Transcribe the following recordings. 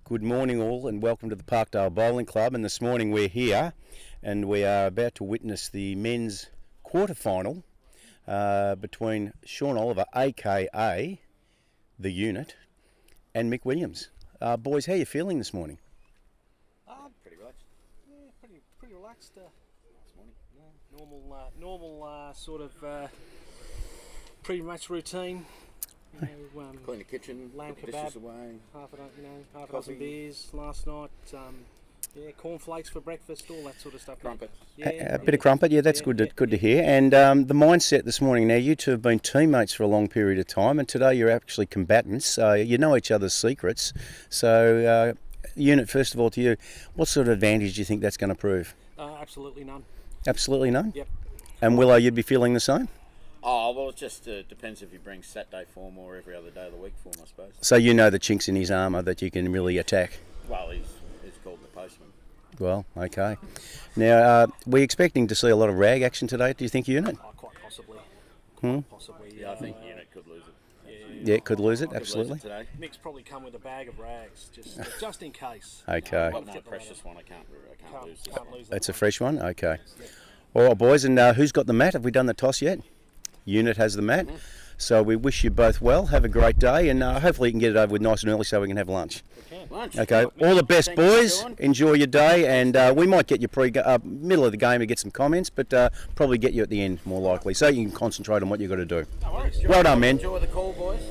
Good morning all and welcome to the Parkdale Bowling Club, and this morning we're here and we are about to witness the men's quarter-final between Sean Oliver aka The Unit and Mick Williams. Boys, how are you feeling this morning? Pretty relaxed. Yeah, pretty relaxed this morning. Yeah, normal sort of pre-match routine. Clean the kitchen, lamb put the kebab, dishes away. half a dozen beers last night. Cornflakes for breakfast, all that sort of stuff. Crumpet. A bit of crumpet, yeah, that's good to hear. And the mindset this morning, now you two have been teammates for a long period of time, and today you're actually combatants, so you know each other's secrets. So, Unit, first of all to you, what sort of advantage do you think that's going to prove? Absolutely none. Absolutely none? Yep. And Willow, you'd be feeling the same? Oh, well, it just depends if he brings Saturday form or every other day of the week form, I suppose. So you know the chinks in his armour that you can really attack? Well, he's called the postman. Well, okay. Now, we're expecting to see a lot of rag action today, do you think, Unit? Quite possibly. Hmm? Possibly. Yeah, I think Unit could lose it. Yeah, could lose it, Could lose absolutely. it today. Nick's probably come with a bag of rags, just in case. Okay. I've got no precious one. I can't lose this Can't one. lose that That's a one. fresh one? Okay. All right, boys, and who's got the mat? Have we done the toss yet? Unit has the mat. So we wish you both well. Have a great day, and hopefully you can get it over with nice and early so we can have lunch. Lunch. Okay, Right, all the best, thank you, boys. Sean. Enjoy your day, and we might get you middle of the game to get some comments, but probably get you at the end more likely, so you can concentrate on what you've got to do. No worries. Well done, men. Enjoy the call, boys.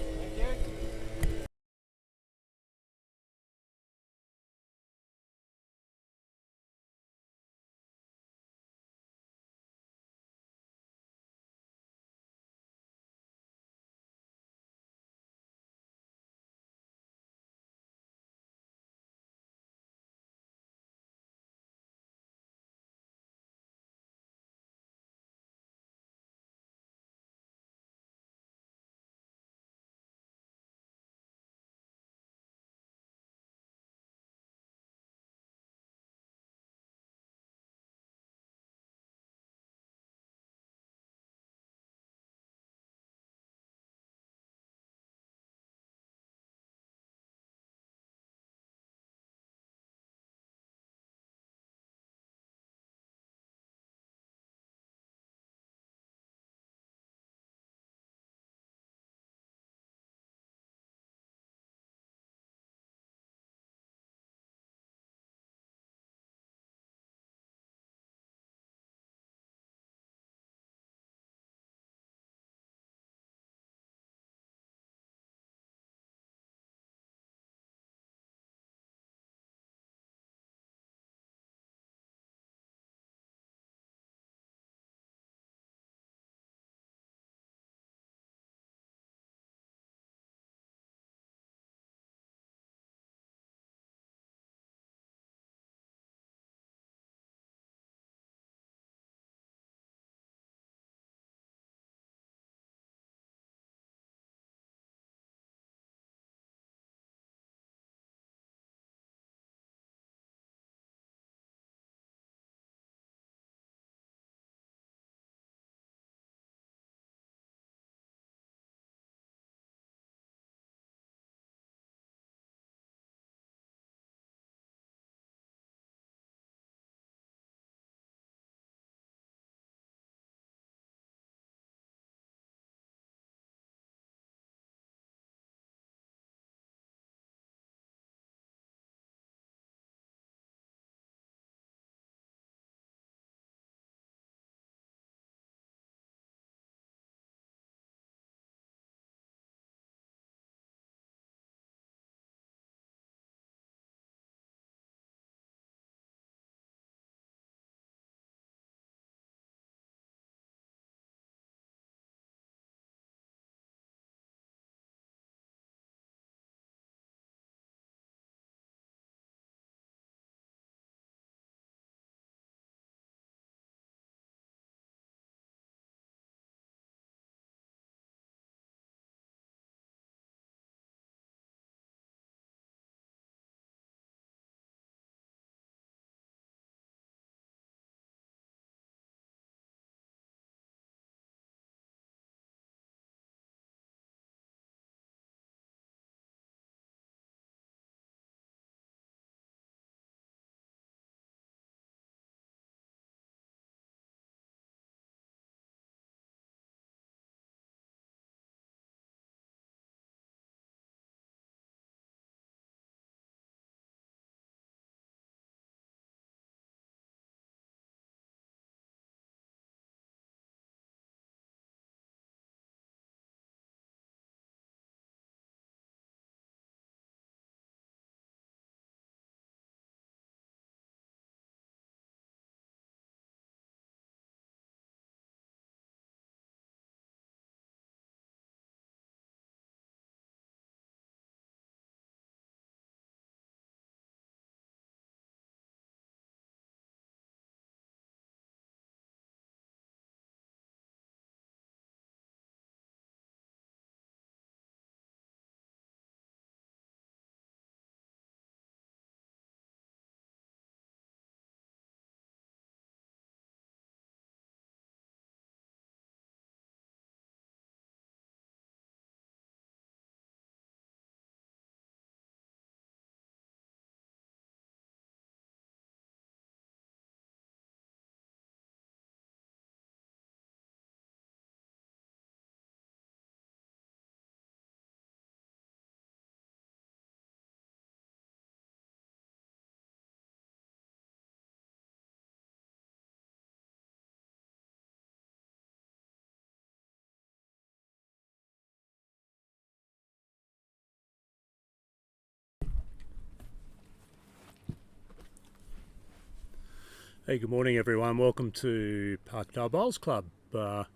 Hey, good morning everyone. Welcome to Parkdale Bowls Club. Got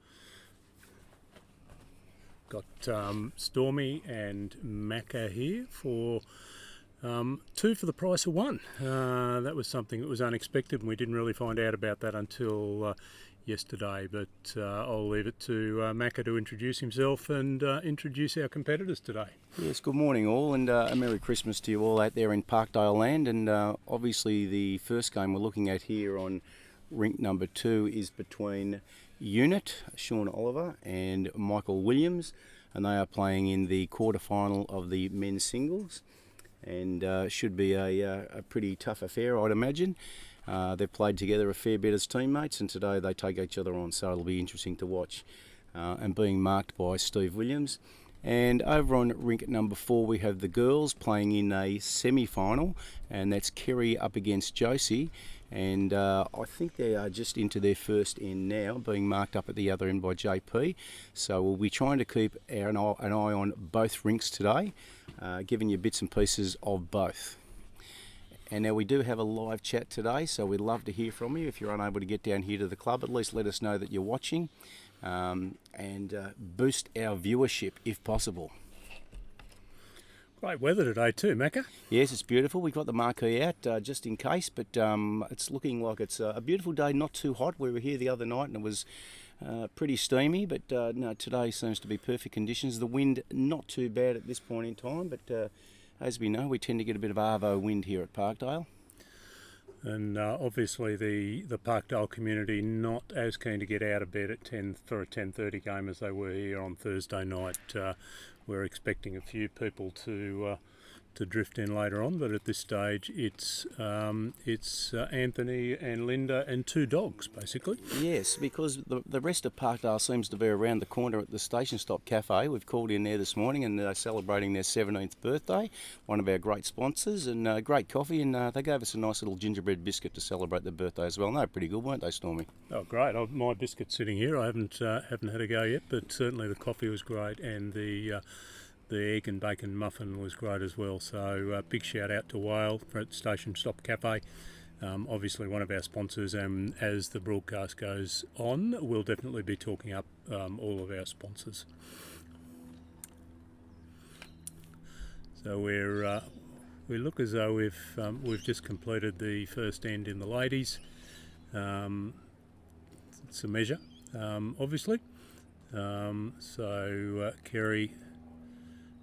Stormy and Macca here for two for the price of one. That was something that was unexpected, and we didn't really find out about that until yesterday. But I'll leave it to Macca to introduce himself and introduce our competitors today. Yes, good morning all, and a Merry Christmas to you all out there in Parkdale land. And obviously the first game we're looking at here on rink number 2 is between Unit, Sean Oliver and Michael Williams, and they are playing in the quarter-final of the men's singles, and should be a pretty tough affair, I'd imagine. They've played together a fair bit as teammates, and today they take each other on, so it'll be interesting to watch. And being marked by Steve Williams. And over on rink number 4 we have the girls playing in a semi-final, and that's Kerry up against Josie, and I think they are just into their first end now, being marked up at the other end by JP. So we'll be trying to keep an eye on both rinks today, giving you bits and pieces of both. And now we do have a live chat today, so we'd love to hear from you. If you're unable to get down here to the club, at least let us know that you're watching, and boost our viewership if possible. Great weather today too, Macca. Yes, it's beautiful. We've got the marquee out just in case, but it's looking like it's a beautiful day, not too hot. We were here the other night and it was pretty steamy, but no, today seems to be perfect conditions. The wind not too bad at this point in time, but as we know, we tend to get a bit of arvo wind here at Parkdale. And obviously the Parkdale community not as keen to get out of bed at 10 for a 10:30 game as they were here on Thursday night. We're expecting a few people to drift in later on, but at this stage it's Anthony and Linda and 2 dogs basically. Yes, because the rest of Parkdale seems to be around the corner at the Station Stop Cafe. We've called in there this morning and they're celebrating their 17th birthday, one of our great sponsors, and great coffee, and they gave us a nice little gingerbread biscuit to celebrate their birthday as well. And they were pretty good, weren't they, Stormy? Oh, great. My biscuit's sitting here. I haven't had a go yet, but certainly the coffee was great, and the egg and bacon muffin was great as well. So big shout out to Whale at Station Stop Cafe. Obviously one of our sponsors, and as the broadcast goes on, we'll definitely be talking up all of our sponsors. So we look as though we've just completed the first end in the ladies. It's a measure, obviously. So Kerry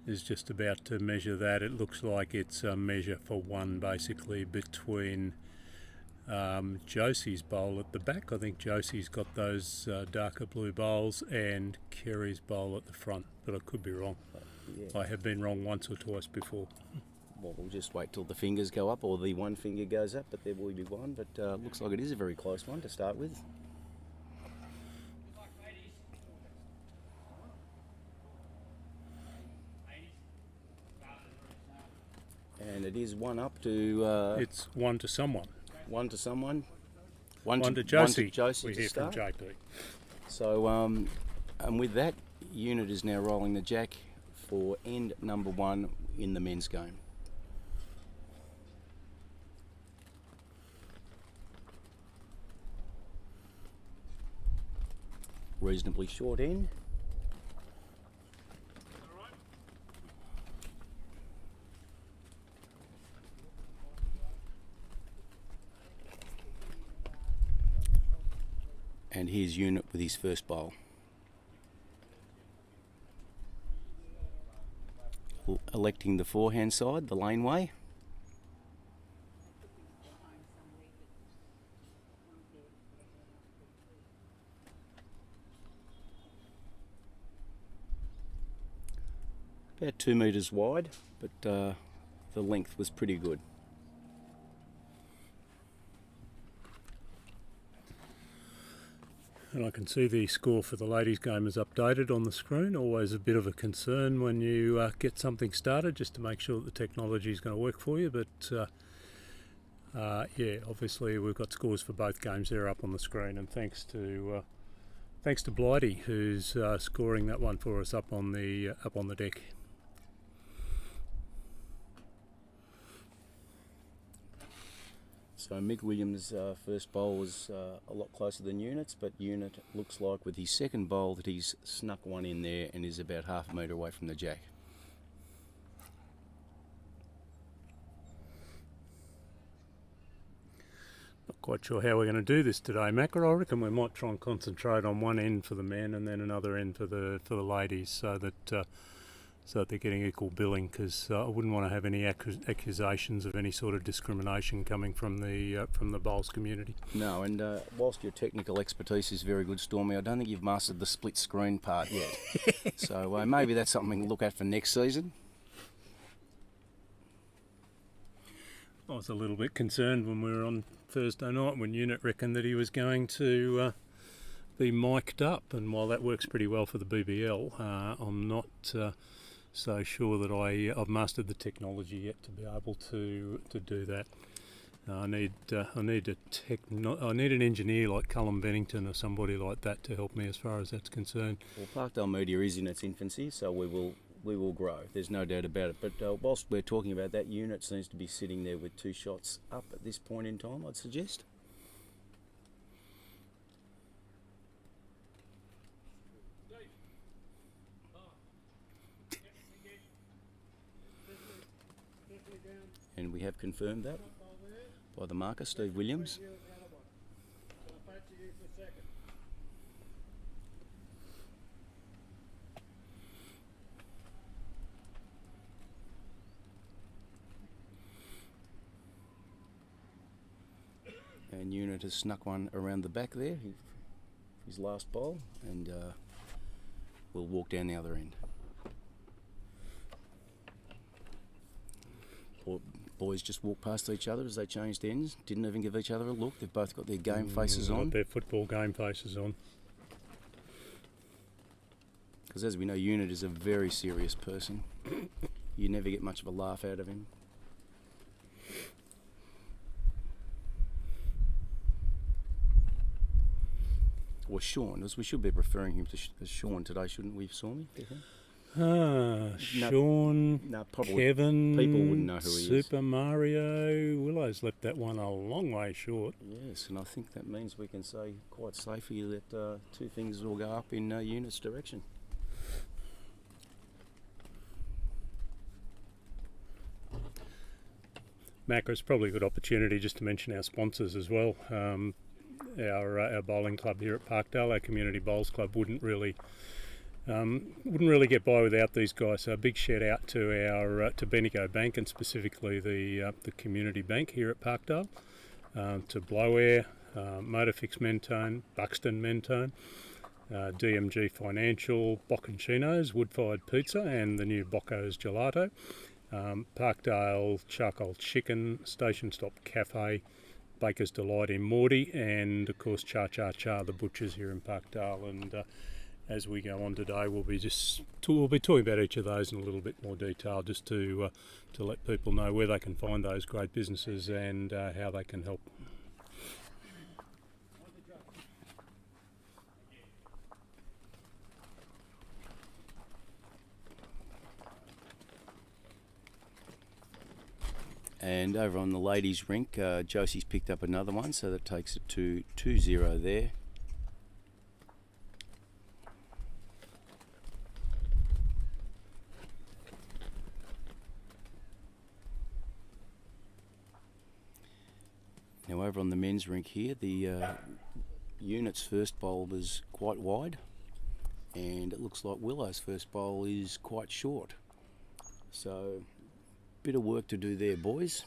is just about to measure that. It looks like it's a measure for one basically between Josie's bowl at the back. I think Josie's got those darker blue bowls, and Kerry's bowl at the front, but I could be wrong. Yeah. I have been wrong once or twice before. Well, we'll just wait till the fingers go up, or the one finger goes up, but there will be one. But looks like it is a very close one to start with. And it is one up to... it's one to someone. One to someone. One to Josie. One to Josie we to hear start. from JP. So, and with that, Unit is now rolling the jack for end number 1 in the men's game. Reasonably short end. And here's Unit with his first bowl. Electing the forehand side, the laneway. About 2 metres wide, but the length was pretty good. And I can see the score for the ladies' game is updated on the screen. Always a bit of a concern when you get something started, just to make sure that the technology is going to work for you. But yeah, obviously we've got scores for both games there up on the screen, and thanks to Blighty, who's scoring that one for us up on the deck. So Mick Williams' first bowl was a lot closer than Unit's, but Unit looks like with his second bowl that he's snuck one in there and is about half a metre away from the jack. Not quite sure how we're going to do this today, Mac, or I reckon we might try and concentrate on one end for the men and then another end for the ladies, so that they're getting equal billing, because I wouldn't want to have any accusations of any sort of discrimination coming from the bowls community. No, and whilst your technical expertise is very good, Stormy, I don't think you've mastered the split screen part yet. So maybe that's something to look at for next season. I was a little bit concerned when we were on Thursday night when Unit reckoned that he was going to be mic'd up, and while that works pretty well for the BBL, I'm not so sure that I've mastered the technology yet to be able to do that. I need an engineer like Cullum Bennington or somebody like that to help me as far as that's concerned. Well, Parkdale Media is in its infancy, so we will grow. There's no doubt about it. But whilst we're talking about that, Unit seems to be sitting there with 2 shots up at this point in time, I'd suggest. And we have confirmed that by the marker, Steve Williams. And Unit has snuck one around the back there, his last bowl, and we'll walk down the other end. Boys just walked past each other as they changed ends, didn't even give each other a look. They've both got their game faces on. Got their football game faces on. Because as we know, Unit is a very serious person. You never get much of a laugh out of him. Or Sean, as we should be referring him to as Sean today, shouldn't we, Stormy? Sean, probably Kevin, people wouldn't know who he is. Super Mario. Willow's left that one a long way short. Yes, and I think that means we can say quite safely that 2 things will go up in Unit's direction. Macca's probably a good opportunity just to mention our sponsors as well. Our bowling club here at Parkdale, our community bowls club, wouldn't really get by without these guys. So a big shout out to our to Bendigo Bank, and specifically the community bank here at Parkdale, to Blow Air, Motorfix Mentone, Buxton Mentone, DMG Financial, Bocconcino's, Wood-Fired Pizza, and the new Bocco's Gelato, Parkdale Charcoal Chicken, Station Stop Cafe, Baker's Delight in Morty, and of course Cha Cha Cha, the butchers here in Parkdale. And as we go on today, we'll be talking about each of those in a little bit more detail, just to let people know where they can find those great businesses and how they can help. And over on the ladies' rink, Josie's picked up another one, so that takes it to 2-0 there. Now over on the men's rink here, the Unit's first bowl was quite wide, and it looks like Willow's first bowl is quite short. So, bit of work to do there, boys.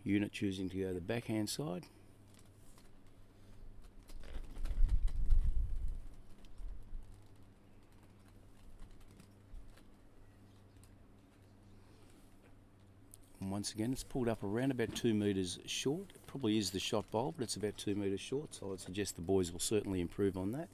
Unit choosing to go the backhand side. And once again, it's pulled up around about 2 metres short. It probably is the shot bowl, but it's about 2 metres short, so I'd suggest the boys will certainly improve on that.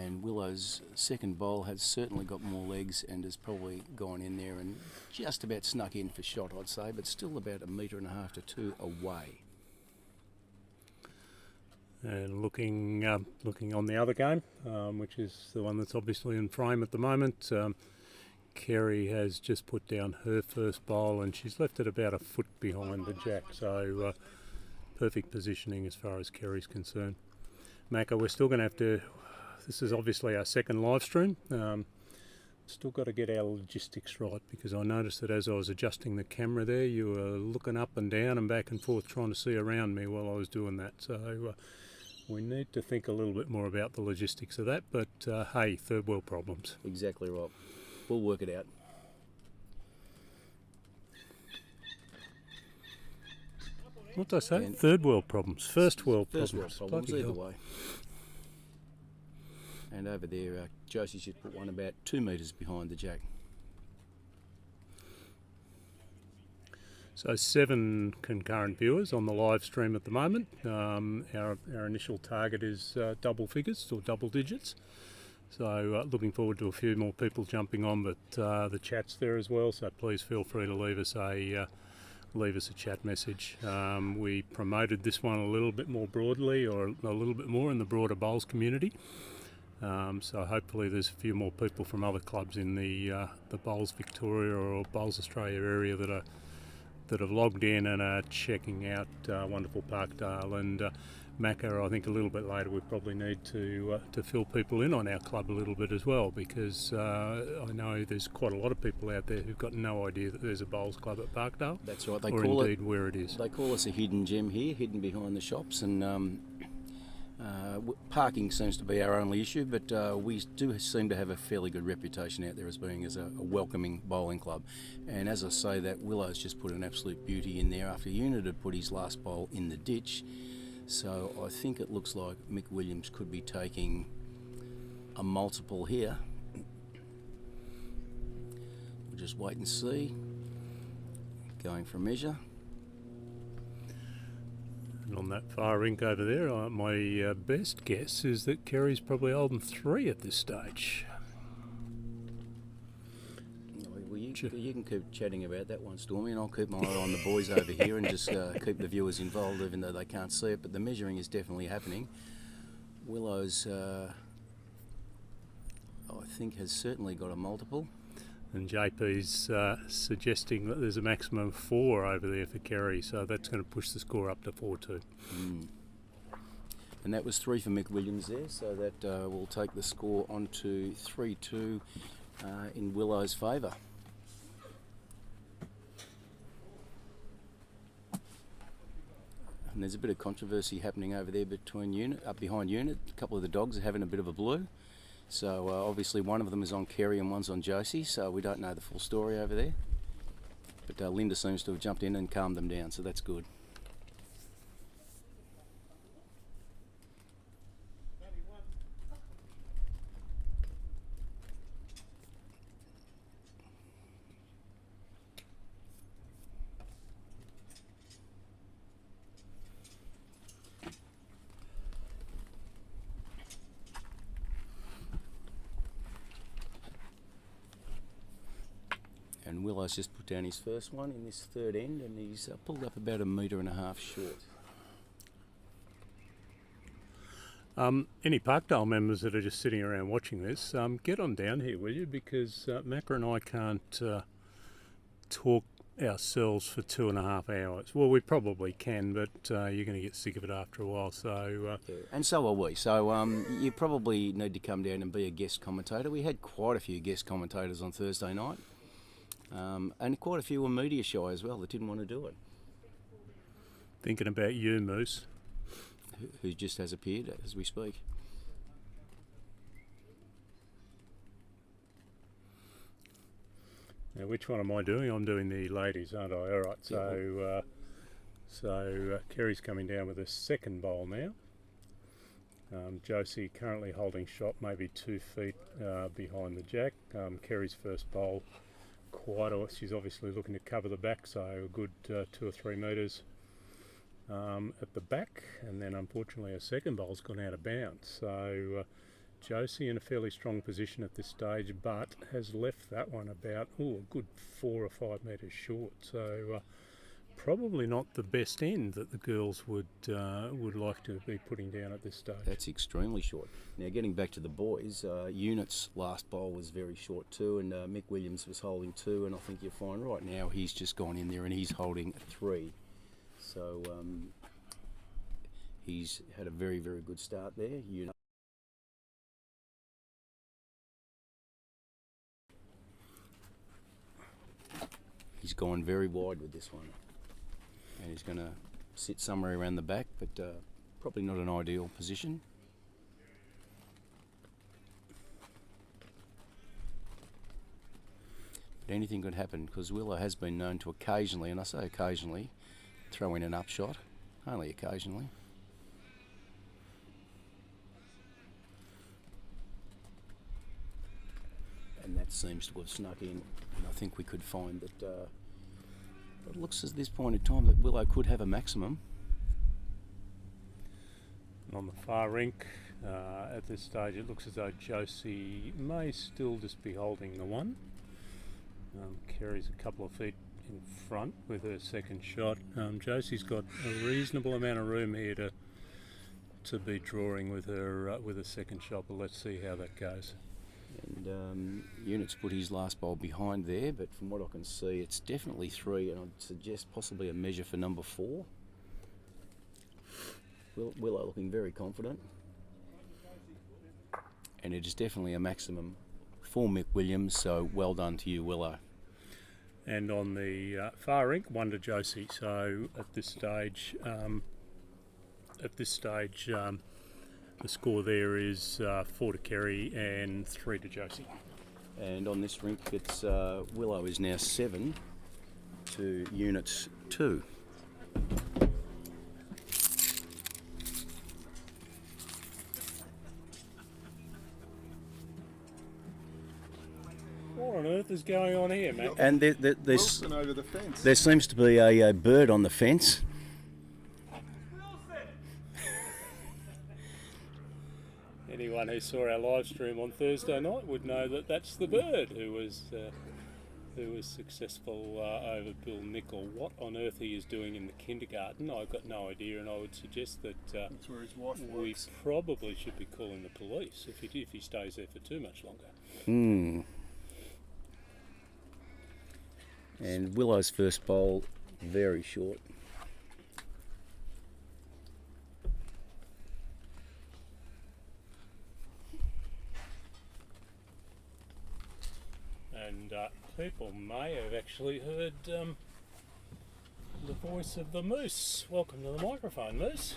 And Willow's second bowl has certainly got more legs and has probably gone in there and just about snuck in for shot, I'd say, but still about 1.5 metres to 2 away. And looking on the other game, which is the one that's obviously in frame at the moment, Kerry has just put down her first bowl and she's left it about a foot behind the jack, so perfect positioning as far as Kerry's concerned. Macca, we're still going to have to, this is obviously our second live stream, still got to get our logistics right, because I noticed that as I was adjusting the camera there, you were looking up and down and back and forth trying to see around me while I was doing that, so we need to think a little bit more about the logistics of that, but hey, third world problems. Exactly right. We'll work it out. What did I say? Third world problems. First world First problems. world problems, Bloody either hell. way. And over there, Josie's just put one about 2 metres behind the jack. So 7 concurrent viewers on the live stream at the moment. Our initial target is double figures or double digits. So looking forward to a few more people jumping on, but the chat's there as well. So please feel free to leave us a chat message. We promoted this one a little bit more broadly, or a little bit more in the broader bowls community. So hopefully there's a few more people from other clubs in the Bowls Victoria or Bowls Australia area that have logged in and are checking out wonderful Parkdale. And Macca, I think a little bit later we probably need to fill people in on our club a little bit as well, because I know there's quite a lot of people out there who've got no idea that there's a bowls club at Parkdale. That's right. They or call indeed it, where it is. They call us a hidden gem here, hidden behind the shops, and parking seems to be our only issue, but we do seem to have a fairly good reputation out there as being a welcoming bowling club. And as I say that, Willow's just put an absolute beauty in there after Unit had put his last bowl in the ditch. So I think it looks like Mick Williams could be taking a multiple here. We'll just wait and see. Going for a measure. And on that far rink over there, my best guess is that Kerry's probably holding 3 at this stage. Well, you can keep chatting about that one, Stormy, and I'll keep my eye on the boys over here and just keep the viewers involved, even though they can't see it. But the measuring is definitely happening. Willow's, I think, has certainly got a multiple. And JP's suggesting that there's a maximum of 4 over there for Kerry, so that's going to push the score up to 4-2. And that was 3 for Mick Williams there, so that will take the score on to 3-2 in Willow's favour. And there's a bit of controversy happening over there between behind Unit. A couple of the dogs are having a bit of a blue. So obviously one of them is on Kerry and one's on Josie, so we don't know the full story over there. But Linda seems to have jumped in and calmed them down, so that's good. And Willow's just put down his first one in this third end, and he's pulled up about 1.5 metres short. Any Parkdale members that are just sitting around watching this, get on down here, will you? Because Macca and I can't talk ourselves for 2.5 hours. Well, we probably can, but you're going to get sick of it after a while. So, and so are we. So you probably need to come down and be a guest commentator. We had quite a few guest commentators on Thursday night. And quite a few were media shy as well that didn't want to do it. Thinking about you, Moose. Who just has appeared as we speak. Now, which one am I doing? I'm doing the ladies, aren't I? All right, so Kerry's coming down with a second bowl now. Josie currently holding shot maybe 2 feet behind the jack. Kerry's first bowl. She's obviously looking to cover the back, so a good 2 or 3 metres at the back, and then unfortunately a second bowl's gone out of bounds. So Josie in a fairly strong position at this stage, but has left that one about a good 4 or 5 metres short. So probably not the best end that the girls would like to be putting down at this stage. That's extremely short. Now, getting back to the boys, Unit's last bowl was very short too, and Mick Williams was holding 2, and I think you'll find right now he's just gone in there and he's holding 3. So he's had a very, very good start there. Unit. He's gone very wide with this one, and he's going to sit somewhere around the back, but probably not an ideal position. But anything could happen, because Willow has been known to occasionally, and I say occasionally, throw in an upshot, only occasionally. And that seems to have snuck in, and I think we could find that it looks at this point in time that Willow could have a maximum. And on the far rink, at this stage, it looks as though Josie may still just be holding the 1. Kerry's a couple of feet in front with her second shot. Josie's got a reasonable amount of room here to be drawing with her second shot, but let's see how that goes. And Unit's put his last bowl behind there, but from what I can see, it's definitely 3, and I'd suggest possibly a measure for number 4. Willow looking very confident, and it is definitely a maximum for Mick Williams, so well done to you, Willow. And on the far rink, 1 to Josie. So at this stage, the score there is 4 to Kerry and 3 to Josie. And on this rink, it's Willow is now 7 to Unit's 2. What on earth is going on here, mate? And Wilson over the fence. there seems to be a bird on the fence. Anyone who saw our live stream on Thursday night would know that that's the bird who was successful over Bill Nicol. What on earth he is doing in the kindergarten, I've got no idea, and I would suggest that That's where his wife we works. probably should be calling the police if he stays there for too much longer. And Willow's first bowl, very short. And people may have actually heard the voice of the moose. Welcome to the microphone, Moose.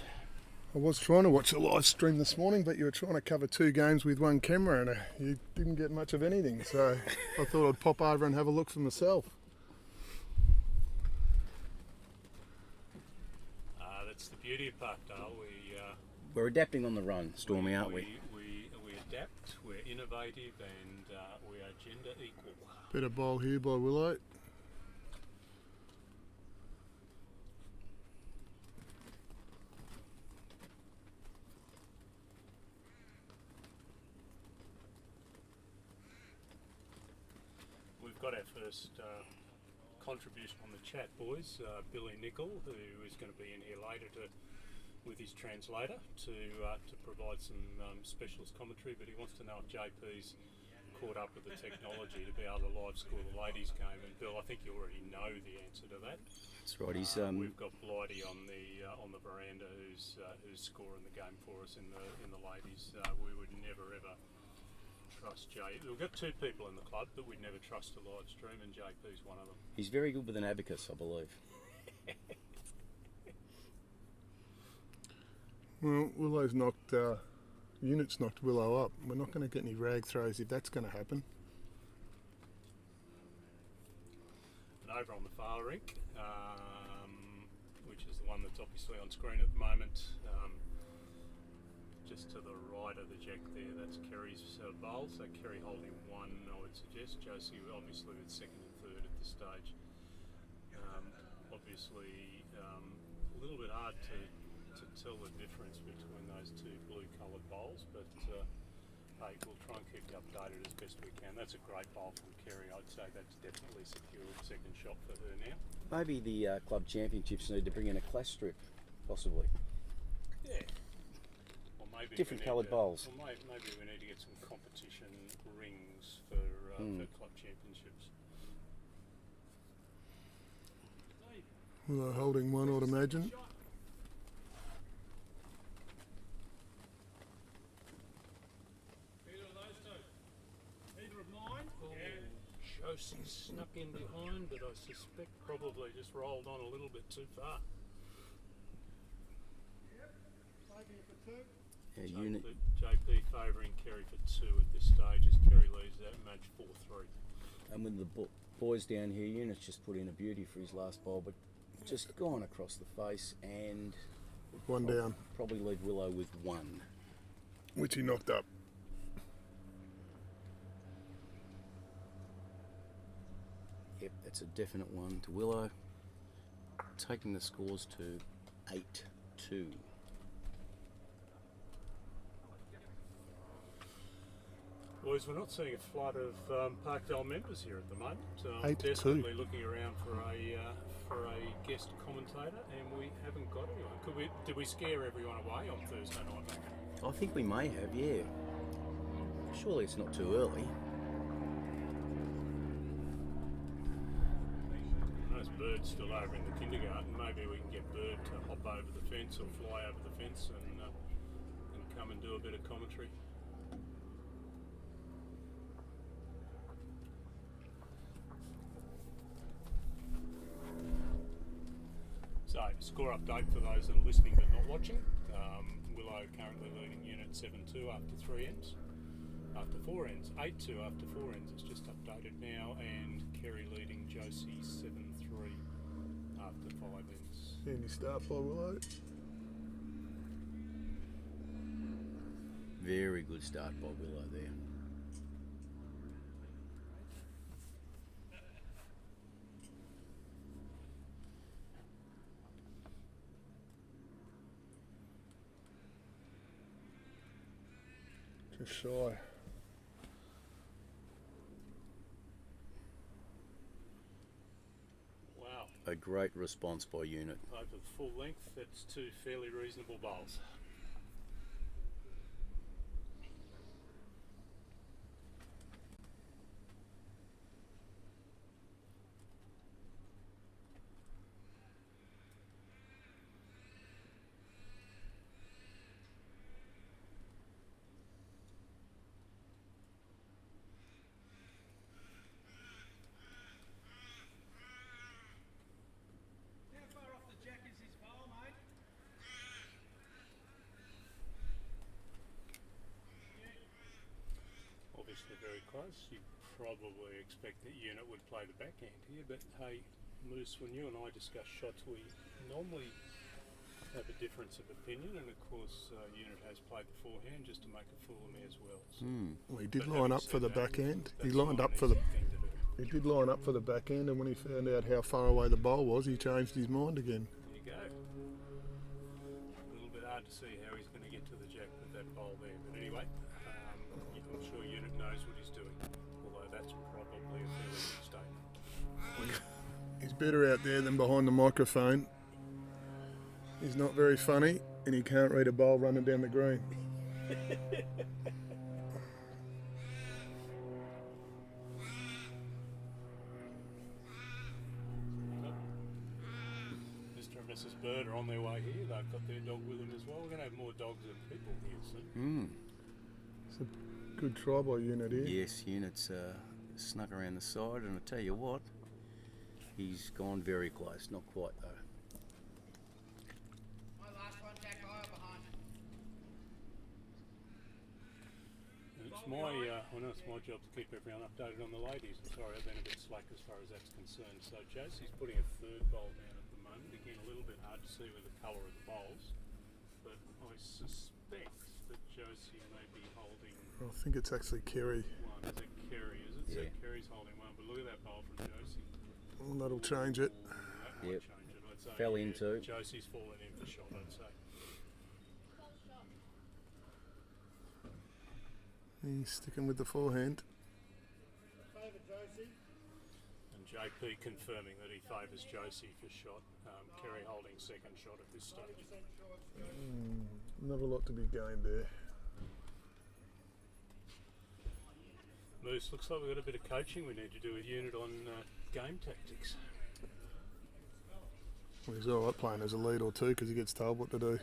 I was trying to watch a live stream this morning, but you were trying to cover 2 games with 1 camera, and you didn't get much of anything. So I thought I'd pop over and have a look for myself. That's the beauty of Parkdale. We're adapting on the run, Stormy, aren't we? We adapt, we're innovative, and we are gender equal. Better bowl here by Willow. We've got our first contribution on the chat, boys. Billy Nicol, who is going to be in here later with his translator to provide some specialist commentary, but he wants to know if JP's caught up with the technology to be able to live score the ladies' game. And Bill, I think you already know the answer to that. That's right. He's We've got Blighty on the veranda who's scoring the game for us in the ladies. We would never ever trust Jay. We've got 2 people in the club that we'd never trust to live stream, and JP's one of them. He's very good with an abacus, I believe. Well, Willow's knocked, Unit's knocked Willow up. We're not going to get any rag throws if that's going to happen. And over on the far rink, which is the one that's obviously on screen at the moment, just to the right of the jack there, that's Kerry's bowl. So Kerry holding 1, I would suggest. Josie obviously with 2nd and 3rd at this stage. Obviously a little bit hard to tell the difference between those 2 blue coloured bowls, but hey, we'll try and keep you updated as best we can. That's a great bowl from Kerry. I'd say that's definitely secured second shot for her now. Maybe the club championships need to bring in a class strip, possibly. Yeah. Or maybe Different we need coloured to- bowls. Or maybe we need to get some competition rings for club championships. Willow holding one, I'd imagine. Either of those two? Either of mine? Yeah. Josie snuck in behind, but I suspect probably just rolled on a little bit too far. Yeah, unit. JP favouring Kerry for 2 at this stage as Kerry leads that match 4-3. And with the boys down here, Unit's just put in a beauty for his last bowl, but just gone across the face and One down, probably leave Willow with 1. which he knocked up. Yep, that's a definite 1 to Willow. Taking the scores to 8-2. Boys, we're not seeing a flood of Parkdale members here at the moment. 8-2. Desperately looking around for a guest commentator, and we haven't got anyone. Did we scare everyone away on Thursday night, mate? I think we may have, yeah. Surely it's not too early. There's Bird still over in the kindergarten. Maybe we can get Bird to hop over the fence or fly over the fence and come and do a bit of commentary. So, score update for those that are listening but not watching. Willow currently leading Unit 7-2 after 3 ends. After 4 ends, 8-2 after 4 ends. It's just updated now, and Kerry leading Josie 7-3 after 5 ends. Handy start by Willow. Very good start by Willow there. Just shy. Wow. A great response by Unit. Over the full length, that's 2 fairly reasonable bowls. Obviously very close. You probably expect that Unit would play the backhand here, but hey, Moose, when you and I discuss shots, we normally have a difference of opinion, and of course Unit has played the forehand just to make a fool of me as well. So, Well, he did but line having up for said the that, backhand. He that's lined not up an for the. easy thing to do. He did line up for the backhand, and when he found out how far away the bowl was, he changed his mind again. There you go. A little bit hard to see how he's going to get to the jack with that bowl there, but anyway, I'm sure Unit knows what he's doing, although that's probably a fairly big statement. He's better out there than behind the microphone. He's not very funny, and he can't read a bowl running down the green. Mr. and Mrs. Bird are on their way here. They've got their dog with them as well. We're going to have more dogs than people here soon. It's a good try by Unit here. Yes, Unit's snuck around the side, and I tell you what, he's gone very close. Not quite though. I know it's my job to keep everyone updated on the ladies. I'm sorry, I've been a bit slack as far as that's concerned. So Josie's putting a third bowl down at the moment. Again, a little bit hard to see with the colour of the bowls, but I suspect that Josie may be holding I think it's actually Kerry. one. Is it Kerry? Is it? Yeah. So Kerry's holding one, but look at that bowl from Josie. Well, that'll change it. That Yep. might change it. I'd say Fell into. Josie's fallen in for shot, I'd say. He's sticking with the forehand. And JP confirming that he favours Josie for shot. Kerry holding second shot at this stage. Not a lot to be gained there. Moose, looks like we've got a bit of coaching we need to do with Unit on game tactics. Well, he's alright playing as a lead or two because he gets told what to do.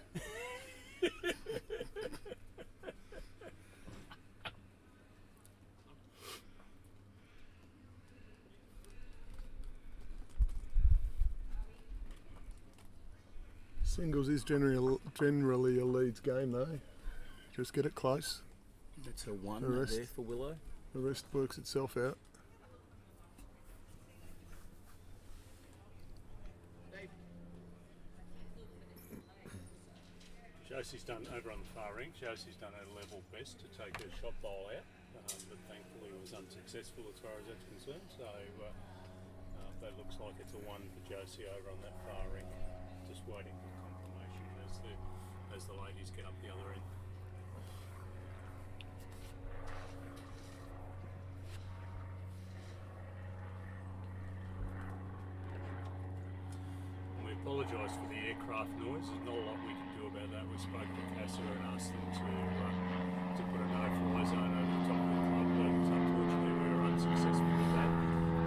Singles is generally a leads game though. Just get it close. That's a one The rest- there for Willow. The rest works itself out. Josie's done over on the far ring. Josie's done her level best to take her shot bowl out, but thankfully was unsuccessful as far as that's concerned. So that looks like it's a one for Josie over on that far ring. Just waiting for confirmation as the ladies get up the other end. We apologise for the aircraft noise. There's not a lot we can do about that. We spoke to CASA and asked them to put a no-fly zone over the top of the club, but unfortunately we were unsuccessful with that.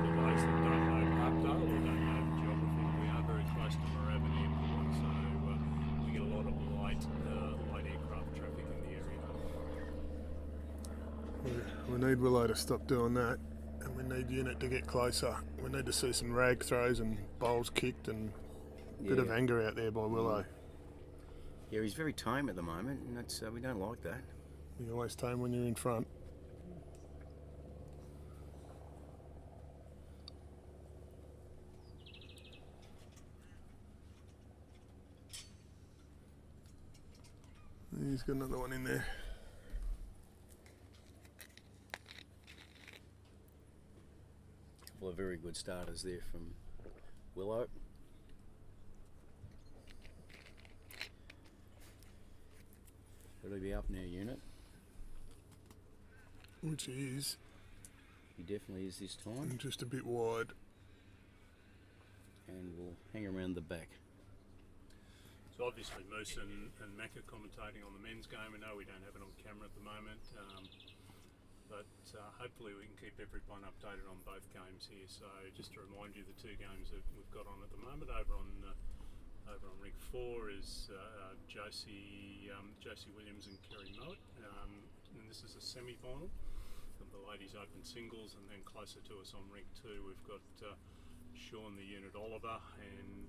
For those that don't know Parkdale or don't know the geography, we are very close to Moorabbin Airport, so we get a lot of light aircraft traffic in the area. We need Willow to stop doing that, and we need Unit to get closer. We need to see some rag throws and bowls kicked and a bit of anger out there by Willow. Yeah, he's very tame at the moment, and that's we don't like that. You always tame when you're in front. He's got another one in there. Couple of very good starters there from Willow. Will he be up now, Unit? Which he is. He definitely is this time. Just a bit wide. And we'll hang around the back. So obviously Moose and Mac are commentating on the men's game. I know we don't have it on camera at the moment, but hopefully we can keep everyone updated on both games here. So just to remind you, the two games that we've got on at the moment over on ring 4 is Josie Williams and Kerry Mowat, and this is a semi-final of the ladies' open singles. And then closer to us on ring 2 we've got Sean the Unit Oliver and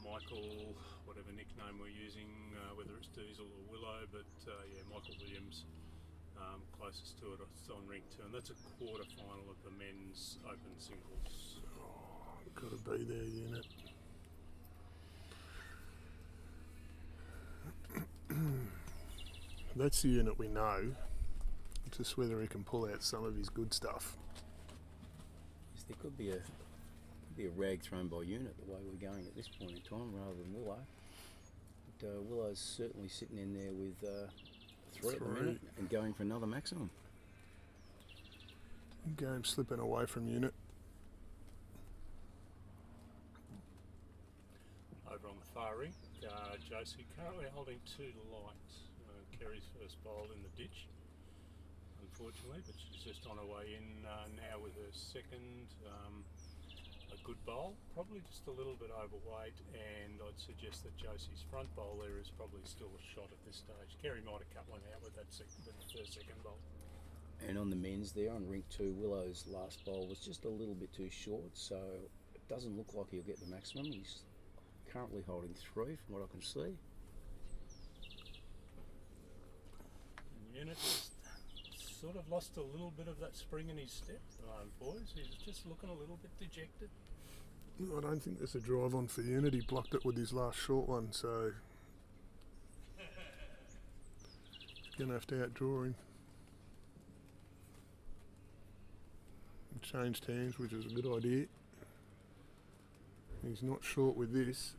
Michael, whatever nickname we're using, whether it's Diesel or Willow, but Michael Williams closest to it. It's on ring 2, and that's a quarter final of the men's open singles. Got to be there, Unit. That's the Unit we know. It's just whether he can pull out some of his good stuff. Yes, there could be a rag thrown by Unit the way we're going at this point in time, rather than Willow. But Willow's certainly sitting in there with 3 at the minute and going for another maximum. Game slipping away from Unit. Over on the far ring, Josie currently holding 2 to light. Kerry's first bowl in the ditch, unfortunately, but she's just on her way in now with her second. A good bowl, probably just a little bit overweight, and I'd suggest that Josie's front bowl there is probably still a shot at this stage. Kerry might have cut one out with her second bowl. And on the men's there, on ring 2, Willow's last bowl was just a little bit too short, so it doesn't look like he'll get the maximum. He's currently holding 3 from what I can see. And Unit has sort of lost a little bit of that spring in his step, boys. He's just looking a little bit dejected. I don't think there's a drive on for Unit. He blocked it with his last short one, so he's going to have to outdraw him. He changed hands, which is a good idea. He's not short with this,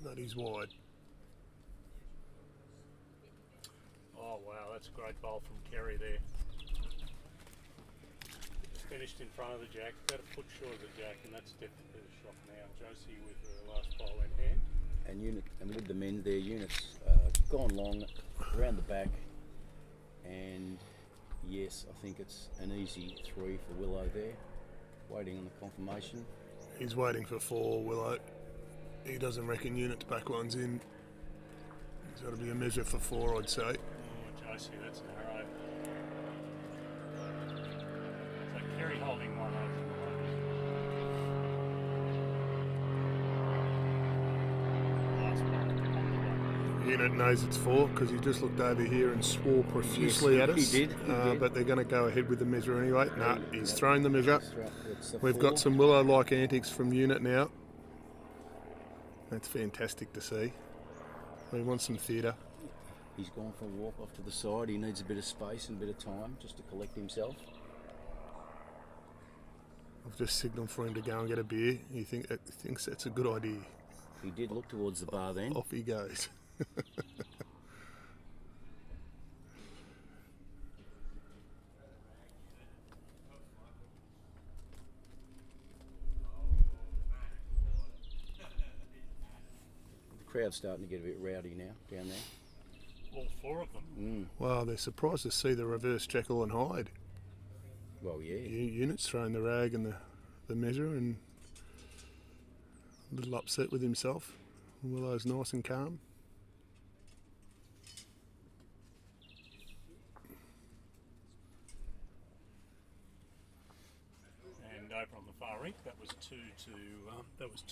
but he's wide. Oh wow, that's a great bowl from Kerry there. Just finished in front of the jack, about a foot short of the jack, and that's definitely the shot now. Josie with her last bowl in hand. And with the men, their units gone long around the back, and yes, I think it's an easy 3 for Willow there, waiting on the confirmation. He's waiting for 4, Willow. He doesn't reckon unit's back one's in. It's got to be a measure for 4, I'd say. Oh, Josie, that's narrow. So Kerry holding one over. Unit knows it's 4 because he just looked over here and swore profusely Yes, at us. he did. But they're going to go ahead with the measure anyway. No, he's thrown the measure. It's a We've 4. got some Willow-like antics from Unit now. That's fantastic to see. We want some theatre. He's gone for a walk off to the side. He needs a bit of space and a bit of time just to collect himself. I've just signalled for him to go and get a beer. He thinks that's a good idea. He did look towards the bar then. Off he goes. The crowd's starting to get a bit rowdy now down there. All 4 of them. Wow, they're surprised to see the reverse Jekyll and Hyde. Well, yeah. Unit's thrown the rag and the measure and a little upset with himself. Willow's nice and calm. And over on the far rink, that was 2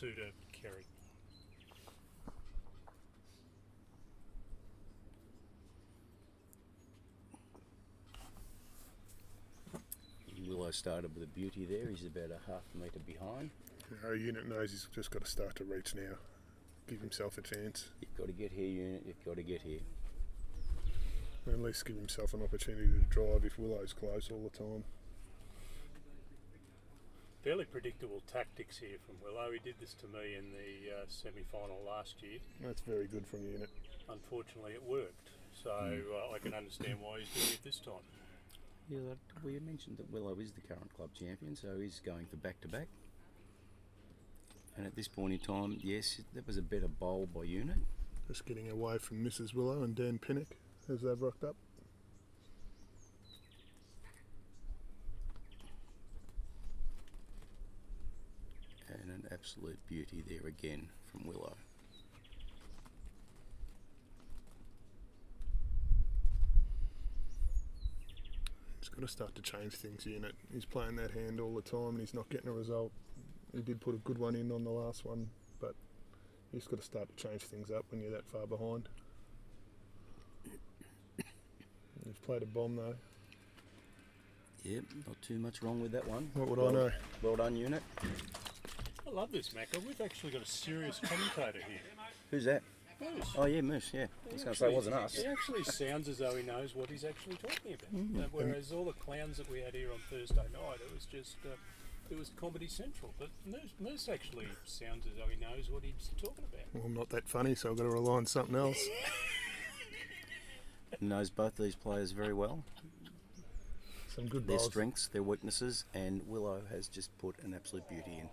to Kerry. Willow started with a beauty there. He's about a half a metre behind. Our Unit knows he's just got to start to reach now. Give himself a chance. You've got to get here, Unit. You've got to get here. Or at least give himself an opportunity to drive if Willow's close all the time. Fairly predictable tactics here from Willow. He did this to me in the semi-final last year. That's very good from Unit. Unfortunately, it worked. So I can understand why he's doing it this time. Yeah, we had mentioned that Willow is the current club champion, so he's going for back-to-back. And at this point in time, yes, that was a better bowl by Unit. Just getting away from Mrs. Willow and Dan Pinnock as they've rocked up. And an absolute beauty there again from Willow. He's got to start to change things, Unit. He's playing that hand all the time and he's not getting a result. He did put a good one in on the last one, but he's got to start to change things up when you're that far behind. He's played a bomb though. Yep, not too much wrong with that one. What would I know? Well done, Unit. I love this, Macca. We've actually got a serious commentator here. Who's that? Moose. Oh yeah, Moose, yeah. I was going to say it wasn't us. He actually sounds as though he knows what he's actually talking about. Whereas all the clowns that we had here on Thursday night, it was just, it was Comedy Central. But Moose actually sounds as though he knows what he's talking about. Well, I'm not that funny, so I've got to rely on something else. Knows both these players very well. Some good Their bowls. strengths, their weaknesses, and Willow has just put an absolute beauty in.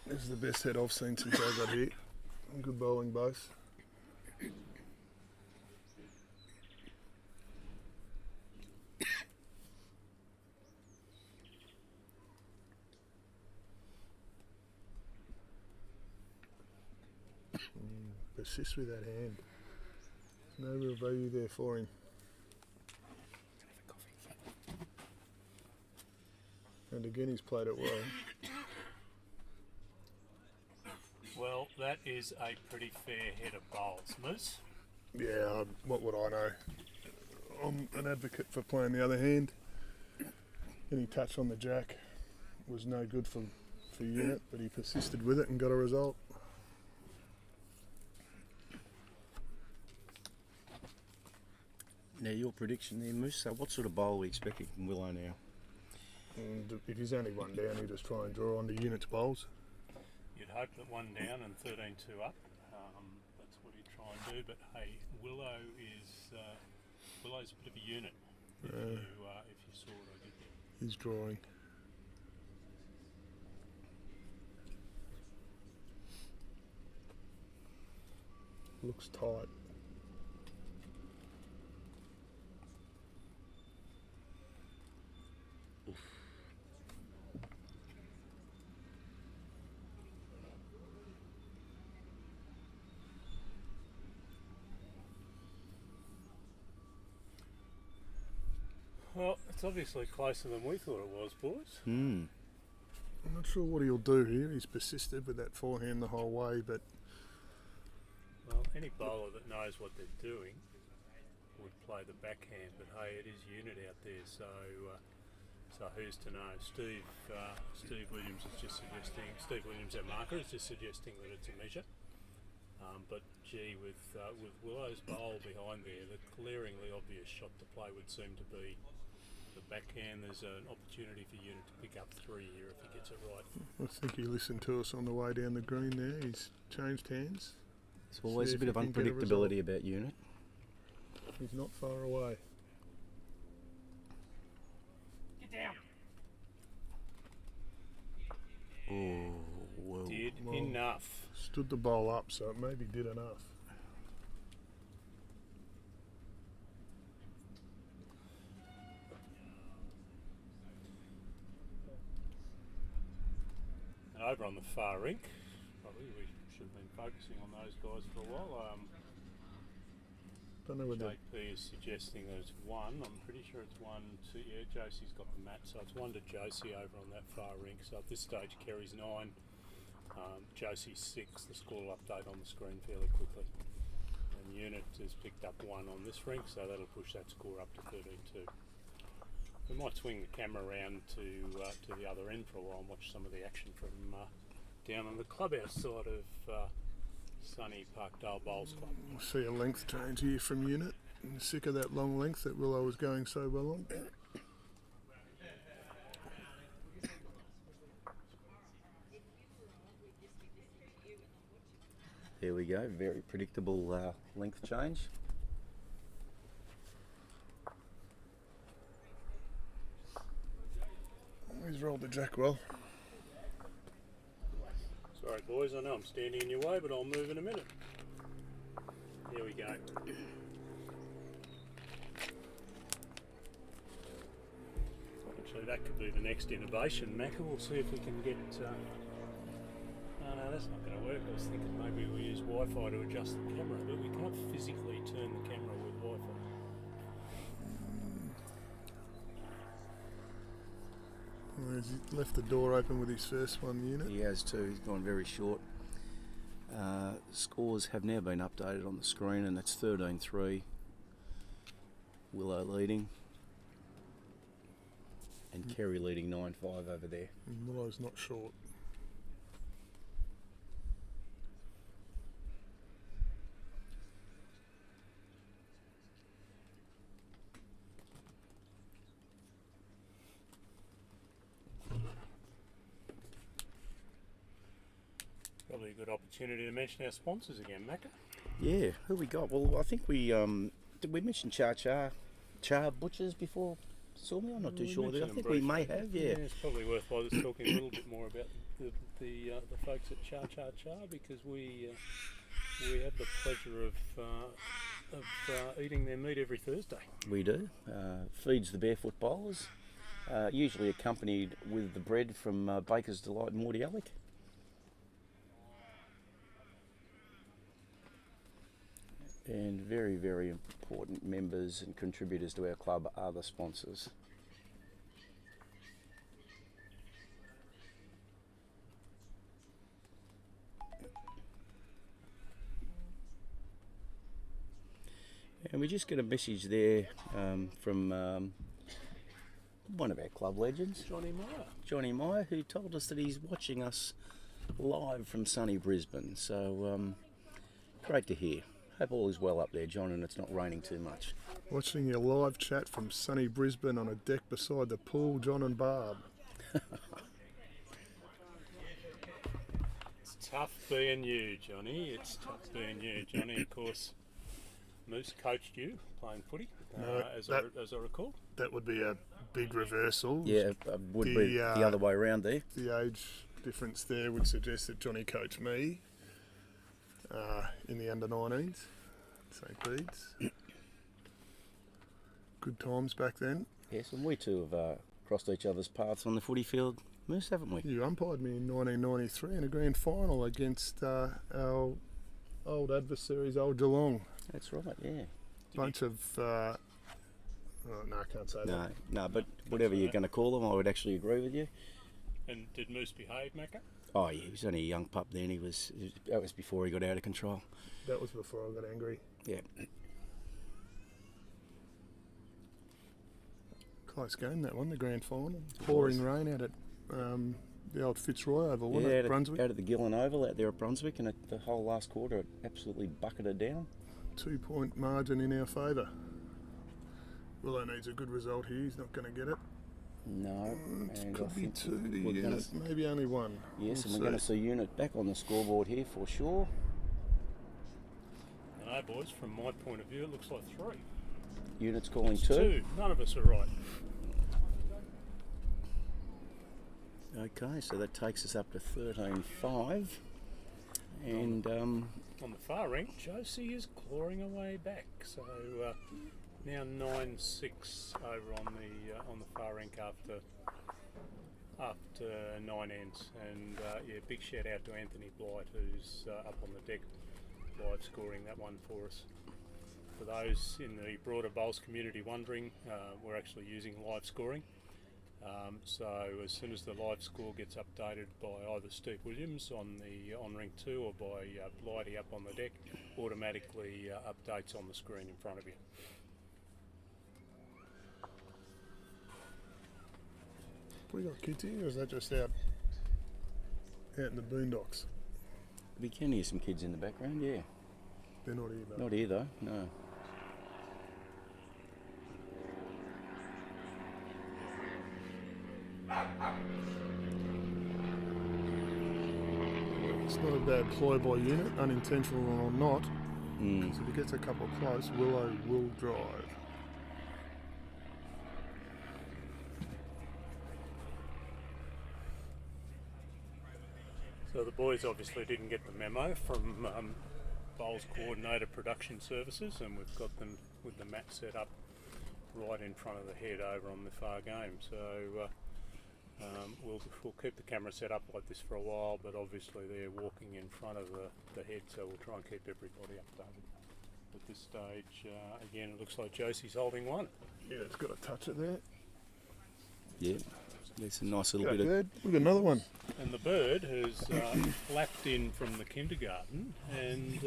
This is the best head I've seen since I got here. Good bowling both. Persist with that hand. No real value there for him. And again, he's played it well. Well, that is a pretty fair head of bowls, Moose. Yeah, what would I know? I'm an advocate for playing the other hand. Any touch on the jack was no good for Unit, but he persisted with it and got a result. Now, your prediction there, Moose. So, what sort of bowl are we expecting from Willow now? And if he's only one down, he'll just try and draw onto Unit's bowls. You'd hope that 1 down and 13-2 up. That's what he'd try and do. But hey, Willow is Willow's a bit of a unit. If you saw what I did there. He's drawing. Looks tight. Well, it's obviously closer than we thought it was, boys. I'm not sure what he'll do here. He's persisted with that forehand the whole way, but Well, any bowler that knows what they're doing would play the backhand, but hey, it is unit out there, so who's to know? Steve Williams is just suggesting. Steve Williams, our marker, is just suggesting that it's a measure. But gee, with Willow's bowl behind there, the glaringly obvious shot to play would seem to be the backhand. There's an opportunity for unit to pick up 3 here if he gets it right. I think he listened to us on the way down the green there. He's changed hands. There's always See a bit if of he can get a result. unpredictability about unit. He's not far away. Get down. Oh, well. Did well. enough. Stood the bowl up, so it maybe did enough. And over on the far rink, probably we should have been focusing on those guys for a while. Don't know whether JP is suggesting that it's 1. I'm pretty sure it's 1, 2. Yeah, Josie's got the mat, so it's 1 to Josie over on that far rink. So at this stage, Kerry's 9, Josie's 6. The score will update on the screen fairly quickly. And unit has picked up 1 on this rink, so that'll push that score up to 13-2. We might swing the camera around to the other end for a while and watch some of the action from down on the clubhouse side of sunny Parkdale Bowls Club. we'll see a length change here from unit. I'm sick of that long length that Willow was going so well on. There we go, very predictable length change. He's rolled the jack well. Sorry boys, I know I'm standing in your way, but I'll move in a minute. Here we go. Actually, that could be the next innovation, Macca. We'll see if we can get... no, that's not going to work. I was thinking maybe we use Wi-Fi to adjust the camera, but we can't physically turn the camera with Wi-Fi. Well, he's left the door open with his first one unit. He has too, he's gone very short. Scores have now been updated on the screen and it's 13-3. Willow leading. And Kerry leading 9-5 over there. And Willow's not short. Probably a good opportunity to mention our sponsors again, Macca. Yeah, who we got? Well, I think we did we mention Char Butchers before Sawmill? I'm not too sure. I mentioned think them we may briefly. have, yeah. It's probably worthwhile just talking a little bit more about the folks at Char because we have the pleasure of eating their meat every Thursday. We do. Feeds the Barefoot Bowlers, usually accompanied with the bread from Baker's Delight and Mordiallic. And very, very important members and contributors to our club are the sponsors. And we just get a message there from one of our club legends, Johnny Meyer, who told us that he's watching us live from sunny Brisbane. So great to hear. Hope all is well up there, John, and it's not raining too much. Watching your live chat from sunny Brisbane on a deck beside the pool, John and Barb. It's tough being you, Johnny. It's tough being you, Johnny. Of course, Moose coached you playing footy. No, as I recall. that would be a big reversal. Yeah, it would be the other way around there. The age difference there would suggest that Johnny coached me in the under-19s, St. Bede's. Good times back then. Yes, and we two have crossed each other's paths on the footy field, Moose, haven't we? You umpired me in 1993 in a grand final against our old adversaries, Old Geelong. That's right, yeah. Bunch of... oh, no, I can't say that. No, but whatever you're going to call them, I would actually agree with you. And did Moose behave, Macca? Oh, yeah, he was only a young pup then. That was before he got out of control. That was before I got angry. Yeah. Close game, that one, the grand final. Pouring rain out at the old Fitzroy Oval, wasn't Yeah, it, Brunswick? out at the Gillen Oval out there at Brunswick, and the whole last quarter it absolutely bucketed down. 2-point margin in our favour. Willow needs a good result here, he's not going to get it. No, It and I could be think 2 to we're Unit, maybe only 1. Yes, We'll and we're going to see Unit back on the scoreboard here for sure. No, boys, from my point of view, it looks like 3. Unit's calling It's 2. None of us are right. Okay, so that takes us up to 13-5. And On the far rank, Josie is clawing away back. So now 9-6 over on the far rank after 9 ends. And yeah, big shout out to Anthony Blight, who's up on the deck live scoring that one for us. For those in the broader bowls community wondering, we're actually using live scoring. So as soon as the live score gets updated by either Steve Williams on ring 2 or by Blighty up on the deck, automatically updates on the screen in front of you. We got kids here, or is that just out in the boondocks? we can hear some kids in the background, yeah. They're not here though. Not here though, no. It's not a bad ploy by Unit, unintentional or not. Mm. Because if it gets a couple close, Willow will drive. So the boys obviously didn't get the memo from Bowls Coordinator Production Services, and we've got them with the mat set up right in front of the head over on the far game. So we'll keep the camera set up like this for a while, but obviously they're walking in front of the head, so we'll try and keep everybody updated. At this stage, again, it looks like Josie's holding one. Yeah, it's got a touch it there. Yeah, there's a nice little Go bit of... bird. We've got another one. And the bird has flapped in from the kindergarten and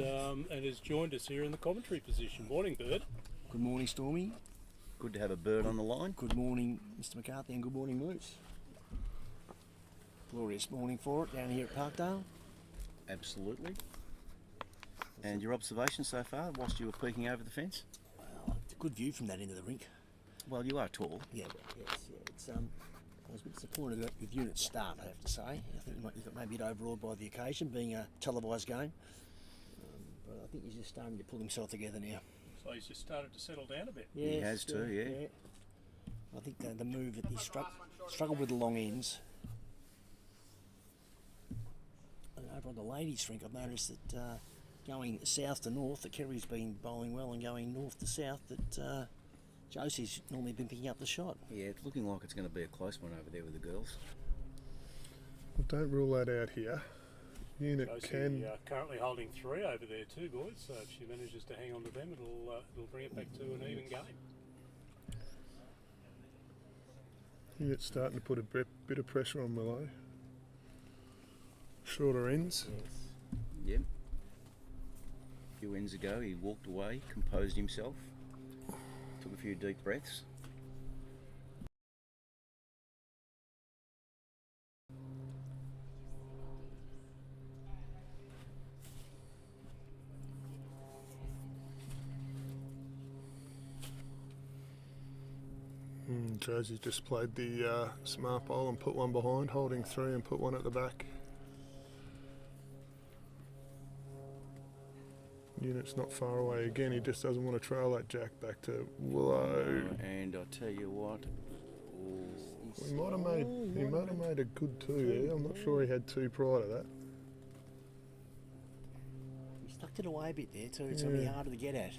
has joined us here in the commentary position. Morning, bird. Good morning, Stormy. Good to have a bird on the line. Good morning, Mr. McCarthy, and good morning, Moose. Glorious morning for it down here at Parkdale. Absolutely. And your observation so far, whilst you were peeking over the fence? Well, it's a good view from that end of the rink. Well, you are tall. Yeah, yes, yeah. It's I was a bit disappointed with Unit's start, I have to say. I think you got maybe a bit overawed by the occasion, being a televised game. But I think he's just starting to pull himself together now. So he's just started to settle down a bit. Yes, He has too, yeah. I think the move that he struggled with the long ends. And over on the ladies' rink, I've noticed that going south to north, that Kerry's been bowling well, and going north to south, that Josie's normally been picking up the shot. Yeah, it's looking like it's going to be a close one over there with the girls. Well, don't rule that out here. Unit Josie can. currently holding 3 over there too, boys. So if she manages to hang on to them, it'll bring it back to an even game. Unit's starting to put a bit of pressure on Willow. Shorter ends. Yep. A few ends ago, he walked away, composed himself, took a few deep breaths. Josie just played the smart bowl and put one behind, holding 3 and put one at the back. Unit's not far away again. He just doesn't want to trail that jack back to Willow. And I'll tell you what. He might have made a good two there. I'm not sure he had two prior to that. He's tucked it away a bit there too. It's going to be harder to get at.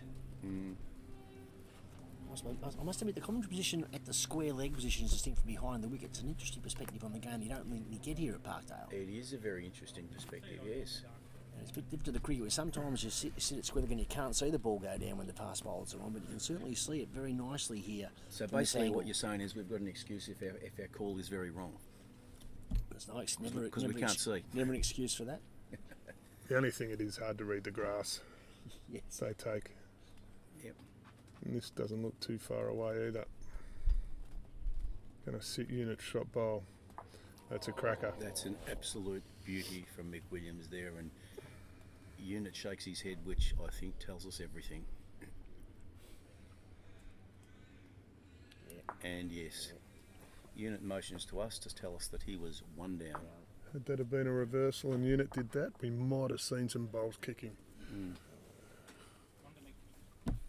I must admit, the commentary position at the square leg position is distinct from behind the wicket. It's an interesting perspective on the game you don't really get here at Parkdale. It is a very interesting perspective, yes. And it's a bit different to the cricket where sometimes you sit at square leg and you can't see the ball go down when the fast bowlers are on, but you can certainly see it very nicely here. So basically what you're saying is we've got an excuse if our call is very wrong. There's no excuse. Because we can't see. Never an excuse for that. The only thing, it is hard to read the grass Yes. they take. Yep. And this doesn't look too far away either. Going to sit Unit shot bowl. That's a cracker. That's an absolute beauty from Mick Williams there, and Unit shakes his head, which I think tells us everything. And yes, Unit motions to us to tell us that he was one down. Had that have been a reversal and Unit did that, we might have seen some bowls kicking.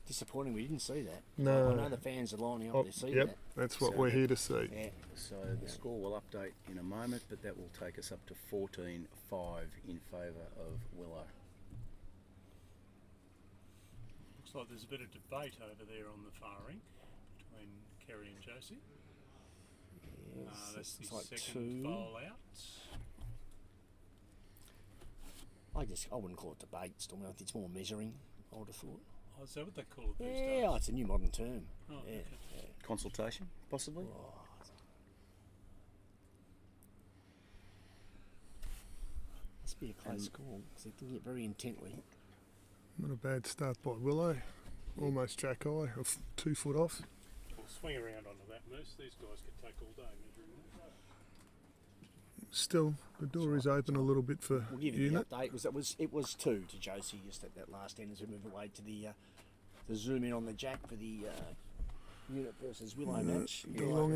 Disappointing we didn't see that. No. I know the fans are lining up to see that. That's what So- we're here to see. Yeah. So the score will update in a moment, but that will take us up to 14-5 in favour of Willow. Looks like there's a bit of debate over there on the far ring between Kerry and Josie. That's the it's like second two. bowl out. I wouldn't call it debate, Stormy. I think it's more measuring, I would have thought. Oh, is that what they call it these Yeah, days? it's a new modern term. Oh, Yeah. okay. Consultation, possibly? Must be a close call because they're thinking it very intently. Not a bad start by Willow. Almost jack high, or 2 foot off. We'll swing around onto that, Moose. These guys could take all day measuring that. Still, the door is open a little bit for We'll give you Unit. the update. It was 2 to Josie just at that last end as we move away to the zoom in on the jack for the Unit versus Willow match. The long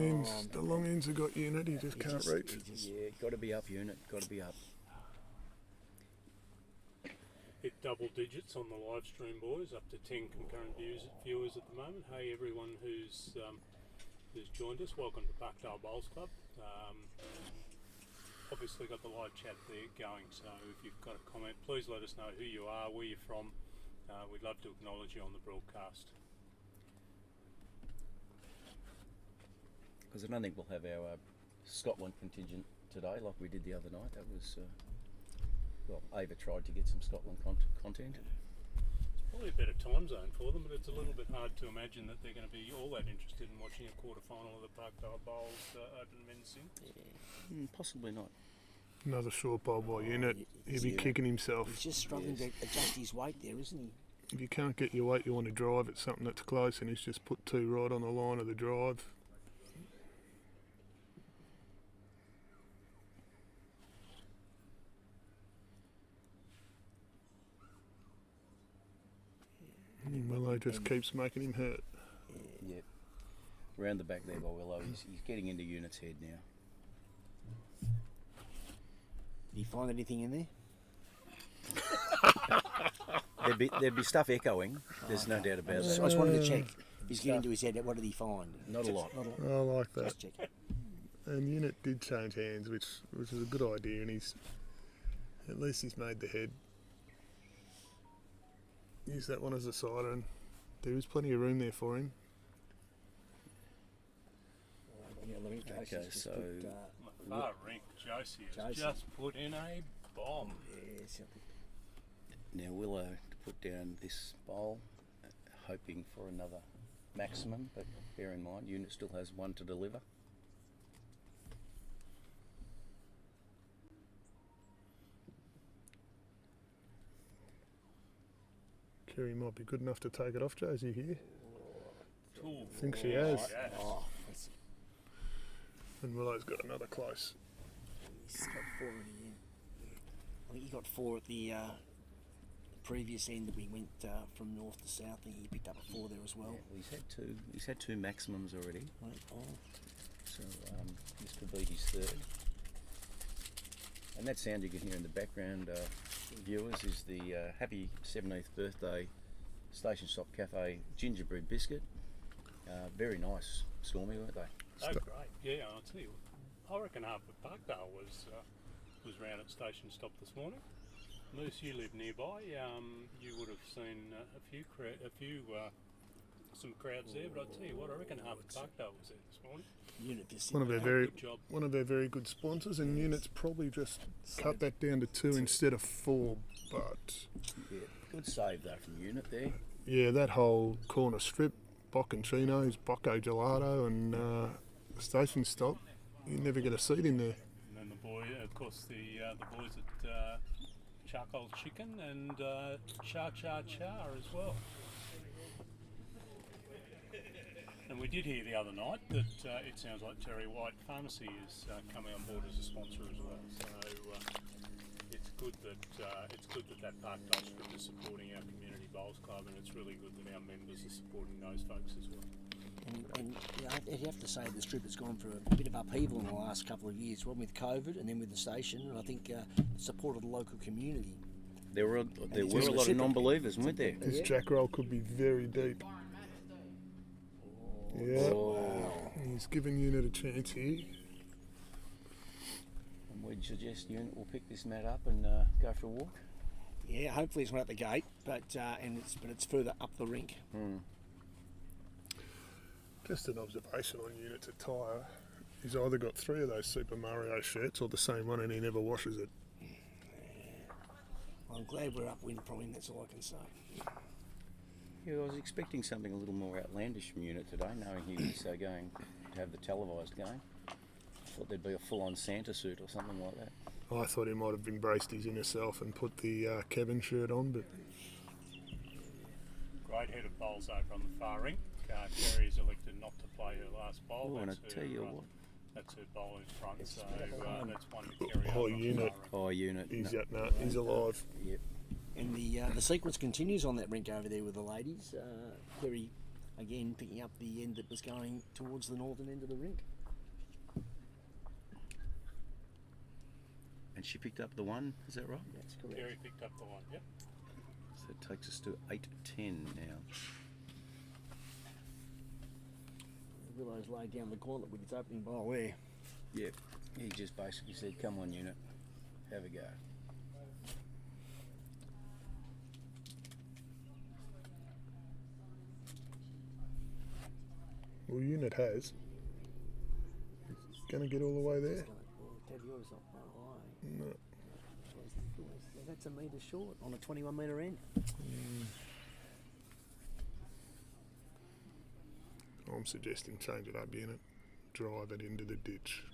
ends have got Unit, he just can't reach. Yeah, got to be up, Unit, got to be up. Hit double digits on the live stream, boys. Up to 10 concurrent viewers at the moment. Hey, everyone who's joined us, welcome to Parkdale Bowls Club. Obviously got the live chat there going, so if you've got a comment, please let us know who you are, where you're from. We'd love to acknowledge you on the broadcast. Because I don't think we'll have our Scotland contingent today like we did the other night. That was, well, Ava tried to get some Scotland content. It's probably a better time zone for them, but it's a little bit hard to imagine that they're going to be all that interested in watching a quarter-final of the Parkdale Bowls Open Men's Singles. Possibly not. Another short bowl by Unit. He'll be kicking himself. He's just struggling to adjust his weight there, isn't he? If you can't get your weight you want to drive, it's something that's close, and he's just put 2 right on the line of the drive. Willow just keeps making him hurt. Yep. Round the back there by Willow, he's getting into Unit's head now. Did he find anything in there? There'd be stuff echoing, there's no doubt about I that. just wanted to check. If he's getting into his head, what did he find? Not a lot. I like that. Just check. And Unit did change hands, which is a good idea, and at least he's made the head. Use that one as a sider, and there is plenty of room there for him. Okay, so Far ring, Josie has just put in a bomb. Yes, now Willow to put down this bowl, hoping for another maximum, but bear in mind Unit still has 1 to deliver. Kerry might be good enough to take it off Josie here. Ooh. I think she has. Yes. Oh, that's, And Willow's got another close. he's got 4 in the end. I think he got 4 at the previous end that we went from north to south. I think he picked up a 4 there as well. Yeah, well, he's had two maximums already, Right, oh. so this could be his 3rd. And that sound you can hear in the background, viewers is the happy 17th birthday Station Stop Cafe gingerbread biscuit. Very nice, Stormy, weren't they? Oh, great. Yeah, I'll tell you. I reckon half of Parkdale was round at Station Stop this morning. Moose, you live nearby. You would have seen some crowds there, but I tell you what, I reckon half of Parkdale was there this morning. Unit this One of their very good sponsors, and Unit's probably just cut that down to 2 instead of 4. But Yeah, good save though from Unit there. yeah, that whole corner strip, Bocconcinos, Bocco Gelato, and Station Stop, you never get a seat in there. And then the boys at Charcoal Chicken and Cha Cha Cha as well. And we did hear the other night that it sounds like Terry White Pharmacy is coming on board as a sponsor as well. So it's good that Parkdale Strip is supporting our community bowls club, and it's really good that our members are supporting those folks as well. And you have to say the strip has gone through a bit of upheaval in the last couple of years, one with COVID and then with the station, and I think the support of the local community. There were a lot of non-believers, weren't there? This jack roll could be very deep. Yeah, he's giving Unit a chance here. And we'd suggest Unit will pick this mat up and go for a walk. Yeah, hopefully it's not at the gate, but it's further up the rink. Just an observation on Unit's attire. He's either got 3 of those Super Mario shirts or the same one, and he never washes it. I'm glad we're upwind from him, that's all I can say. Yeah, I was expecting something a little more outlandish from Unit today, knowing he was going to have the televised game. I thought there'd be a full-on Santa suit or something like that. I thought he might have embraced his inner self and put the Kevin shirt on, but Great head of bowls over on the far rink. Terry's elected not to play her last bowl. Oh, and I tell you what. That's her bowl in front, so that's one to carry Oh, over on the Unit. far rink. Unit. he's he's alive. Yep. And the sequence continues on that rink over there with the ladies. Terry, again, picking up the end that was going towards the northern end of the rink. And she picked up the one, is that right? That's correct. Terry picked up the one, yep. So it takes us to 8-10 now. Willow's laid down the gauntlet with its opening bowl there. Yep. He just basically said, come on, Unit, have a go. Well, Unit has. He's going to get all the way there. Dad, yours not far away. No. That's a metre short on a 21 metre end. I'm suggesting change it up, Unit. Drive it into the ditch.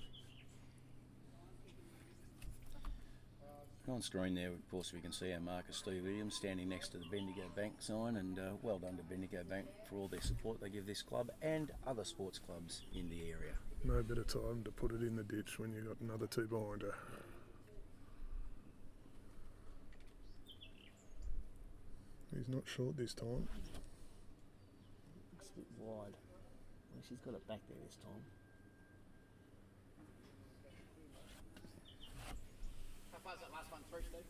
On screen there, of course, we can see our Marcus Steve Williams standing next to the Bendigo Bank sign, and well done to Bendigo Bank for all their support they give this club and other sports clubs in the area. No better time to put it in the ditch when you've got another 2 behind her. He's not short this time. Looks a bit wide. Well, she's got it back there this time. How far's that last one through, Steve?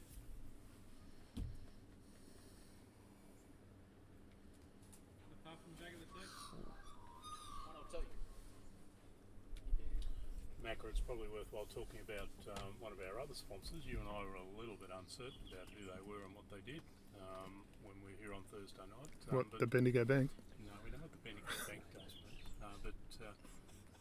1 or 2. Macca, it's probably worthwhile talking about one of our other sponsors. You and I were a little bit uncertain about who they were and what they did when we were here on Thursday night. What, the Bendigo Bank? No, we don't have the Bendigo Bank days, but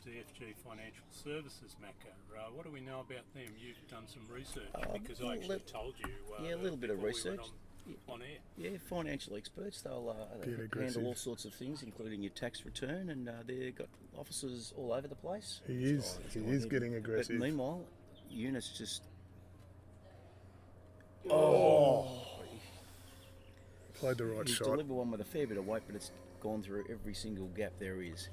DFG Financial Services, Macca. What do we know about them? You've done some research because I actually told you. Yeah, a little bit of before we research. went on air. Yeah, financial experts. They'll handle all sorts of things, including your tax return, and they've got offices all over the place. He is getting But aggressive. meanwhile, Eunice just... Played the right He's shot. delivered one with a fair bit of weight, but it's gone through every single gap there is.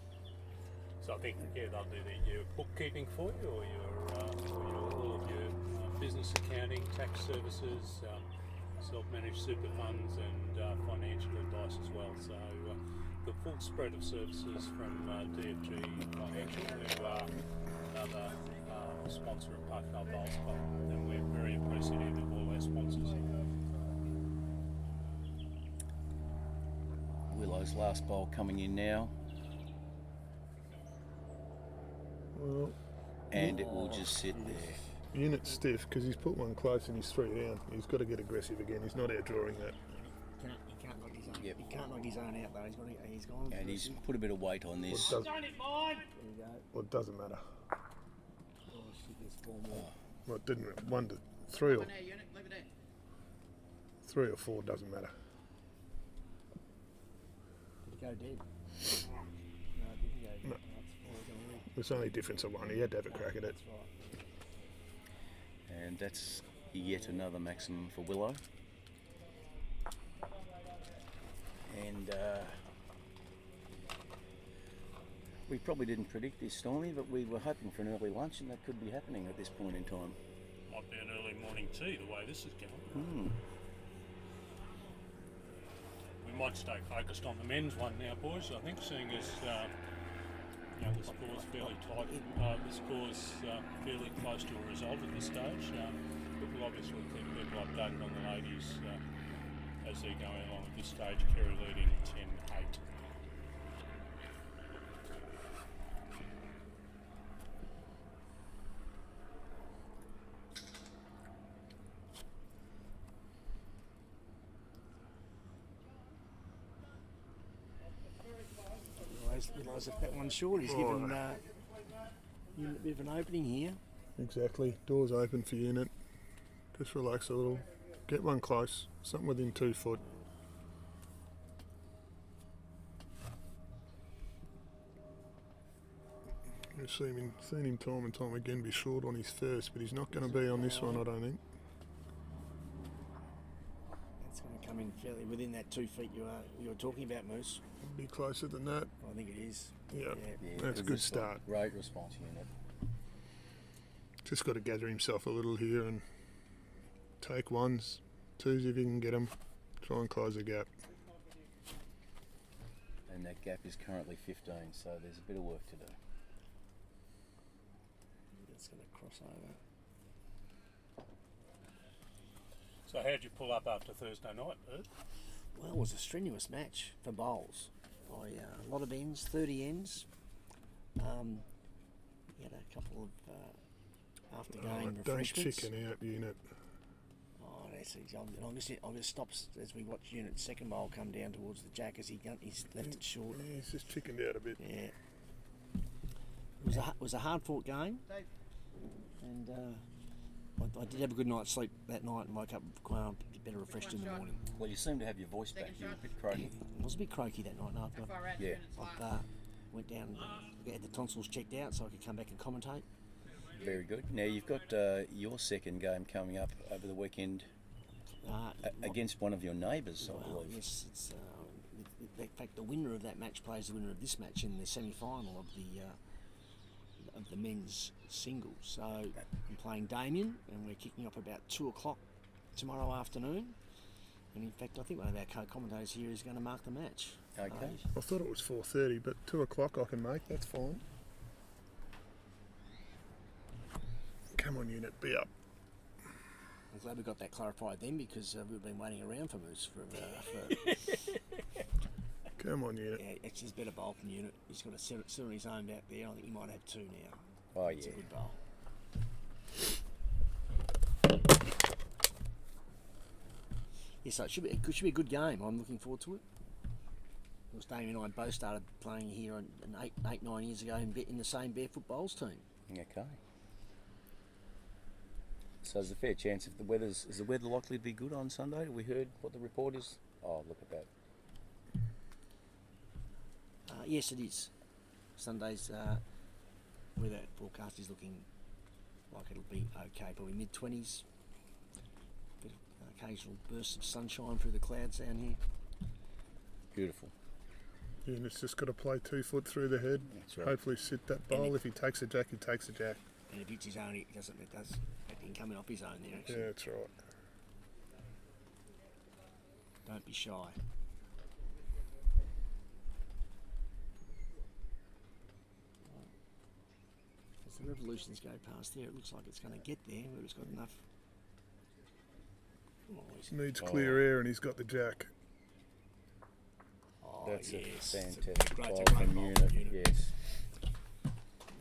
So I think they'll do your bookkeeping for you, or all of your business accounting, tax services, self-managed super funds, and financial advice as well. So the full spread of services from DFG Financial, who are another sponsor of Parkdale Bowls Club, and we're very appreciative of all our sponsors. Willow's last bowl coming in now. Well, And it will just sit there. unit stiff because he's put one close and he's 3 down. He's got to get aggressive again. He's not out drawing that. He can't knock his own. Yep. He can't knock his own out though. He's gone. And he's put a bit of weight on this. There you go. Well, it doesn't matter. Oh shit, there's 4 more. Well, it didn't. 1 to 3 or 3 or 4 doesn't matter. Did it go dead? No, it didn't go dead. No. That's 4 gonna win. It's only difference of 1. He had to have a crack at it. That's right. And that's yet another maximum for Willow. And we probably didn't predict this, Stormy, but we were hoping for an early lunch, and that could be happening at this point in time. Might be an early morning tea the way this is going. We might stay focused on the men's one now, boys. I think, seeing as the score's fairly tight, the score's fairly close to a result at this stage. But we'll obviously keep people updated on the ladies as they're going along at this stage. Kerry leading 10-8. Realise if that one's short, he's given Unit a bit of an opening here. Exactly. Doors open for unit. Just relax a little. Get one close. Something within 2 foot. You've seen him time and time again be short on his first, but he's not going to be on this one, I don't think. It's going to come in fairly within that 2 feet you were talking about, Moose. Be closer than that. I think it is. Yeah, Yeah, that's a good start. Great response, Unit. Just got to gather himself a little here and take 1s, 2s if you can get them. Try and close the gap. And that gap is currently 15, so there's a bit of work to do. It's going to cross over. So how'd you pull up after Thursday night, Bert? Well, it was a strenuous match for bowls. By a lot of ends, 30 ends. We had a couple of after game Don't refreshments. chicken out, unit. Oh, that's easy. I'm going to stop as we watch Unit's second bowl come down towards the jack as he's left it short. Yeah, he's just chickened out a bit. Yeah. It was a hard fought game. And I did have a good night's sleep that night and woke up better refreshed in the morning. Well, you seem to have your voice back. You're a bit croaky. I was a bit croaky that night after Yeah. I went down and had the tonsils checked out so I could come back and commentate. Very good. Now, you've got your second game coming up over the weekend against one of your neighbours, I Well, believe. yes, it's in fact the winner of that match plays the winner of this match in the semi-final of the men's singles. So I'm playing Damien, and we're kicking off about 2 o'clock tomorrow afternoon. And in fact, I think one of our co-commentators here is going to mark the match. Okay. I thought it was 4:30, but 2 o'clock I can make. That's fine. Come on, unit, be up. I'm glad we got that clarified then because we've been waiting around for Moose for Come on, unit. yeah, it's his better bowl from Unit. He's got a set on his own out there. I think he might have 2 now. Oh, It's yeah. a good bowl. Yeah, so it should be a good game. I'm looking forward to it. Of course, Damien and I both started playing here 9 years ago in the same Barefoot Bowls team. Okay. So there's a fair chance if is the weather likely to be good on Sunday? Have we heard what the report is? Oh, look at that. Yes, it is. Sunday's weather forecast is looking like it'll be okay, probably mid-20s. Bit of occasional bursts of sunshine through the clouds down here. Beautiful. Unit's just got to play 2 foot through the head. That's right. Hopefully sit that bowl. If he takes a jack, he takes a jack. And if it's his own, it does. He can come in off his own there, actually. Yeah, that's right. Don't be shy. As the revolutions go past there, it looks like it's going to get there, but it's got enough. Oh, Needs clear air and he's got the jack. That's yes. a It's fantastic great bowl bowl from from unit. Unit. Yes.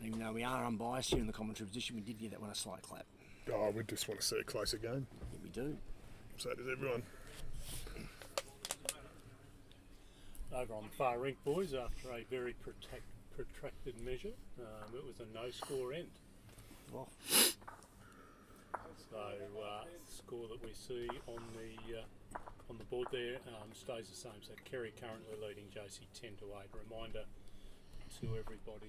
Even though we are unbiased here in the commentary position, we did give that one a slight clap. Oh, we just want to see a closer game. Yeah, we do. So does everyone. Over on the far rink, boys, after a very protracted measure, it was a no-score end. Well, So score that we see on the board there stays the same. So Kerry currently leading JC 10-8. Reminder to everybody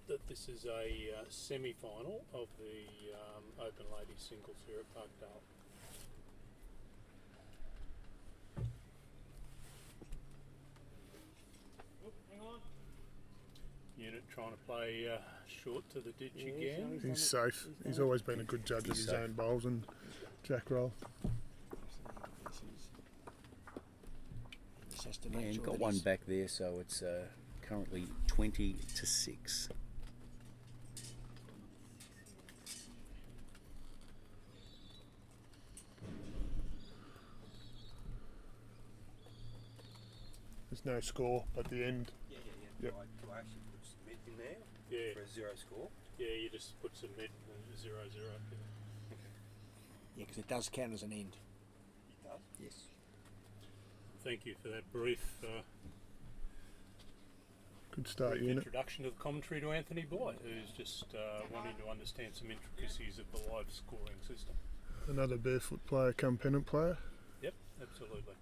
that this is a semi-final of the Open Ladies singles here at Parkdale. Unit trying to play short to the ditch again. He's safe. He's always been a good judge of his own bowls and jack roll. just has to make And sure got that one he's- back there, so it's currently 20-6. There's no score at the end. Yeah. Yep. Do I actually put submit in there Yeah, for a 0 score? yeah. You just put submit and 0-0. Yeah, because it does count as an end. It does. Yes. Thank you for that brief Good start, unit. introduction to the commentary to Anthony Boyd, who's just wanting to understand some intricacies of the live scoring system. Another barefoot player come pennant player. Yep, absolutely.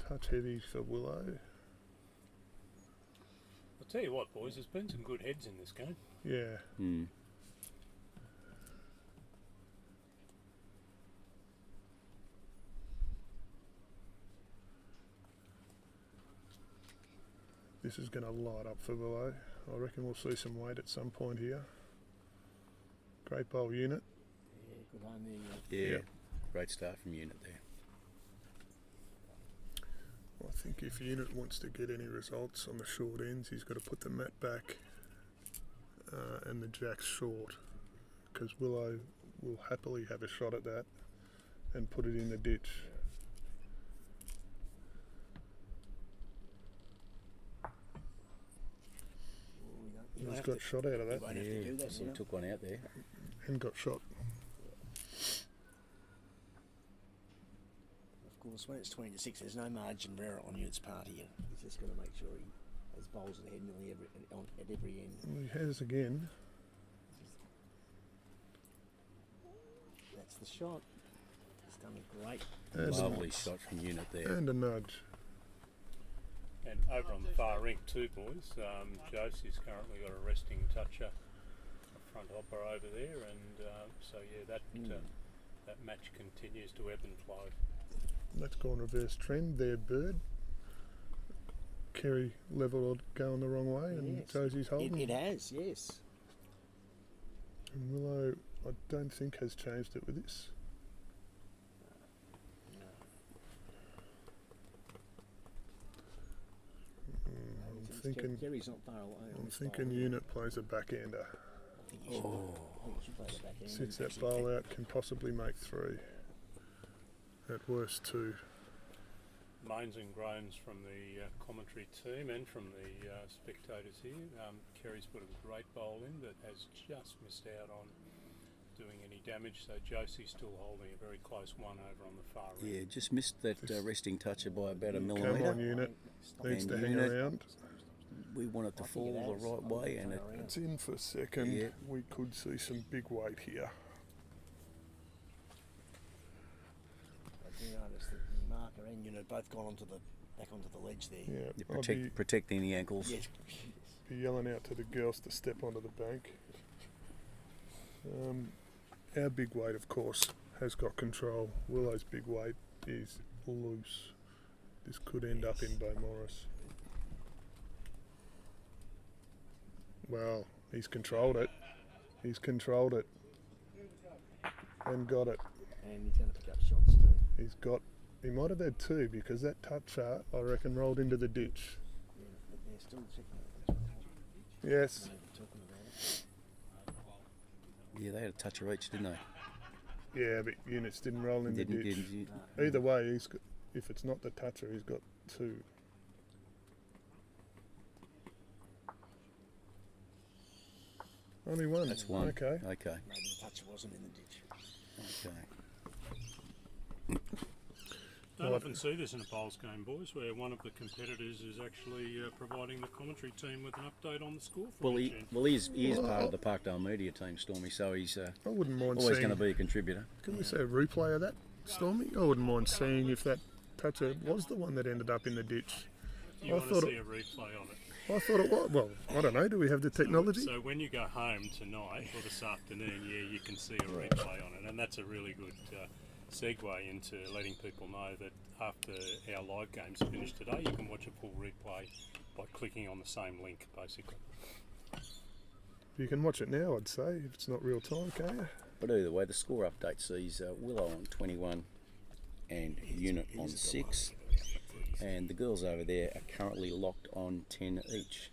Touch heavy for Willow. I'll tell you what, boys, there's been some good heads in this game. Yeah. This is going to light up for Willow. I reckon we'll see some weight at some point here. Great bowl unit. Yeah, good home there. Yeah, Yep. great start from unit there. I think if unit wants to get any results on the short ends, he's got to put the mat back and the jacks short, because Willow will happily have a shot at that and put it in the ditch. He's got shot out of that Won't have to do that, so you he know. took one out there. and got shot. Of course, when it's 20-6, there's no margin of error on Unit's part here. He's just got to make sure he has bowls ahead nearly at every end. He has again. That's the shot. He's done a great. And Lovely shot from unit there. and a nudge. And over on the far rink too, boys, Josie's currently got a resting toucher, a front hopper over there, and so yeah, that match continues to ebb and flow. Let's go on reverse trend there, Bird. Kerry level going the wrong way, and Yes. Josie's holding. It has, yes. And Willow, I don't think has changed it with this. I'm thinking. Kerry's not far away. on I'm this thinking bowl. unit plays a backhander. I think he should, I think he should play the back end. Sits that Actually, bowl out, can possibly make 3. At worst 2. Moans and groans from the commentary team and from the spectators here. Kerry's put a great bowl in, but has just missed out on doing any damage. So Josie's still holding a very close one over on the far right. Yeah, just missed that resting toucher by about a Come on, millimetre. unit. Needs And to hang unit- around. We want it to I think fall it the has. right I think way, it's and it, far around. It's in for a second. Yeah. We could see some big weight here. I do notice that the marker and Unit both gone back onto the ledge there. Yeah, you I'll protecting the ankles. Yes. be yelling out to the girls to step onto the bank. Our big weight, of course, has got control. Willow's big weight is loose. This could end up in Beaumaris. Well, he's controlled it. He's controlled it. And got it. And he's going to pick up shots too. He might have had 2 because that toucher, I reckon, rolled into the ditch. Yeah, but they're still checking it. Yes. Talking about it. Yeah, they had a touch of each, didn't they? Yeah, but units didn't roll in the ditch. Either way, he's got, if it's not the toucher, he's got 2. Only 1. That's 1. Okay. Okay. Maybe the toucher wasn't in the ditch. Okay. Don't often see this in a bowls game, boys, where one of the competitors is actually providing the commentary team with an update on the score for Well, each he is part of the Parkdale Media team, Stormy, so he's I wouldn't mind always seeing. going to be a contributor. Can we see a replay of that, Stormy? I wouldn't mind seeing if that toucher was the one that ended up in the ditch. You I want to thought see a replay on it. I thought it was. Well, I don't know. Do we have the technology? So when you go home tonight or this afternoon, yeah, you can see a replay on it, and that's a really good segue into letting people know that after our live games finish today, you can watch a full replay by clicking on the same link, basically. You can watch it now, I'd say, if it's not real time, can you? But either way, the score update sees Willow on 21 and Unit on 6. And the girls over there are currently locked on 10 each.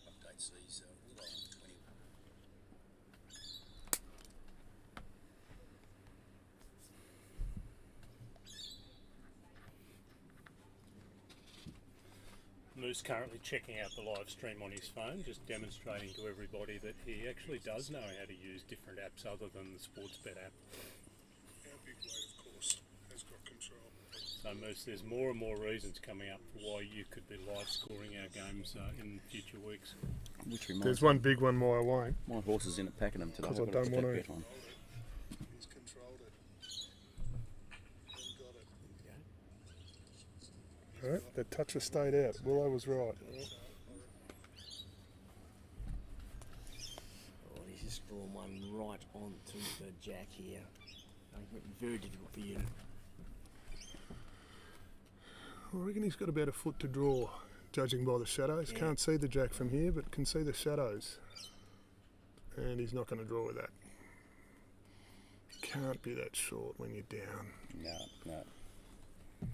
Update sees Willow on 21. Moo's currently checking out the live stream on his phone, just demonstrating to everybody that he actually does know how to use different apps other than the Sportsbet app. Our big weight, of course, has got control. So Moose, there's more and more reasons coming up for why you could be live scoring our games in future weeks. Which reminds There's me, one big one why I won't. my horse is in at Pakenham today. 'Cause I I've got a don't wanna- bet on. He's controlled it. And got it. Alright, the toucher stayed out. Willow was right. Oh, he's just drawn one right onto the jack here. Very difficult for you. I reckon he's got about a foot to draw, judging by the shadows. Yeah. Can't see the jack from here, but can see the shadows. And he's not going to draw with that. Can't be that short when you're down. No.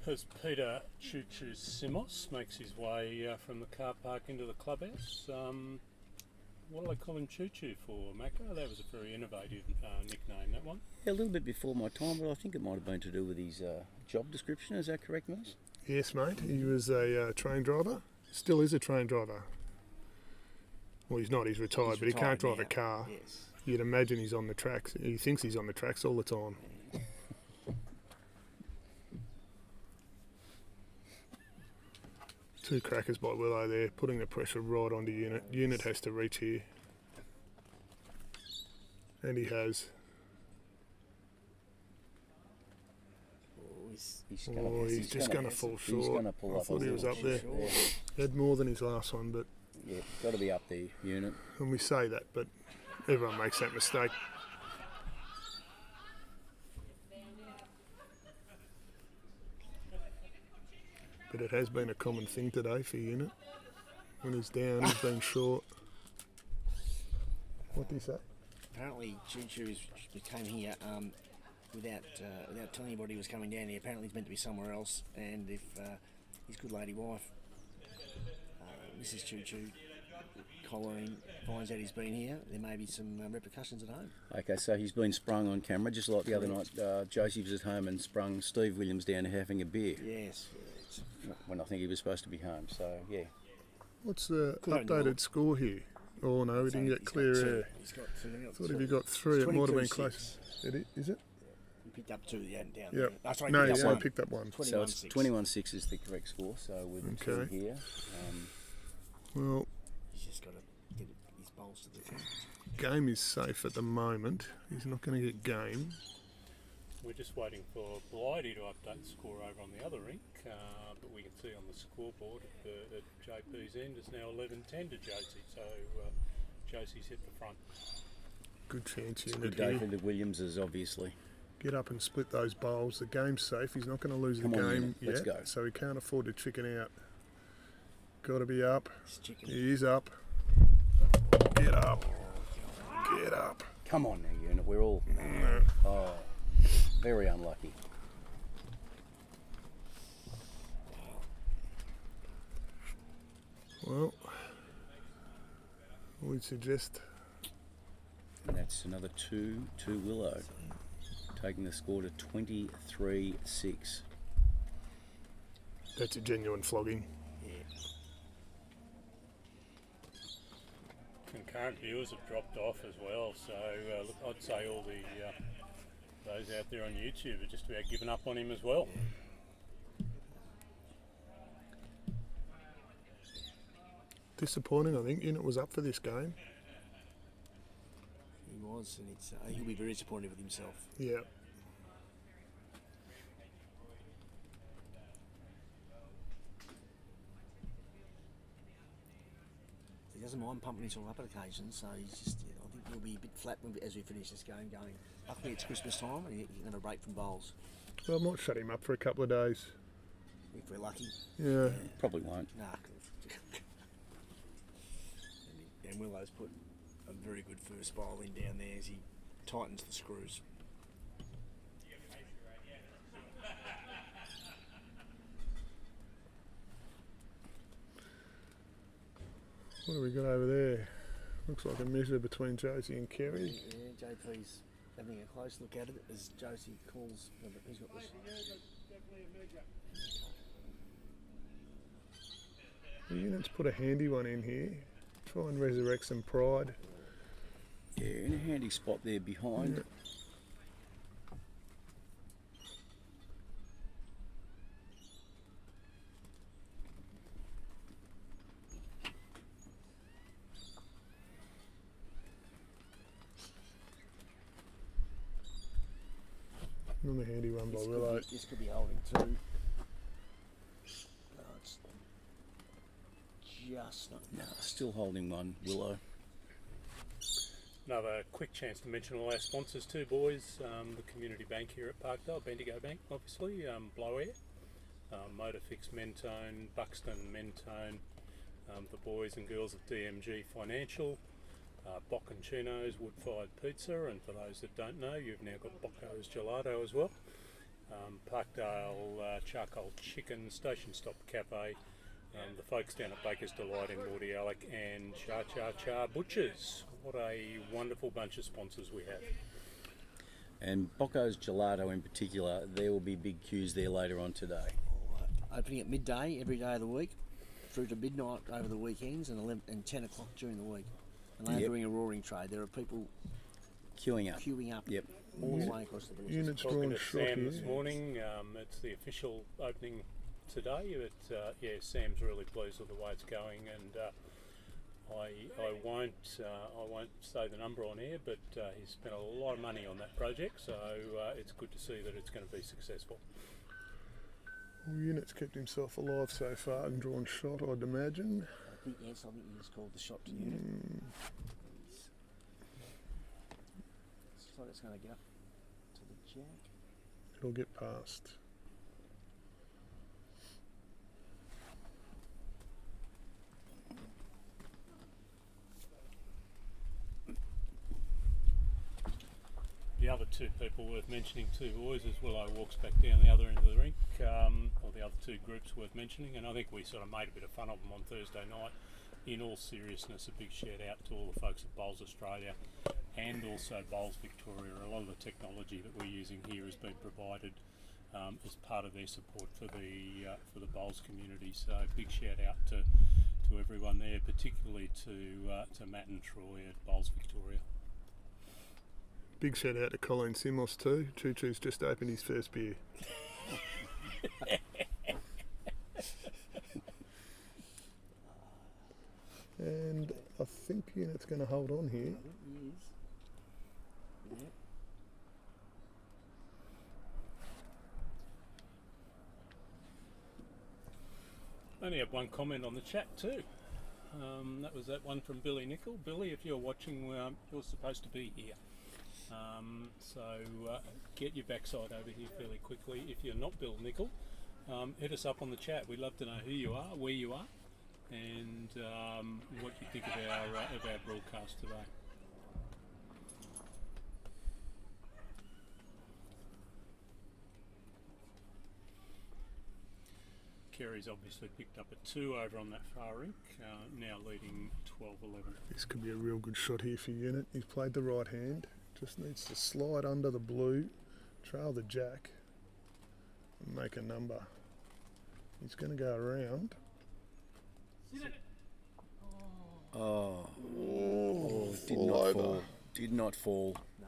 As Peter Choo Choo Simos makes his way from the car park into the clubhouse, what do they call him Choo Choo for, Macca? That was a very innovative nickname, that one. Yeah, a little bit before my time, but I think it might have been to do with his job description. Is that correct, Moose? Yes, mate. He was a train driver. Still is a train driver. Well, he's not. He's retired, He's but he can't retired drive now. a car. Yes. You'd imagine he's on the tracks. He thinks he's on the tracks all the time. Two crackers by Willow there, putting the pressure right onto Unit. Unit has to reach here. And he has. Oh, he's Oh, he's just going to fall short. He's going to pull I up. thought he was up there. Yeah, Had more than his last one, but yeah, got to be up there, Unit. and we say that, but everyone makes that mistake. But it has been a common thing today for Unit. When he's down, he's been short. What do you say? apparently Choo Choo came here without telling anybody he was coming down here. Apparently he's meant to be somewhere else, and if his good lady wife, Mrs. Choo Choo, Colleen, finds out he's been here, there may be some repercussions at home. Okay, so he's been sprung on camera, just like the other night. Josie was at home and sprung Steve Williams down having a beer Yes. when I think he was supposed to be home. So yeah, What's the Could only updated look. score here? Oh no, we didn't get clear air. He's got two. Thought if you got three, it might have been close. Is it? He picked up two down Yep. there. Oh, sorry, No, he yeah, I one. picked up one. so it's 21-6. 21-6 is the correct score. So with the two Okay. here, Well, He's just got to get his bowls to the front. game is safe at the moment. He's not going to get game. We're just waiting for Blighty to update the score over on the other rink, but we can see on the scoreboard at JP's end it's now 11-10 to Josie, so Josie's hit the front. Good chance it's a unit good day here. for the Williamses, obviously. Get up and split those bowls. The game's safe. He's not going to lose Come the on, game unit. Let's yet, go. so he can't afford to chicken out. Got to be up. His chicken. He is up. Get up. Get up. Come on now, unit. We're all. No. Oh, Very unlucky. Well, we'd suggest And that's another 2 Willow, taking the score to 23-6. that's a genuine flogging. Concurrent viewers have dropped off as well, so look, I'd say all the those out there on YouTube are just about giving up on him as well. Disappointing, I think. Unit was up for this game. He was, and it's, he'll be very disappointed with himself. Yeah. He doesn't mind pumping himself up at occasions, so he's just, I think he'll be a bit flat as we finish this game going. Luckily it's Christmas time and he's going to break from bowls, Well, I might shut him up for a couple of days. if we're lucky. Yeah. Probably won't. Nah. And Willow's put a very good first bowl in down there as he tightens the screws. What have we got over there? Looks like a measure between Josie and Kerry. Yeah, JP's having a close look at it as Josie calls. He's got this. The unit's put a handy one in here. Try and resurrect some pride. Yeah, in a handy spot there behind. Yeah. Another handy one by Willow. This could be holding too. No, it's just not. No, still holding one, Willow. Another quick chance to mention all our sponsors too, boys. The community bank here at Parkdale, Bendigo Bank, obviously, Blow Air, Motorfix Mentone, Buxton Mentone, the boys and girls of DMG Financial, Bocconcino's Wood-Fired Pizza, and for those that don't know, you've now got Bocco's Gelato as well. Parkdale Charcoal Chicken, Station Stop Cafe, the folks down at Baker's Delight in Mordialloc, and Cha Cha Cha Butchers. What a wonderful bunch of sponsors we have. And Bocco's Gelato in particular, there will be big queues there later on today. Opening at midday every day of the week, through to midnight over the weekends, and 11 and 10 o'clock during the week. And they're Yep. doing a roaring trade. There are people Queuing up. queuing up Yep. all the way across the village. Unit's Talking drawn to shot Sam here. this morning, it's the official opening today, but yeah, Sam's really pleased with the way it's going, and I won't say the number on air, but he's spent a lot of money on that project, so it's good to see that it's going to be successful. Well, Unit's kept himself alive so far and drawn shot, I'd imagine. I think he just called the shot to the unit. So it's going to get up to the jack. It'll get past. The other two people worth mentioning too, boys, as Willow walks back down the other end of the rink, or the other two groups worth mentioning, and I think we sort of made a bit of fun of them on Thursday night. In all seriousness, a big shout out to all the folks at Bowls Australia and also Bowls Victoria. A lot of the technology that we're using here has been provided as part of their support for the Bowls community. So big shout out to everyone there, particularly to Matt and Troy at Bowls Victoria. Big shout out to Colleen Simos too. Choo Choo's just opened his first beer. And I think Unit's going to hold on here. I think he is. Yeah. Only have one comment on the chat too. That was that one from Billy Nicol. Billy, if you're watching, you're supposed to be here. So get your backside over here fairly quickly. If you're not Bill Nicol, hit us up on the chat. We'd love to know who you are, where you are, and what you think of our broadcast today. Kerry's obviously picked up a 2 over on that far rink, now leading 12-11. This could be a real good shot here for Unit. He's played the right hand, just needs to slide under the blue, trail the jack, and make a number. He's going to go around. Oh, did fall not over. fall. Did not fall. No,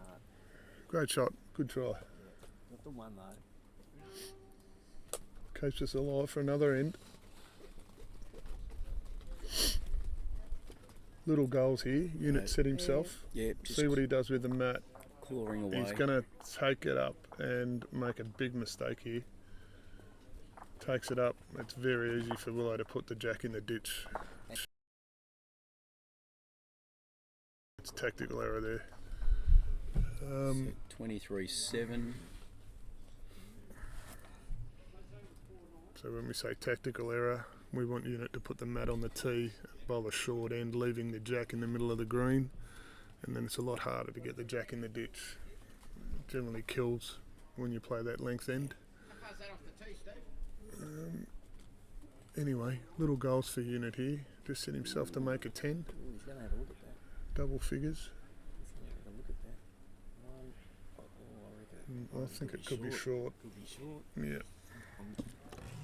Great shot, good try. not the one though. Keeps us alive for another end. Little goals here. Unit set himself. Yeah, just See what he does with the mat. clawing away. He's going to take it up and make a big mistake here. Takes it up. It's very easy for Willow to put the jack in the ditch. It's a tactical error there. 23-7. So when we say tactical error, we want Unit to put the mat on the tee, bowl a short end, leaving the jack in the middle of the green, and then it's a lot harder to get the jack in the ditch. It generally kills when you play that length end. Anyway, little goals for Unit here. Just set himself to make a 10, Ooh, he's going to have a look at that. double figures. He's going to have a look at that. I reckon. I think it could be short. Could be short. Yeah.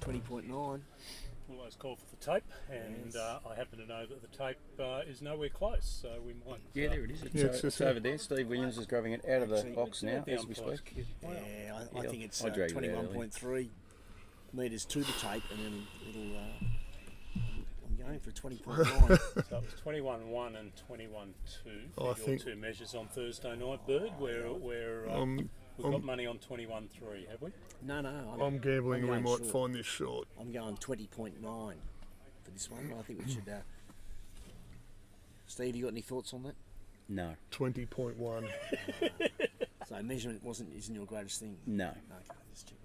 20.9. Willow's called for the tape, and Yes. I happen to know that the tape is nowhere close, so we might. Yeah, there it is. It's, Yeah, it's just over there. Steve Williams is grabbing it out of the box now The as we umpire's speak. kid. Wow. Yeah, I Yeah, think it's I dragged it out 21.3 metres to the tape, and then it'll. I'm going for 20.9. So it was 21-1 and 21-2. I Your think- two measures on Thursday night, Bird. Where we've got money on 21-3, have we? no, I'm gambling we going might short. find this short. I'm going 20.9 for this one. I think we should. Steve, you got any thoughts on that? No, 20.1. So measurement isn't your greatest thing. no. Okay, just check.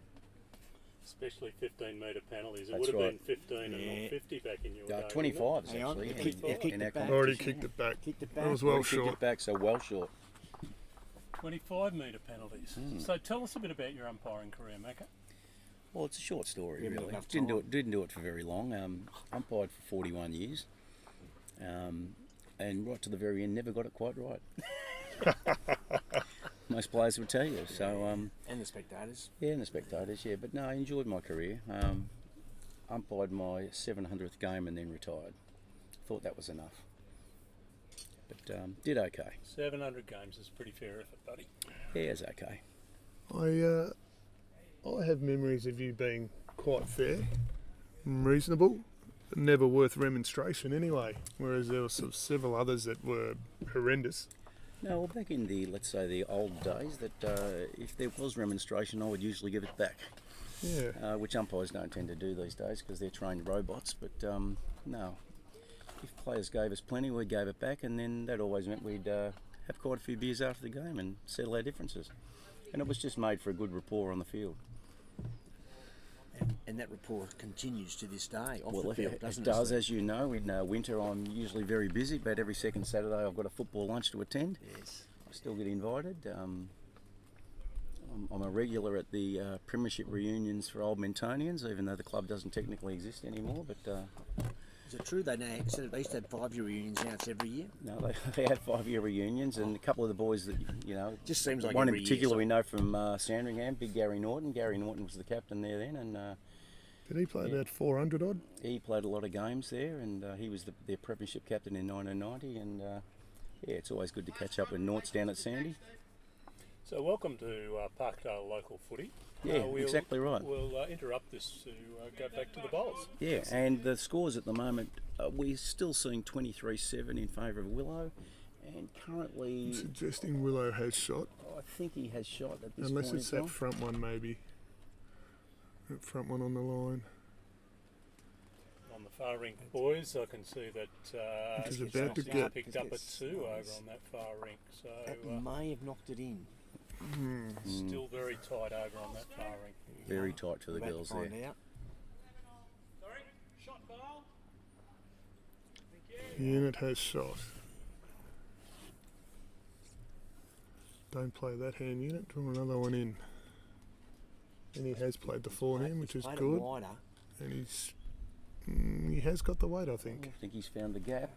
Especially 15-metre penalties. It That's would have right. been 15 and Yeah. not 50 back in your day. wouldn't it? 25 Hang on, actually. you kicked in our it back. Already competition. kicked it back. Kicked it That back. was well Already kicked short. it back, so well short. 25-metre penalties. So tell us a bit about your umpiring career, Macca. Well, it's a short story, Yeah, but really. enough Didn't do it for very long. Umpired for 41 years, and right to the very end, never got it quite right. Most players would tell you. So And the spectators. yeah, and the spectators, yeah. But no, I enjoyed my career. Umpired my 700th game and then retired. Thought that was enough. But did okay. 700 games is pretty fair effort, buddy. Yeah, it's okay. I have memories of you being quite fair, and reasonable, never worth remonstration anyway. Whereas there were sort of several others that were horrendous. No, well, back in the, let's say, the old days, that if there was remonstration, I would usually give it back, Yeah. which umpires don't tend to do these days because they're trained robots. But no, if players gave us plenty, we gave it back, and then that always meant we'd have quite a few beers after the game and settle our differences. And it was just made for a good rapport on the field. And that rapport continues to this day off Well, the field, it doesn't does, it? as you know. In winter, I'm usually very busy, but every second Saturday I've got a football lunch to attend. Yes. I still get invited. I'm a regular at the Premiership reunions for Old Mentonians, even though the club doesn't technically exist anymore. But Is it true they used to have 5-year reunions, now it's every year? no, they had 5-year reunions, and a couple of the boys that Just seems like one in every year, particular so- we know from Sandringham, Big Gary Norton. Gary Norton was the captain there then, and Did he play about 400 odd? he played a lot of games there, and he was their Premiership captain in 1990. And yeah, it's always good to catch up with Norts down at Sandy. So welcome to Parkdale local footy. Yeah, exactly right. We'll interrupt this to go back to the bowls. Yeah, and the scores at the moment, we're still seeing 23-7 in favour of Willow, and currently, Suggesting Willow has shot. I think he has shot at this Unless point. it's in that time. front one maybe. That front one on the line. On the far rink, boys, I can see that Which is about to Chelsea's get- picked up a 2 over on that far rink. So That may have knocked it in. still very tight over on that far rink. Very tight for the About to girls find there. out. Unit has shot. Don't play that hand, Unit. Draw another one in. And he has played the forehand, which is Played it good. wider. and he has got the weight, I think. I think he's found the gap.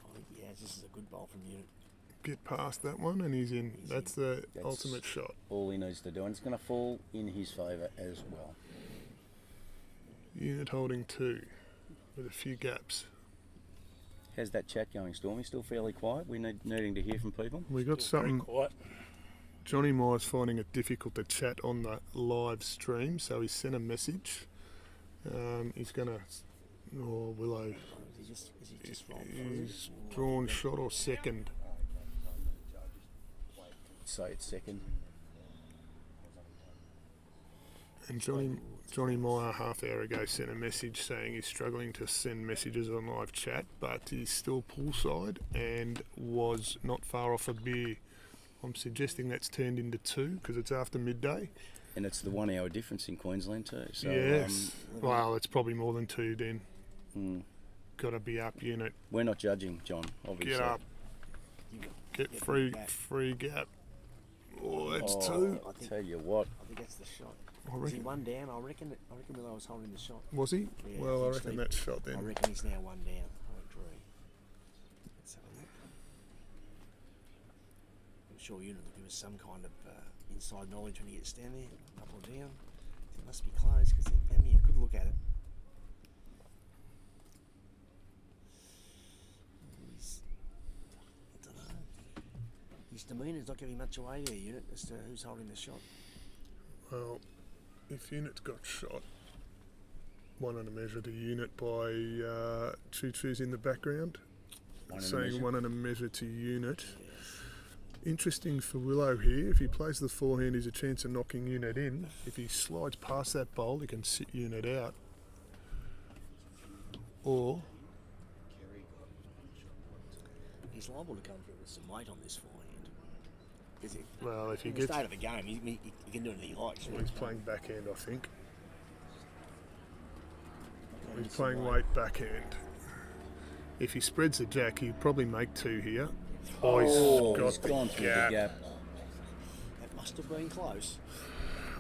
I think this is a good bowl from Unit. Get past that one, and he's in. That's the ultimate shot. All he needs to do, and it's going to fall in his favour as well. Unit holding 2 with a few gaps. How's that chat going, Stormy? Still fairly quiet? We're needing to hear from people. We got Still very something. quiet. Johnny Myers finding it difficult to chat on the live stream, so he sent a message. He's going to. Oh, Willow. Is he just rolled through? He's drawn shot or second. Say it's second. And Johnny Meyer half hour ago sent a message saying he's struggling to send messages on live chat, but he's still poolside and was not far off a beer. I'm suggesting that's turned into 2 because it's after midday. And it's the 1 hour difference in Queensland too. So, Yes. Well, it's probably more than 2 then. Mm. Got to be up, Unit. We're not judging, John, obviously. Get up. Get free gap. Oh, that's 2. I'll tell you what. I think that's the shot. I Is he reckon. 1 down? I reckon Willow was holding the shot. Was he? Yeah, Well, I Steve. reckon that's shot I then. reckon he's now 1 down. I agree. Let's have a look. I'm sure Unit will give us some kind of inside knowledge when he gets down there, up or down. It must be close because they're having a good look at it. I don't know. His demeanour's not giving much away there, Unit, as to who's holding the shot. Well, if Unit's got shot, one and a measure to Unit by Choo Choo's in the background, One and a saying measure. 1 and a measure to Unit. Interesting for Willow here, if he plays the forehand, he's a chance of knocking Unit in. If he slides past that bowl, he can sit Unit out. Or, He's liable to come through with some weight on this forehand. Because well, if he in the gets... state of the game, he can do anything he likes. Well, he's playing backhand, I think. He's He's playing weight backhand. If he spreads the jack, he'd probably make 2 here. Oh, He's the gone through the gap. That must have been close.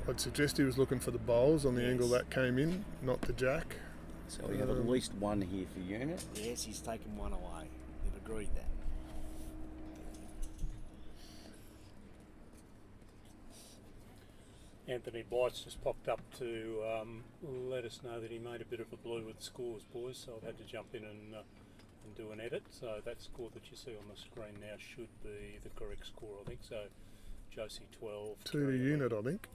I'd suggest he was looking for the bowls on the angle that came in, not the jack. So we have at least 1 here for Unit. Yes, he's taken 1 away. They've agreed that. Anthony Blight's just popped up to let us know that he made a bit of a blue with the scores, boys, so I've had to jump in and do an edit. So that score that you see on the screen now should be the correct score, I think. So Josie 12. 2 to Kerry Unit, I think.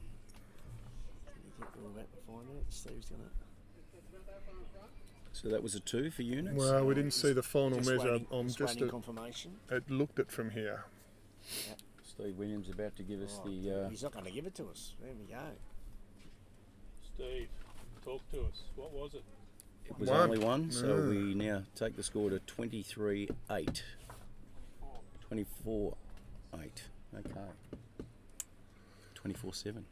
You think we're about to find out? Steve's going to... So that was a 2 for Unit. Well, we didn't see the final Just measure. waiting, I'm just just waiting confirmation. looked at from here. Steve Williams about to give us Oh, the... he's not going to give it to us. There we go. Steve, talk to us. What was it? It was 1. only 1, so Yeah. we now take the score to 23-8. 24-8. Okay. 24-7.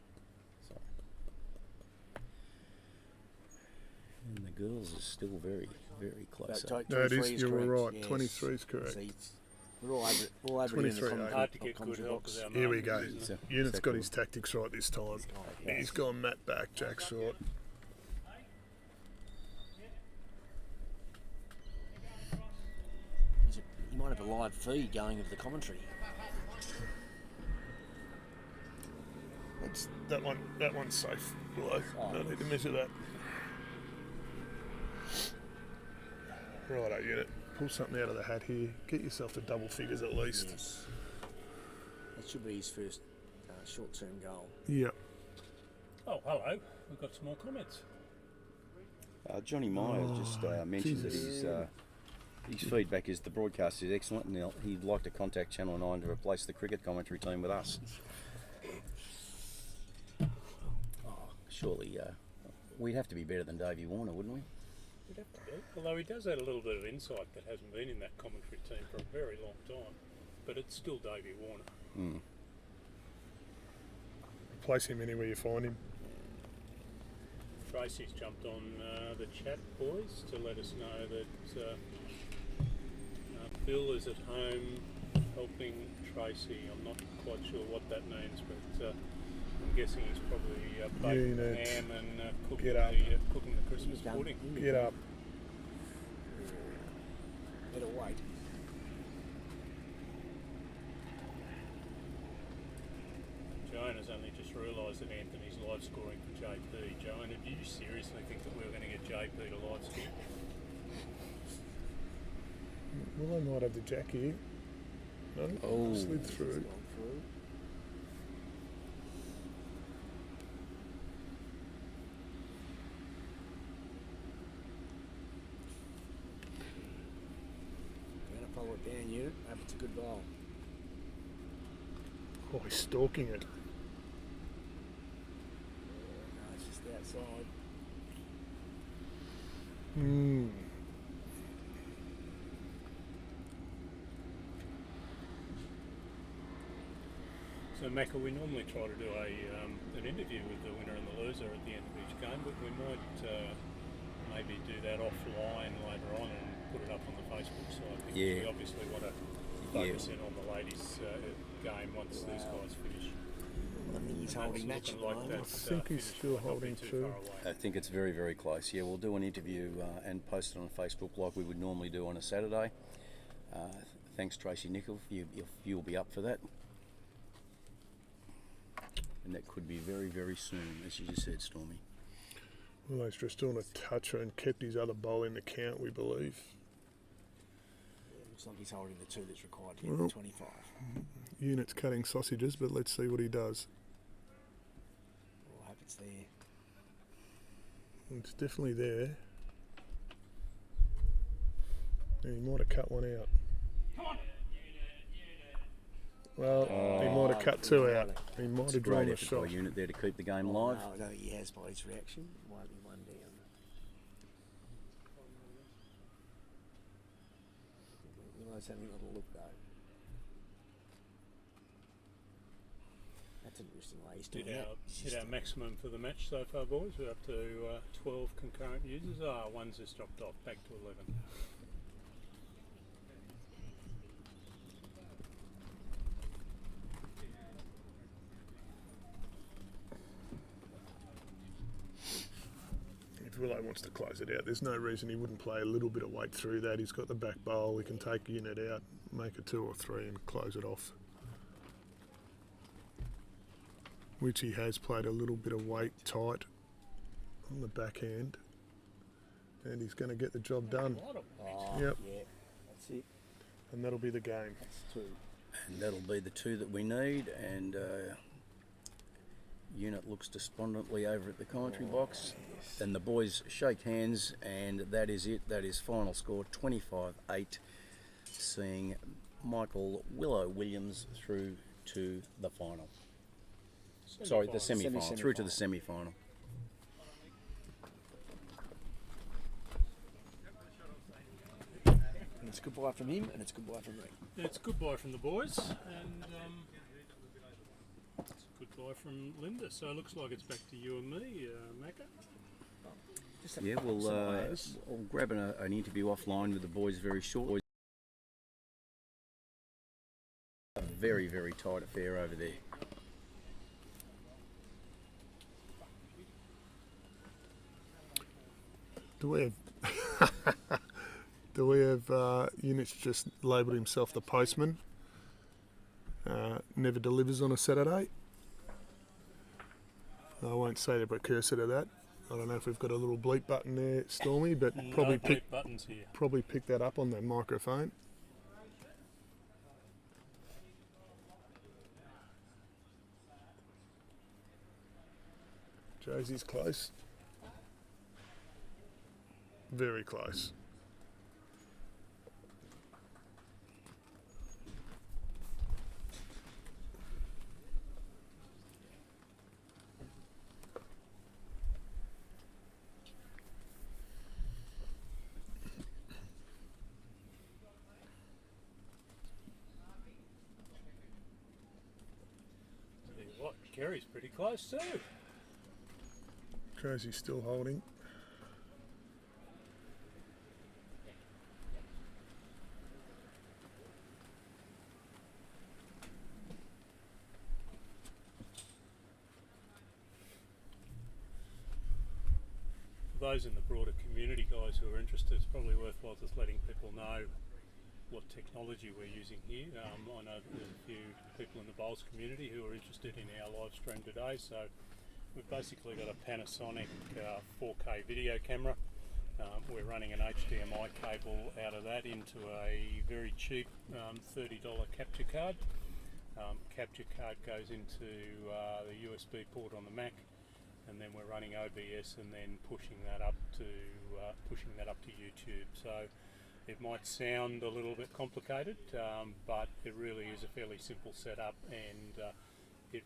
Sorry. And the girls are still very, very close. So, up. No, it 23 is, you were correct, right. yes. 23 is correct. See, we're all over it. All over it in the 23, comment- Hard to get good commentary help box. with our Here we markers, go. isn't it? So- Unit's so got cool. his tactics right this time. Yeah. He's gone Matt back, Jack short. He might have a live feed going of the commentary. That one's safe. Below. Oh. No need to measure that. Righto, Unit. Pull something out of the hat here. Get yourself to double figures at least. Yes. That should be his first short-term goal. Yep. Oh, hello. We've got some more comments. Johnny Meyer just mentioned that his feedback is the broadcast is excellent and he'd like to contact Channel 9 to replace the cricket commentary team with us. Surely we'd have to be better than Davey Warner, wouldn't we? We'd have to be. Although he does add a little bit of insight that hasn't been in that commentary team for a very long time. But it's still Davey Warner. Mm. Place him anywhere you find him. Tracy's jumped on the chat, boys, to let us know that Phil is at home helping Tracy. I'm not quite sure what that means, but I'm guessing he's probably baking the Unit. ham and Get up. cooking the Christmas He's done. pudding. Get up. Better wait. Joan has only just realised that Anthony's live scoring for JP. Joan, did you seriously think that we were going to get JP to live score? Well, I might have the jack here. No, Oh. slid through. Gone through. Going to follow it down, unit. Hope it's a good bowl. Oh, he's stalking it. No, it's just outside. Hmm. So, Macca, we normally try to do an interview with the winner and the loser at the end of each game, but we might maybe do that offline later on and put it up on the Facebook side. Because Yeah. we obviously want to focus in on the ladies' game once these guys finish. I think he's holding match at the Looking like moment. that, I think he's finish still might not be holding too too. far away. I think it's very, very close. Yeah, we'll do an interview and post it on Facebook like we would normally do on a Saturday. Thanks, Tracy Nickel. If you'll be up for that. And that could be very, very soon, as you just said, Stormy. Well, he's just doing a toucher and kept his other bowl in the count, we believe. Looks like he's holding the two that's required to get Well. the 25. Unit's cutting sausages, but let's see what he does. Oh, I hope it's there. It's definitely there. And he might have cut one out. Well, he might have cut two out. He might It's a have drawn great a effort shot. by Unit there to keep the game live. No, he has by his reaction. Won't be one down. Willow's having a little look though. That's an interesting way he's doing that. Hit our maximum for the match so far, boys. We're up to 12 concurrent users. One's just dropped off, back to 11. If Willow wants to close it out, there's no reason he wouldn't play a little bit of weight through that. He's got the back bowl. He can take Unit out, make a 2 or 3 and close it off. Which he has played a little bit of weight tight on the backhand. And he's going to get the job done. Oh, Yep. yeah, that's it. And that'll be the game. That's two. And that'll be the two that we need. And Unit looks despondently over at the commentary box. And the boys shake hands, and that is it. That is final score 25-8, seeing Michael Willow Williams through to the final. Sorry, the semi-final. Through to the semi-final. And it's goodbye from him, and it's goodbye from me. It's goodbye from the boys, and it's goodbye from Linda. So it looks like it's back to you and me, Macca. Yeah, we'll grab an interview offline with the boys very shortly. A very, very tight affair over there. Do we have Units just labelled himself the postman? Never delivers on a Saturday. I won't say the precursor to that. I don't know if we've got a little bleep button there, Stormy, but probably Buttons here. probably pick that up on the microphone. Josie's close. Very close. Tell you what, Kerry's pretty close too. Josie's still holding. those in the broader community, guys who are interested, it's probably worthwhile just letting people know what technology we're using here. I know that there's a few people in the bowls community who are interested in our live stream today. So we've basically got a Panasonic 4K video camera. We're running an HDMI cable out of that into a very cheap $30 capture card. Capture card goes into the USB port on the Mac, and then we're running OBS and then pushing that up to YouTube. So it might sound a little bit complicated, but it really is a fairly simple setup, and it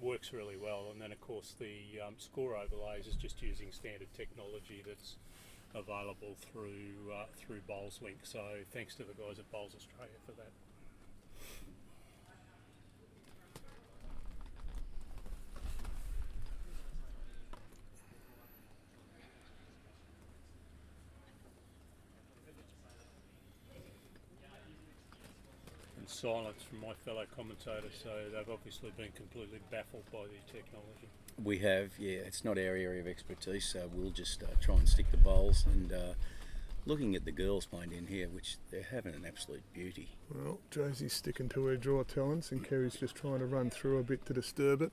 works really well. And then of course the score overlays is just using standard technology that's available through Bowls Link. So thanks to the guys at Bowls Australia for that. Silence from my fellow commentators, so they've obviously been completely baffled by the technology. We have, yeah, it's not our area of expertise, so we'll just try and stick to bowls. And looking at the girls playing in here, which they're having an absolute beauty. Well, Josie's sticking to her draw talents and Kerry's just trying to run through a bit to disturb it.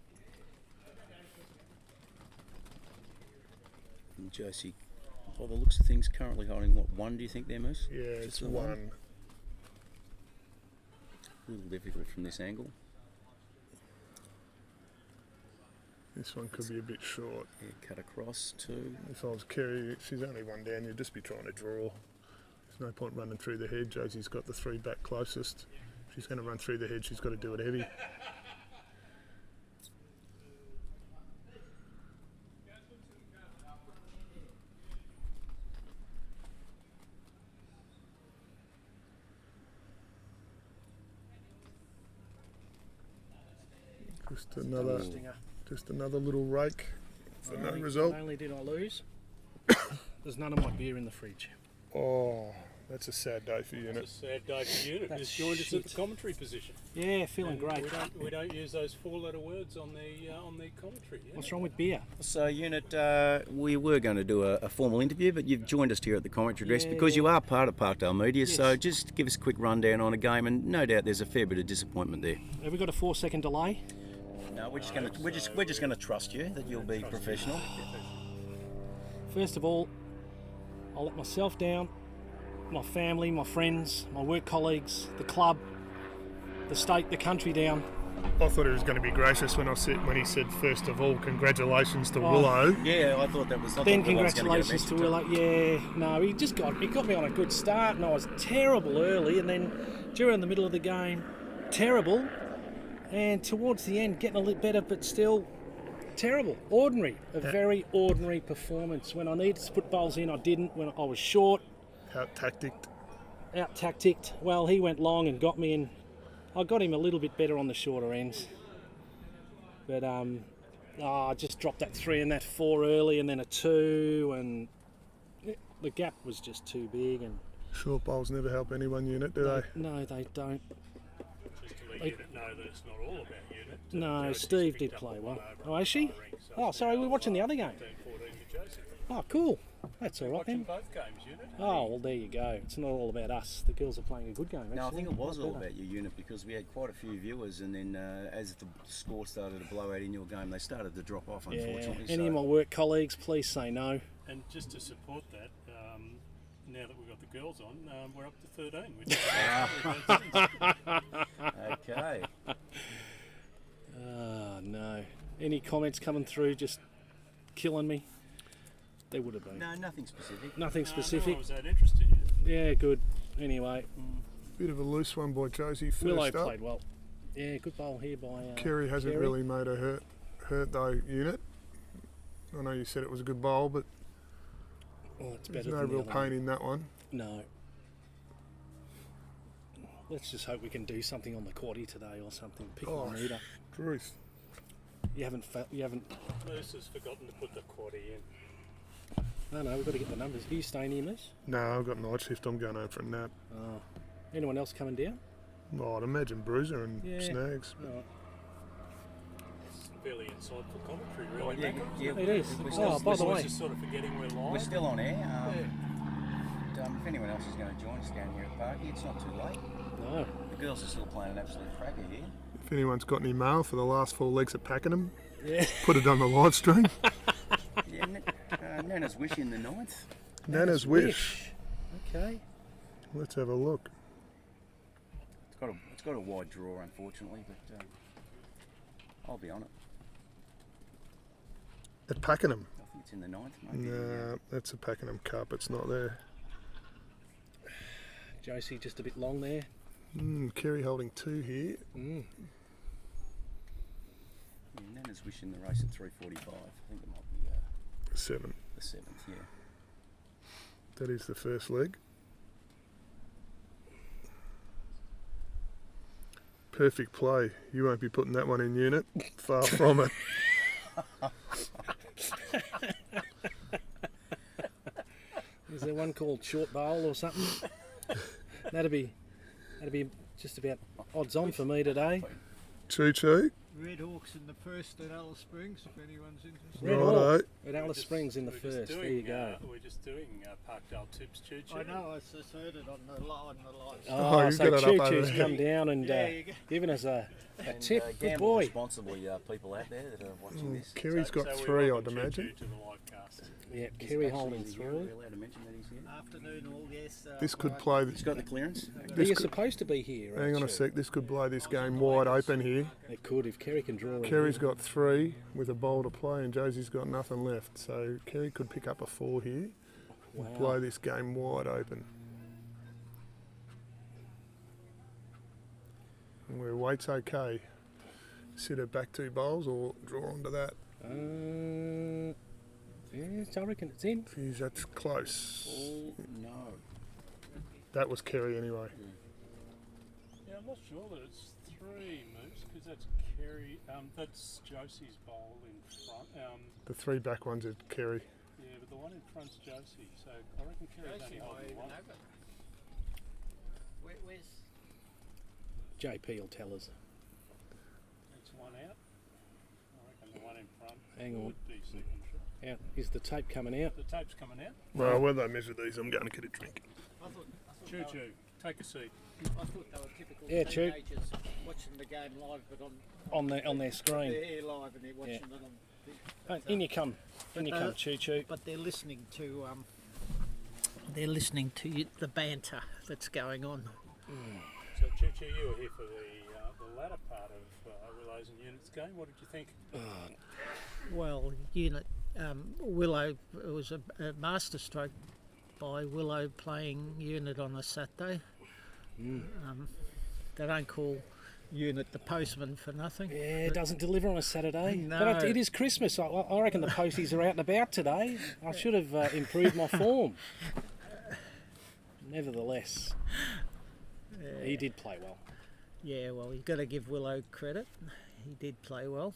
And Josie, by the looks of things, currently holding what, one, do you think there, Moose? Yeah, Just it's the one. A little difficult from this angle. This one could be a bit short. Yeah, cut across too. If I was Kerry, she's only one down, you'd just be trying to draw. There's no point running through the head. Josie's got the three back closest. If she's going to run through the head, she's got to do it heavy. Just another little rake for no result. Not only did I lose, there's none of my beer in the fridge. Oh, that's a sad day for Unit. It's a sad day for Unit, That's who's joined us at the shit. commentary position. Yeah, feeling great. We don't use those four-letter words on the commentary. Yeah? What's wrong with beer? So, Unit, we were going to do a formal interview, but you've joined us here at the commentary desk Yeah, because yeah. you are part of Parkdale Media. Yes. So, just give us a quick rundown on a game, and no doubt there's a fair bit of disappointment there. Have we got a 4-second delay? No, we're just going to trust you that you'll be professional. First of all, I'll let myself down, my family, my friends, my work colleagues, the club, the state, the country down. I thought he was going to be gracious when he said, first of all, congratulations to Oh. Willow. Yeah, I thought that was. I Then thought Willow's gonna get a congratulations to message. Willow. Yeah, no, he got me on a good start, and I was terrible early, and then during the middle of the game, terrible, and towards the end getting a little better, but still terrible, ordinary. A very ordinary performance. When I needed to put bowls in, I didn't. When I was short, Out tacticked. out tacticked. Well, he went long and got me in. I got him a little bit better on the shorter ends, but I just dropped that 3 and that 4 early, and then a 2, and the gap was just too big. And Short bowls never help anyone, Unit, do they? no, they don't. Just to let Unit know that it's not all about Unit. No, Josie's Steve picked did up play the well. one over Oh, on is she? the ring, so Oh, it's sorry, we're watching the other game. 15-14 to Josie. Oh, cool. That's all right Watching then. both games, Unit. Oh, well, there you go. It's not all about us. The girls are playing a good game. No, I actually. think it was Not all better. about your Unit because we had quite a few viewers, and then as the score started to blow out in your game, they started to drop off. Yeah. Unfortunately, Any of my work colleagues, please say no. And just to support that, now that we've got the girls on, we're up to 13. Which Okay. Oh, no. Any comments coming through just killing me? There would have been. No, nothing specific. Nothing No specific. one was that interested in it. Yeah, good. Anyway, Bit of a loose one by Josie first Willow up. played well. Yeah, good bowl here by Kerry hasn't Kerry. really made her hurt though, Unit. I know you said it was a good bowl, but Oh, it's there's better no than the real other pain one. in that one. No. Let's just hope we can do something on the quaddie today or something. Pick Oh, one either. Truth. You haven't. Moose has forgotten to put the quaddie in. No, we've got to get the numbers. Are you staying here, Moose? No, I've got night shift. I'm going home for a nap. Oh. Anyone else coming down? Well, I'd imagine Bruiser and Yeah. Snags. All right. fairly insightful commentary, really. Well, yeah, Macca. yeah, It is. we're Oh, still, by the I was way, just sort of forgetting we're live. we're still on air. If anyone else is going to join us down here at Parky, it's not too late. no. The girls are still playing an absolute cracker here. If anyone's got any mail for the last 4 legs at Pakenham, Yeah. put it on the live stream. Yeah, Nana's wish in the ninth. Nana's wish. Okay. Let's have a look. It's got a wide draw, unfortunately, but I'll be on it. At Pakenham. I think it's in the ninth, maybe. Nah, that's a Pakenham Cup. It's not there. Josie just a bit long there. Kerry holding 2 here. Mm. Yeah, Nana's wish in the race at 3:45. I think it might be 7. the 7th, yeah. That is the first leg. Perfect play. You won't be putting that one in unit. Far from it. Is there one called short bowl or something? That'd be just about odds on for me today. Choo choo. Red Hawks in the first at Alice Springs, if anyone's interested. Red Righto. Hawk at Alice Springs in the We're just first. There doing, you go. We're just doing Parkdale tips, Choo Choo. I know, I just heard it on the live. Oh, you've so got it up Choo over Choo's there. come down and Yeah, you go. given us a And, tip. Good gamble boy. responsibly, people out there that are watching this. Kerry's got we 3, I'd welcome Choo imagine. Choo to the live cast. Yeah, Is Kerry actually holding here. through. Are we allowed to mention that he's here? Afternoon, all yes. This could right. play. He's got the clearance. This You're could- supposed to be here. Hang on a aren't sec. This could blow this game wide open here. you? It could if Kerry can draw. in Kerry's here. got 3 with a bowl to play, and Josie's got nothing left. So Kerry could pick up a 4 here and Wow. blow this game wide open. And where weight's okay. Sit her back 2 bowls or draw onto that. Yes, I reckon it's in. Geez, that's close. Oh, no. That was Kerry anyway. Yeah, I'm not sure that it's 3 moves because that's Kerry. That's Josie's bowl in front. The 3 back ones are Kerry. Yeah, but the one in front's Josie. So I reckon Kerry's only holding one. Where's JP will tell us. That's one out. I reckon the one in front Hang on. would be second shot. Out. Is the tape coming out? The tape's coming out. Well, when they measure these, I'm going to get a drink. Choo Choo, take a seat. I thought they were typical Yeah, true. teenagers watching the game live, but On their screen. they're here live and they're watching it on. Oh, in you come. In you come, Choo Choo. But they're listening to the banter that's going on. So Choo Choo, you were here for the latter part of Willows and Units game. What did you think? Well, unit Willow, it was a masterstroke by Willow playing unit on a Saturday. They don't call unit the postman for nothing. Yeah, it doesn't deliver on a Saturday. No. But it is Christmas. I reckon the posties are out and about today. I should have improved my form. Nevertheless, he did play well. Yeah, well, you've got to give Willow credit. He did play well.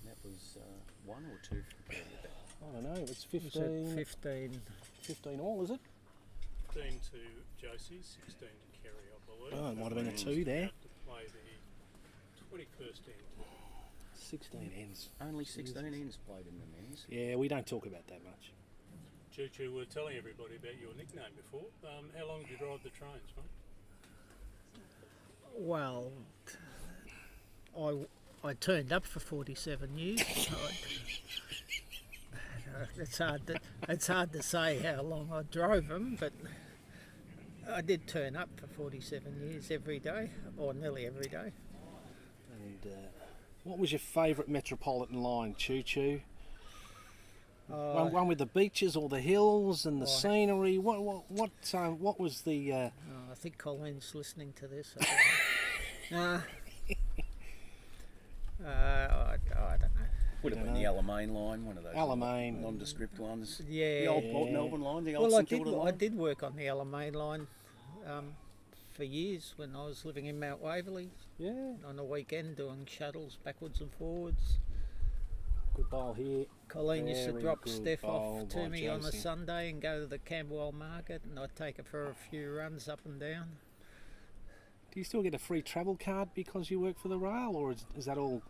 That was 1 or 2 for Kerry at that. I don't know. It's It was at 15 15. all, is it? 15 to Josie, 16 to Kerry, I believe. Oh, it might have been a 2 there. Have to play the 21st end. 16 ends. Only 16 ends played in the men's. Yeah, we don't talk about that much. Choo Choo, we were telling everybody about your nickname before. How long did you drive the trains, mate? Well, I turned up for 47 years. It's hard to say how long I drove them, but I did turn up for 47 years every day, or nearly every day. And what was your favourite metropolitan line, Choo Choo? One with the beaches or the hills and the scenery. What was the? I think Colin's listening to this. I don't know. Would have been the Alamein line, one of those Alamein. nondescript ones. Yeah. The old Port Melbourne line, the old Well, St Kilda line. I did work on the Alamein line for years when I was living in Mount Waverley. Yeah, On the weekend, doing shuttles backwards and forwards. good bowl here. Colleen used to Very drop good Steph bowl off to by me on a Josie. Sunday and go to the Camberwell market, and I'd take her for a few runs up and down. Do you still get a free travel card because you work for the rail, or is that all?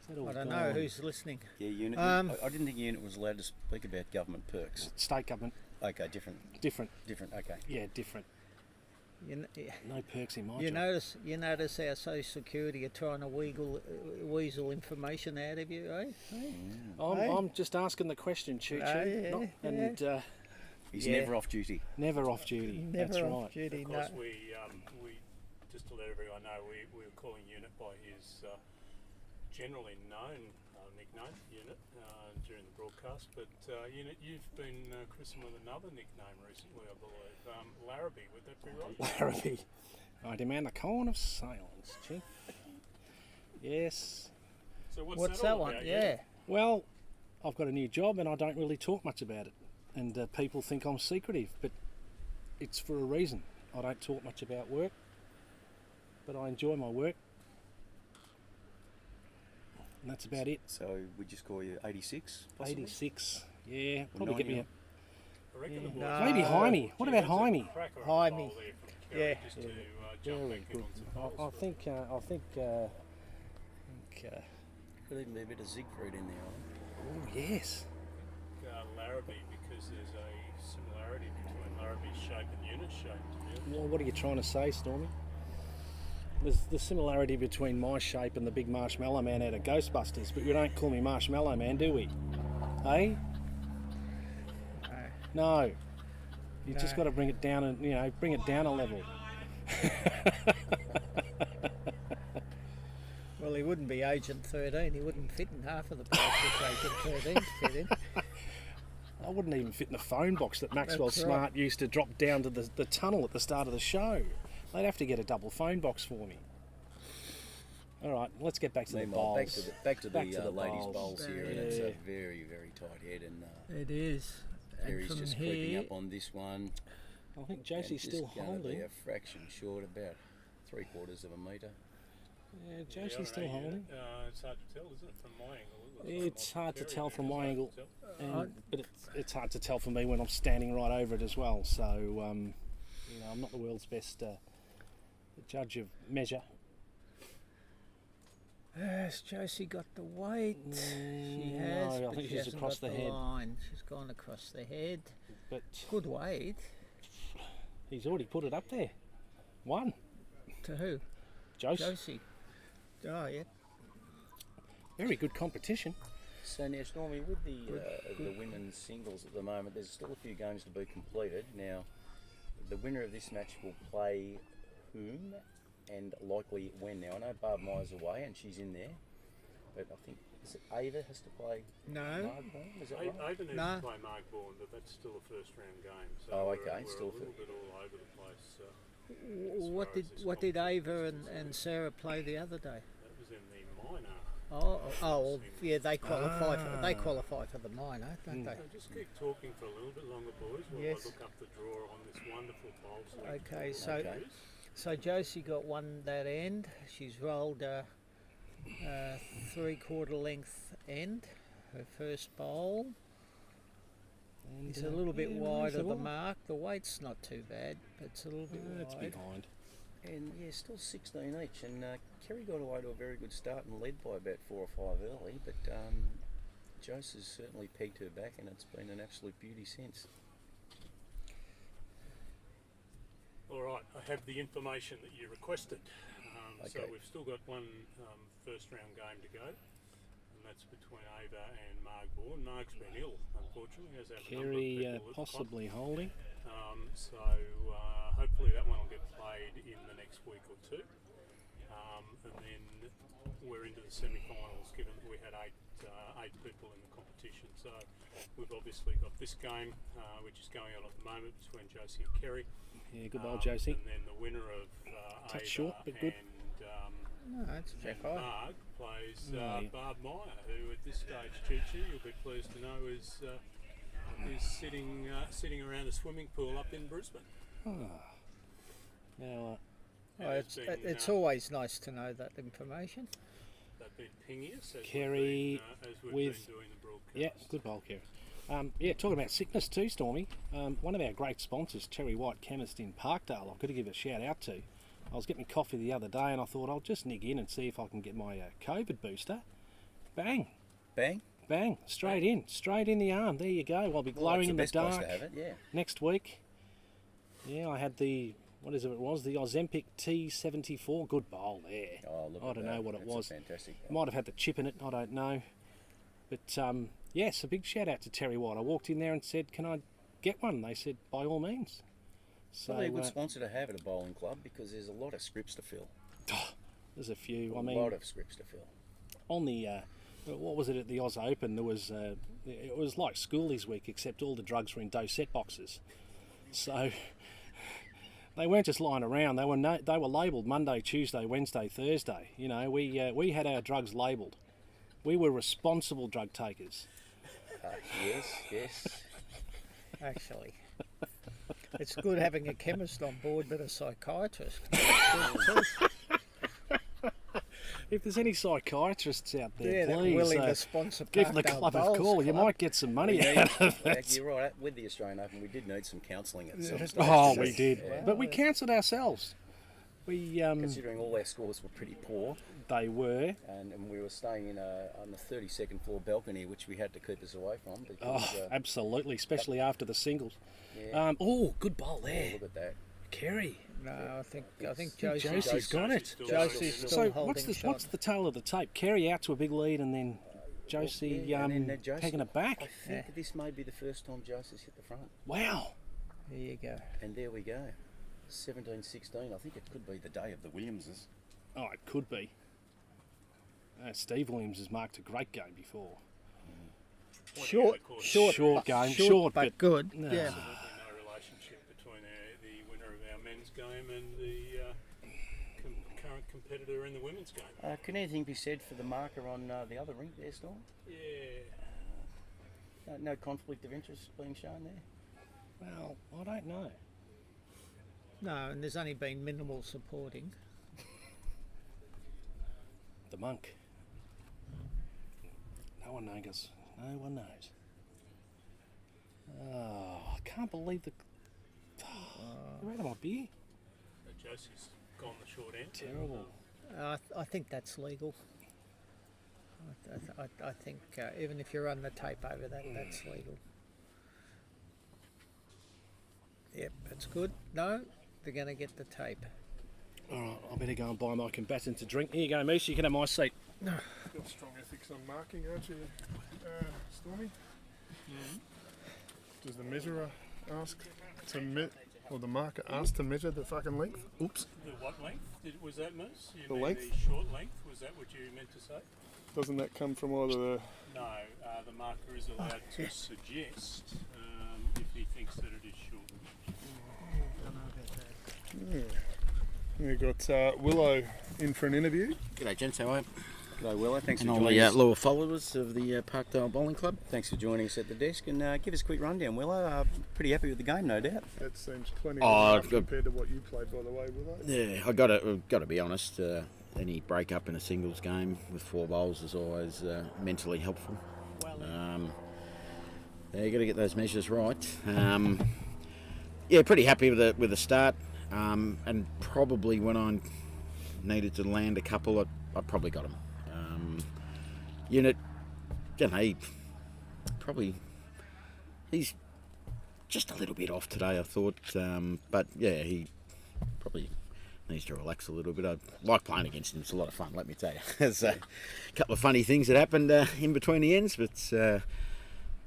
Is that all I don't gone? know who's listening. Yeah, unit. I didn't think unit was allowed to speak about government perks. State government. Okay, different. Different. Okay. Yeah, different. Yeah. No perks in my You job. notice our social security are trying to weasel information out of you, eh? I'm just asking the question, Choo Choo. Oh, yeah, And He's Yeah. never off duty. never off duty. Never That's off right. duty, Of no. course, we just to let everyone know, we were calling Unit by his generally known nickname, Unit, during the broadcast. But Unit, you've been christened with another nickname recently, I believe. Larrabee, would that be right? Larrabee. I demand a cone of silence, Chief. Yes. So What's that that all one? about, Yeah. Well, I've got a new job and I don't really talk much about it. And people think I'm secretive, but it's for a reason. I don't talk much about work, but I enjoy my work. And that's about it. So we just call you 86, possibly? 86. Yeah, probably get me a... I reckon the boys- No. Maybe Jaime. What about That's a Jaime? cracker of a Jaime. bowl there from Kerry, Yeah. just to jump Very back in good. on some I bowls. think Could even be a bit of Siegfried in there. oh yes. Larrabee, because there's a similarity between Larrabee's shape and Unit's shape, to be honest. Well, what are you trying to say, Stormy? There's the similarity between my shape and the big Marshmallow Man out of Ghostbusters, but you don't call me Marshmallow Man, do we? Eh? No. You just got to bring it down and bring it down a level. Well, he wouldn't be Agent 13. He wouldn't fit in half of the places Agent 13 fit in. I wouldn't even fit in the phone box that Maxwell That's Smart right. used to drop down to the tunnel at the start of the show. They'd have to get a double phone box for me. All right, let's get back to Meanwhile, the back bowls. to the, back to Back the, to the ladies' bowls. bowls here, and it's a very, very tight head, and It is. And Kerry's from just creeping here, up on this one. I think and Josie's just still gonna be holding. a fraction short, about 3/4 of a metre. Yeah, Yeah, I Josie's don't still know, holding. It's hard to tell, isn't it, from my angle? It looks It's like hard to Kerry tell there, from it's my hard to angle. tell. But it's hard to tell for me when I'm standing right over it as well. So, I'm not the world's best judge of measure. has Josie got the weight? She No, has, I but think she she's hasn't across got the head. line. She's gone across the head. But Good weight. he's already put it up there. One. To who? Josie. Oh, yeah. Very good competition. So now, Stormy, with the women's singles at the moment, there's still a few games to be completed. Now, the winner of this match will play whom and likely when. Now, I know Barb Myers away and she's in there, but I think is it Ava has to play No. Margbourne? Is that right? Ava needs No. to play Markbourne, but that's still a first round game. So Oh, we're- okay, we're still a little fir- bit all over the place. What far did as this what did Ava competition's and Sarah play the other day? That was in the minor. Well, yeah, they qualify for the minor, don't they? So just keep talking for a little bit longer, boys, while Yes. I look up the draw on this wonderful bowl select. Okay, so Okay. so Josie got one that end. She's rolled a 3/4 length end. Her first bowl. And, It's a little bit yeah, wide of the reasonable. mark. The weight's not too bad, but it's a little bit It's wide. behind. And yeah, still 16 each. And Kerry got away to a very good start and led by about 4 or 5 early. But Jose has certainly pegged her back, and it's been an absolute beauty since. All right, I have the information that you requested. So Okay. we've still got one first round game to go, and that's between Ava and Margbourne. Marg's been ill, unfortunately, as have a number of Kerry people at the possibly holding. So hopefully that one will get played in the next week or two. And then we're into the semi-finals, given that we had eight people in the competition. So we've obviously got this game, which is going on at the moment between Josie and Kerry. Yeah, good ball, Josie. And then the winner of Touch Ava short, but good. No, it's and high. Marg plays Yeah. Barb Meyer, who at this stage, Choo-Choo, you'll be pleased to know, is sitting around a swimming pool up in Brisbane. Now, Oh, And it's always nice to know that information. They've been pinging us as Kerry we've with- been doing the broadcast. yeah, good bowl, Kerry. Talking about sickness too, Stormy. One of our great sponsors, Cherry White Chemist in Parkdale, I've got to give a shout out to. I was getting coffee the other day and I thought I'll just nick in and see if I can get my COVID booster. Bang, Bang. bang, straight in the arm. There you go. I'll be Well, glowing in the that's the best dark place to have it, yeah. next week. Yeah, I had the, what is it was, the Ozempic T74. Good bowl there. Oh, look I at don't that. know what it That's was. Fantastic. Might have had the chip in it, I don't know. But yes, a big shout out to Terry White. I walked in there and said, can I get one? They said, by all means. So Probably a good sponsor to have at a bowling club because there's a lot of scripts to fill. there's a few. A I mean, lot of scripts to fill. on the what was it at the Oz Open? There was it was like Schoolies Week, except all the drugs were in dosette boxes. So they weren't just lying around. They were labelled Monday, Tuesday, Wednesday, Thursday. You know, we had our drugs labelled. We were responsible drug takers. Yes. Actually. It's good having a chemist on board, but a psychiatrist. If there's any psychiatrists out there, Yeah, they're please willing to sponsor give the Parkdale club a Bowls call. You Club. might get some money Yeah, out of it. You're right. With the Australian Open, we did need some counselling at some stage. Oh, we did, Yeah. but we cancelled ourselves. We Considering all our scores were pretty poor, they were. and we were staying in on the 32nd floor balcony, which we had to keep us away from. Oh, Because, absolutely, especially after the singles. yeah. Oh, good bowl there, Look at that. Kerry. No, I think Josie's got it. Josie's still So holding what's the tail of the tape? Kerry out to a big lead, and then Josie Yeah, and then Josie- pegging it back. I think this may be the first time Josie's hit the front. Wow. There you go. And there we go. 17-16. I think it could be the day of the Williamses. Oh, it could be. Steve Williams has marked a great game before. Short game, short short, but but good. No. Yeah. No relationship between the winner of our men's game and the current competitor in the women's game. Can anything be said for the marker on the other rink there, Storm? Yeah. No conflict of interest being shown there? Well, I don't know. No, and there's only been minimal supporting. The monk. No one knows. No one knows. Oh, I can't believe the. You're out of my beer. Josie's gone the short end. Terrible. I think that's legal. I think even if you run the tape over that, that's legal. Yep, that's good. No, they're going to get the tape. All right, I better go and buy my combatant to drink. Here you go, Moose. You can have my seat. You've got strong ethics on marking, aren't you, Stormy? Does the measurer ask to or the marker ask to measure the fucking length? Oops. The what length? Was that, Moose? You The mean length? the short length? Was that what you meant to say? Doesn't that come from either the... No, the marker is allowed to suggest if he thinks that it is short. We've got Willow in for an interview. G'day, gents. How are you? G'day, Willow. Thanks And for all joining the us. loyal followers of the Parkdale Bowling Club. Thanks for joining us at the desk, and give us a quick rundown, Willow. Pretty happy with the game, no doubt. That seems plenty Oh, enough compared to what you played, by the way, Willow. Yeah, I got to be honest. Any break up in a singles game with 4 bowls is always mentally helpful. Yeah, you got to get those measures right. Yeah, pretty happy with the start. And probably when I needed to land a couple, I probably got them. Unit, you know, he's just a little bit off today, I thought. But yeah, he probably needs to relax a little bit. I like playing against him. It's a lot of fun, let me tell you. There's a couple of funny things that happened in between the ends, but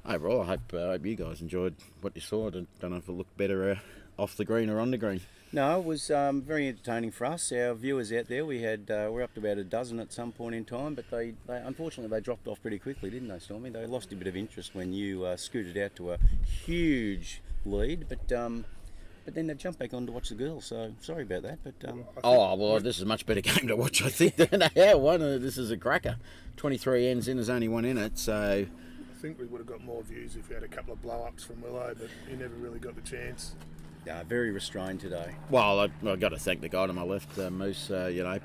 overall, I hope you guys enjoyed what you saw. I don't know if it looked better off the green or on the green. No, it was very entertaining for us. Our viewers out there, we're up to about a dozen at some point in time, but they unfortunately they dropped off pretty quickly, didn't they, Stormy? They lost a bit of interest when you scooted out to a huge lead, but then they jumped back on to watch the girls. So sorry about that, but Oh, well, this is a much better game to watch, I think, than our one. This is a cracker. 23 ends in, there's only one in it, so... I think we would have got more views if you had a couple of blow-ups from Willow, but he never really got the chance. very restrained today. Well, I've got to thank the guy to my left, Moose.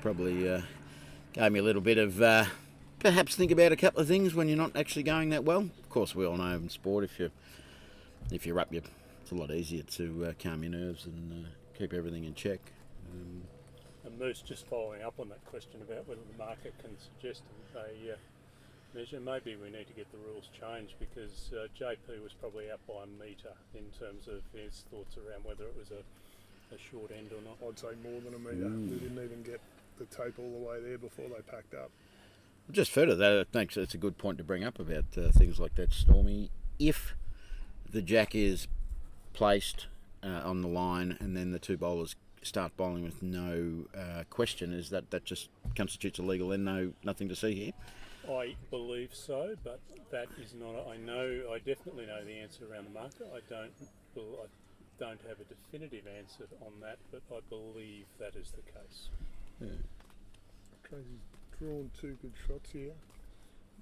Probably gave me a little bit of perhaps think about a couple of things when you're not actually going that well. Of course, we all know in sport if you're up, it's a lot easier to calm your nerves and keep everything in check. And Moose, just following up on that question about whether the market can suggest a measure, maybe we need to get the rules changed, because JP was probably out by a metre in terms of his thoughts around whether it was a short end or not. I'd say more than a metre. They didn't even get the tape all the way there before they packed up. Just further that, I think it's a good point to bring up about things like that, Stormy. If the jack is placed on the line and then the two bowlers start bowling with no question, is that just constitutes illegal and nothing to see here? I believe so, but that is not. I definitely know the answer around the market. I don't have a definitive answer on that, but I believe that is the case. Yeah. Crazy's drawn 2 good shots here.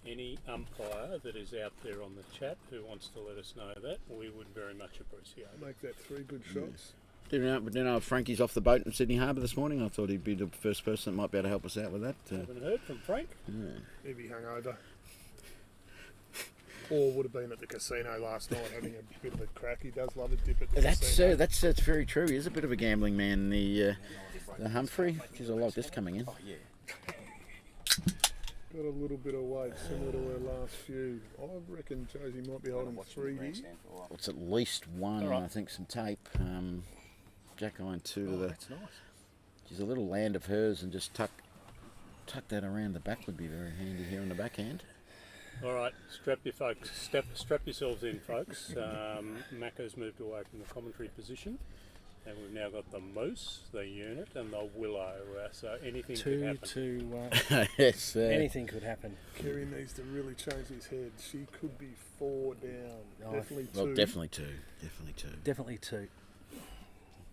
Any umpire that is out there on the chat who wants to let us know that, we would very much appreciate it. Make that 3 good shots. Didn't know if Frankie's off the boat in Sydney Harbour this morning. I thought he'd be the first person that might be able to help us out with that. Haven't heard from Frank. He'd be hungover. Or would have been at the casino last night having a bit of a crack. He does love a dip at the casino. That's very true. He is a bit of a gambling man. The Humphrey, geez, I like this coming in. Got a little bit of weight, similar to her last few. I reckon Josie might be holding 3 here. It's at least 1, Right. I think, some tape. Jack iron 2 to the. That's nice. She's a little land of hers, and just tuck that around the back would be very handy here on the backhand. All right, strap yourselves in, folks. Macca's moved away from the commentary position, and we've now got the Moose, the Unit, and the Willow. So anything could happen. Yes. Anything could happen. Kerry needs to really change his head. She could be 4 down. Oh, Definitely 2. Well, definitely 2. Definitely 2. Definitely 2.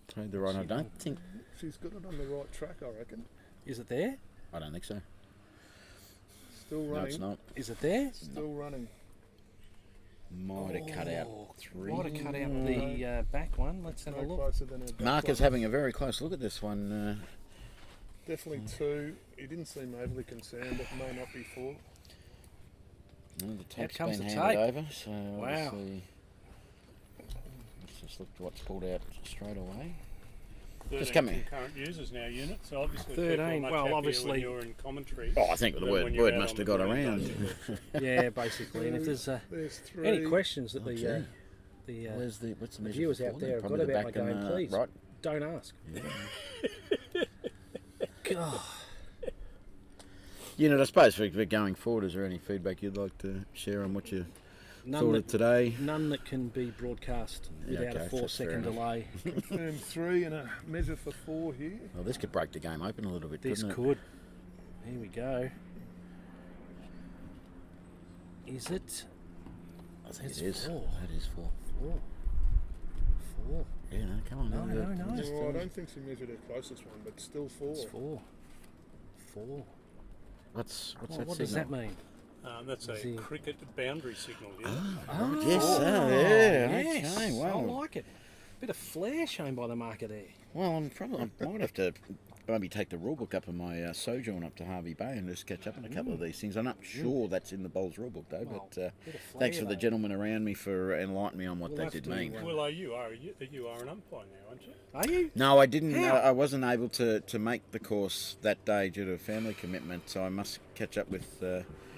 Played the right. I don't think. She's got it on the right track, I reckon. Is it there? I don't think so. Still running. No, it's not. Is it there? Still running. Might have cut out 3. Might have cut out the back one. Let's have a No look. closer than her back Mark is one. having a very close look at this one. Definitely 2. He didn't seem overly concerned. It may not be 4. The tape's comes been the handed tape. over, so Wow. obviously let's just look at what's pulled out straight away. 13 coming. concurrent users now, Unit. So obviously, 13, people are much well, happier obviously- when you're in commentary. Oh, I think the than when word you're out must on have the got ground, around. don't you? Yeah, basically. And if there's There's 3. any questions that Okay. the What's the measure viewers for out four there then? have got Probably the about my back and game, the please right. don't ask. Yeah. God. Unit, I suppose for going forward, is there any feedback you'd like to share on what you thought of today? None that can be broadcast Yeah, without okay, a 4 that's fair second enough. delay. Confirmed 3 and a measure for 4 here. Well, this could break the game open a little bit, This couldn't it? could. Here we go. Is it? I think It's it is. 4. That is 4. 4. 4. Yeah, no, come on. No, now, no, no. just, Well, I don't think she measured her closest one, but still 4. It's 4. 4. What's Oh, that what does signal? that mean? That's a See. cricket boundary signal. Unit. Oh, yes, yeah, yes. okay, wow. I like it. Bit of flair shown by the marker there. Well, I might have to maybe take the rule book up in my sojourn up to Harvey Bay and just catch up on a couple of these things. I'm not sure that's in the bowls rule book though, Well, but bit of thanks for flavour, the though. gentleman around me for enlightening me on what We'll that have did to, mean. Willow, you are an umpire now, aren't you? Are you? No, I didn't. How? I wasn't able to make the course that day due to a family commitment, so I must catch up with.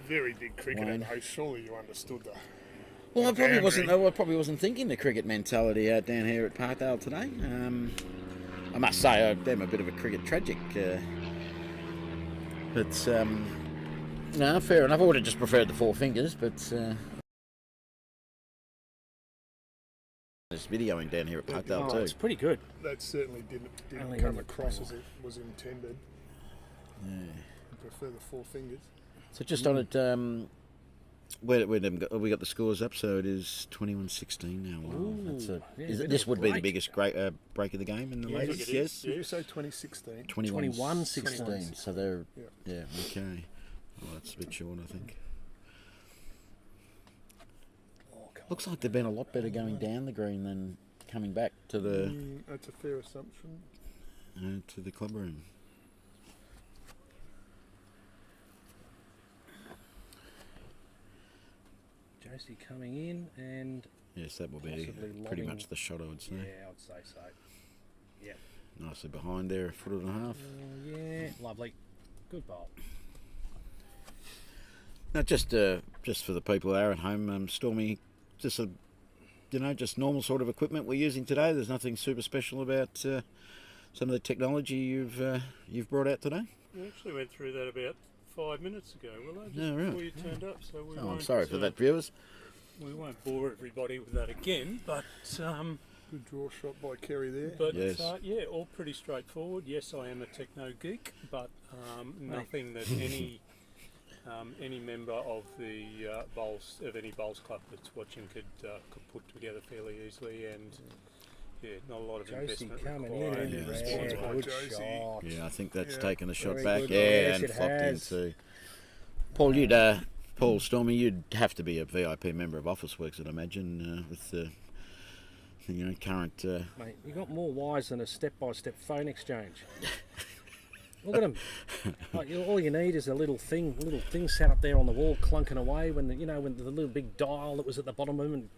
Very big cricketer, Wayne. though. Surely you understood that. Well, I probably wasn't. boundary. I probably wasn't thinking the cricket mentality out down here at Parkdale today. I must say, I'm a bit of a cricket tragic. But no, fair enough. I would have just preferred the 4 fingers, but just videoing down here at Parkdale Oh, too. it's pretty good. That certainly didn't Only come on the across corner. as it was intended. Yeah. I prefer the 4 fingers. So just on it, we got the scores up, so it is 21-16 now. Wow, that's Ooh, yeah, is bit it, this of would be the break. biggest break of the game in the Yes, ladies. it is. Yes, Did you say 2016? 21-16. So they're 21-16. yeah, okay. Well, that's a bit short, I think. Looks like they've been a lot better going down the green than coming back to the That's a fair assumption. to the club room. Josie coming in and Yes, that will be Possibly pretty lobbing- much the shot, I would say. yeah, I'd say so. Yeah. Nicely behind there, a foot and a half. Yeah, lovely. Good bowl. Now, just for the people there at home, Stormy, just just normal sort of equipment we're using today. There's nothing super special about some of the technology you've brought out today. We actually went through that about 5 minutes ago, just right. before you turned up. So we I'm won't, sorry for that, viewers. We won't bore everybody with that again, but Good draw shot by Kerry there. Yes. all pretty straightforward. Yes, I am a techno geek, but nothing that any member of the any bowls club that's watching could put together fairly easily, and not a lot of Josie investment coming required. in. response by Good Josie. shot. Yeah, I think that's Yeah. taken a shot Very back. good. Yeah, Yes, and it flopped has. into. Paul Stormy, you'd have to be a VIP member of Officeworks, I'd imagine, with the current. Mate, you got more wires than a step-by-step phone exchange. Look at them. Like, all you need is a little thing sat up there on the wall, clunking away. When the little big dial that was at the bottom of them,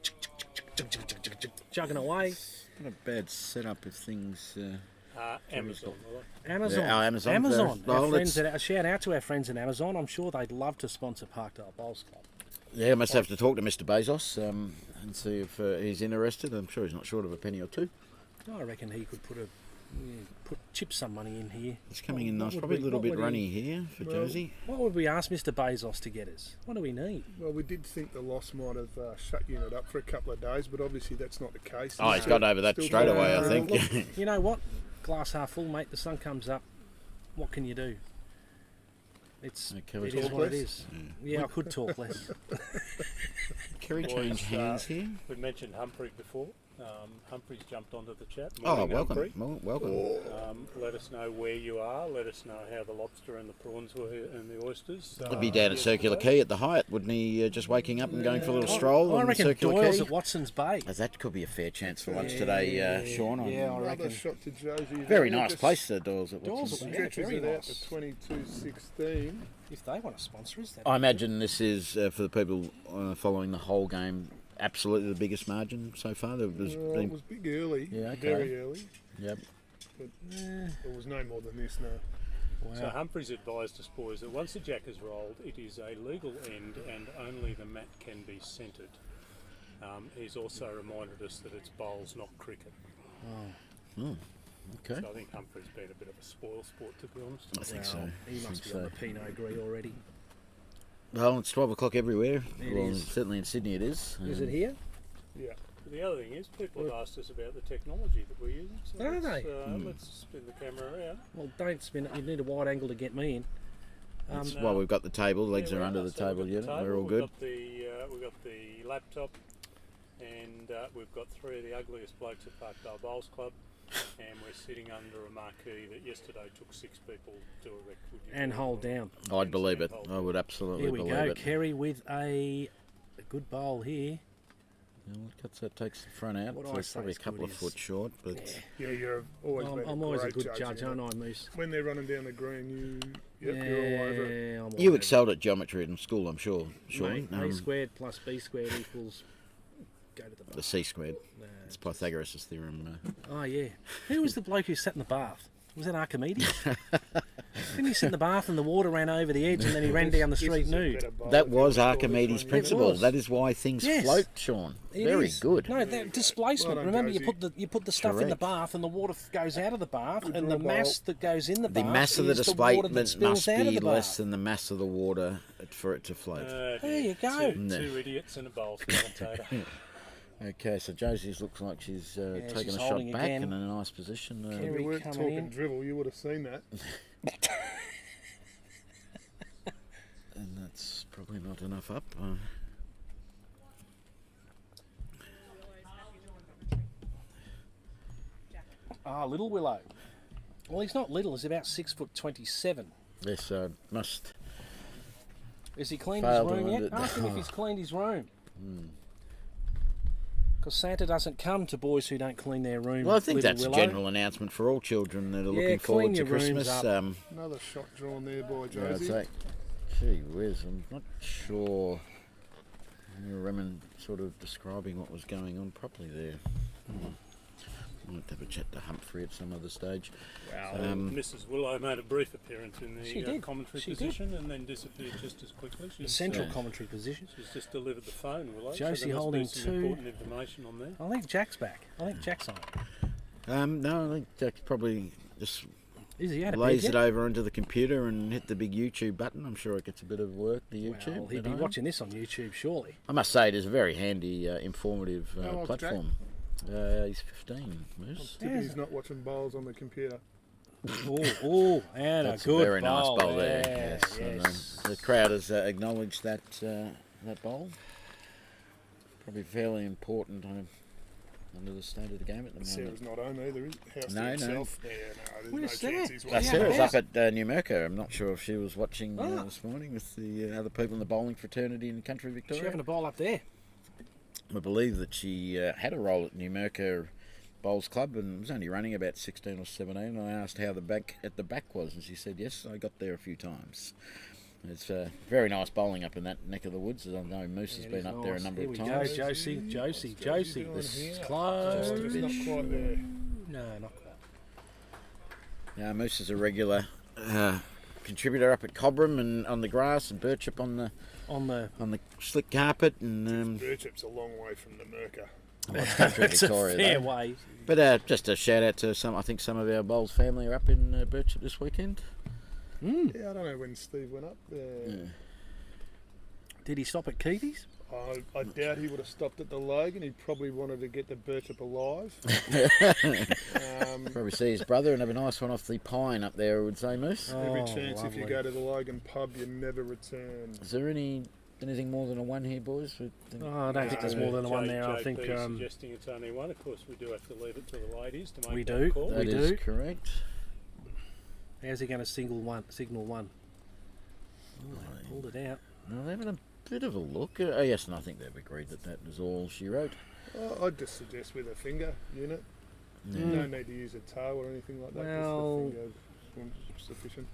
chugging away. Not a bad setup of things. Amazon. Amazon. Yeah, Amazon. Amazon. Well, Our friends shout out to our friends at Amazon. I'm sure they'd love to sponsor Parkdale Bowls Club. Yeah, I must have to talk to Mr. Bezos and see if he's interested. I'm sure he's not short of a penny or two. I reckon he could chip some money in here. It's coming in What nice. would Probably we- a little what bit would he- runny here for Josie. What would we ask Mr. Bezos to get us? What do we need? Well, we did think the loss might have shut unit up for a couple of days, but obviously that's not the case. Oh, he's got over that still straight going away, I around. think. Look, you know what? Glass half full, mate. The sun comes up. What can you do? It we is talk what it less? is. Yeah, I could talk less. Kerry Boys, change hands here. We mentioned Humphrey before. Humphrey's jumped onto the chat. Oh, Morning, welcome. Humphrey. Welcome. Let us know where you are. Let us know how the lobster and the prawns were and the oysters. He'd be down at Circular Quay at the Hyatt, wouldn't he? Just waking up and going for a little stroll I on reckon Circular Doyle's Quay. at Watson's Bay. That could be a fair chance for lunch today, Sean. Yeah, I Another reckon. shot to Josie. Very there, nice just place, Doyle's at Doyle's Watson's. at- Stretches very it out nice. to 22.16. If they want to sponsor us, I imagine this is, for the people following the whole game, absolutely the biggest margin so far. There was It was big early, Yeah, okay. very early, Yep. but there was no more than this, no. So Humphrey's advised us, boys, that once the jack is rolled, it is a legal end and only the mat can be centred. He's also reminded us that it's bowls, not cricket. Okay. So I think Humphrey's been a bit of a spoil sport, to be honest. I think so. He must be I on the think so. Pinot Gris already. Well, it's 12 o'clock everywhere. It Well, is. certainly in Sydney it is. Is it here? Yeah. But the other thing is, people have asked us about the technology that we're using. So Are let's, they? let's spin the camera around. Well, don't spin it. You need a wide angle to get me in. That's No. why we've got the table. Legs Yeah, are we under are. the So table we've unit. got the We're all table, good. We've got the laptop, and we've got three of the ugliest blokes at Parkdale Bowls Club, and we're sitting under a marquee that yesterday took 6 people to erect. Would you And believe hold it? down. I'd believe it. Hold I would absolutely Here we believe go. it. Kerry with a good bowl here. Yeah, what cuts that takes the front out. What So I it's say probably a is couple good of is- foot short, but Yeah, you're always been I'm always a great good judge, judge, isn't aren't it? I, Moose? When they're running down the green, you're all over it. I'm all you over it. excelled at geometry in school, I'm sure. Mate, Sean. A squared plus B squared equals go to the The bar. C squared. Nah, It's Pythagoras' theorem. Oh yeah. Who was the bloke who sat in the bath? Was that Archimedes? Didn't he sit in the bath and the water ran over the edge and then he ran down the This street is a nude? better bowl That if you was score this Archimedes' one, principle. was. That is why things Yes. float, Sean. It Very is. good. No, that displacement. Well done, Remember, Josie. you put the stuff in the Correct. bath, and the water goes out of the bath, Good and the draw, mass Bolt. that goes in the The bath mass of the is the water that displacement spills must out of be the less bath. than the mass of the water for it to float. There you go. Two idiots and a bowls commentator. Okay, so Josie's looks like she's taking she's a shot holding back again. and in a nice position. If Kerry you weren't coming talking in. drivel, you would have seen that. And that's probably not enough up. Little Willow. Well, he's not little. He's about 6'27". This must. Has he cleaned Failed his to room land yet? it. Ask him if he's cleaned his room. Because Santa doesn't come to boys who don't clean their room. Well, I think Little that's Willow. a general announcement for all children that are Yeah, looking forward clean to your rooms Christmas. up. Another shot drawn there by Yeah, I'd Josie. say, gee whiz, I'm not sure. Remen sort of describing what was going on properly there. I'll have to have a chat to Humphrey at some other stage. Well, Mrs. Willow made a brief appearance in She the did. commentary She position and then disappeared just as quickly. The She's, central Yeah. commentary position. she's just delivered the phone, Willow. Josie so there must holding be some two. important information on there. I think Jack's back. I think Jack's on it. No, I think Jack probably just Is he out of lays bed it yet? over onto the computer and hit the big YouTube button. I'm sure it gets a bit of work, the YouTube. Well, he'd at be home. watching this on YouTube, surely. I must say, it is a very handy, informative How old's Jack? platform. He's 15, Moose. Tipping he's not watching bowls on the computer. Oh, and That's a good very nice bowl there. Yeah, Yes, and, yes. the crowd has acknowledged that bowl. Probably fairly important under the state of the game at the moment. Sarah's not home either, is it? House No, to no. himself. Yeah, no, Where's there's no Sarah? chance he's So watching. Sarah's house. up at New Mercer. I'm not sure if she was watching Ah. this morning with the other people in the bowling fraternity in country Is Victoria. she having a bowl up there? I believe that she had a role at New Mercer Bowls Club and was only running about 16 or 17. And I asked how the back was, and she said, yes, I got there a few times. It's very nice bowling up in that neck of the woods. I know Moose has Yeah, it been is up there a nice. number Here of we times. go, Josie. Josie doing This here? is close. Just not quite there. No, not quite. Yeah, Moose is a regular contributor up at Cobram and on the grass, and Birchup on the slick carpet, and Birchup's a long way from the Merker. it's country It's a Victoria. fair though. way. But just a shout out to some. I think some of our Bowls family are up in Birchup this weekend. Yeah, I don't know when Steve went up. Yeah. Did he stop at Keithy's? I doubt he would have stopped at the Logan. He probably wanted to get the Birchup alive. Probably see his brother and have a nice one off the pine up there, I would say, Moose. Every Oh, chance if you lovely. go to the Logan pub, you never return. Is there anything more than a one here, boys? Oh, I don't think there's more than one there. I think suggesting it's only one. Of course, we do have to leave it to the ladies to make We that do. call. That we is do. correct. How's he going to signal one? Pulled it out. No, they're having a bit of a look. Oh, yes, and I think they've agreed that was all she wrote. I'd just suggest with a finger unit. Yeah. You don't need to use a toe or anything like that. Well- Just the finger is sufficient.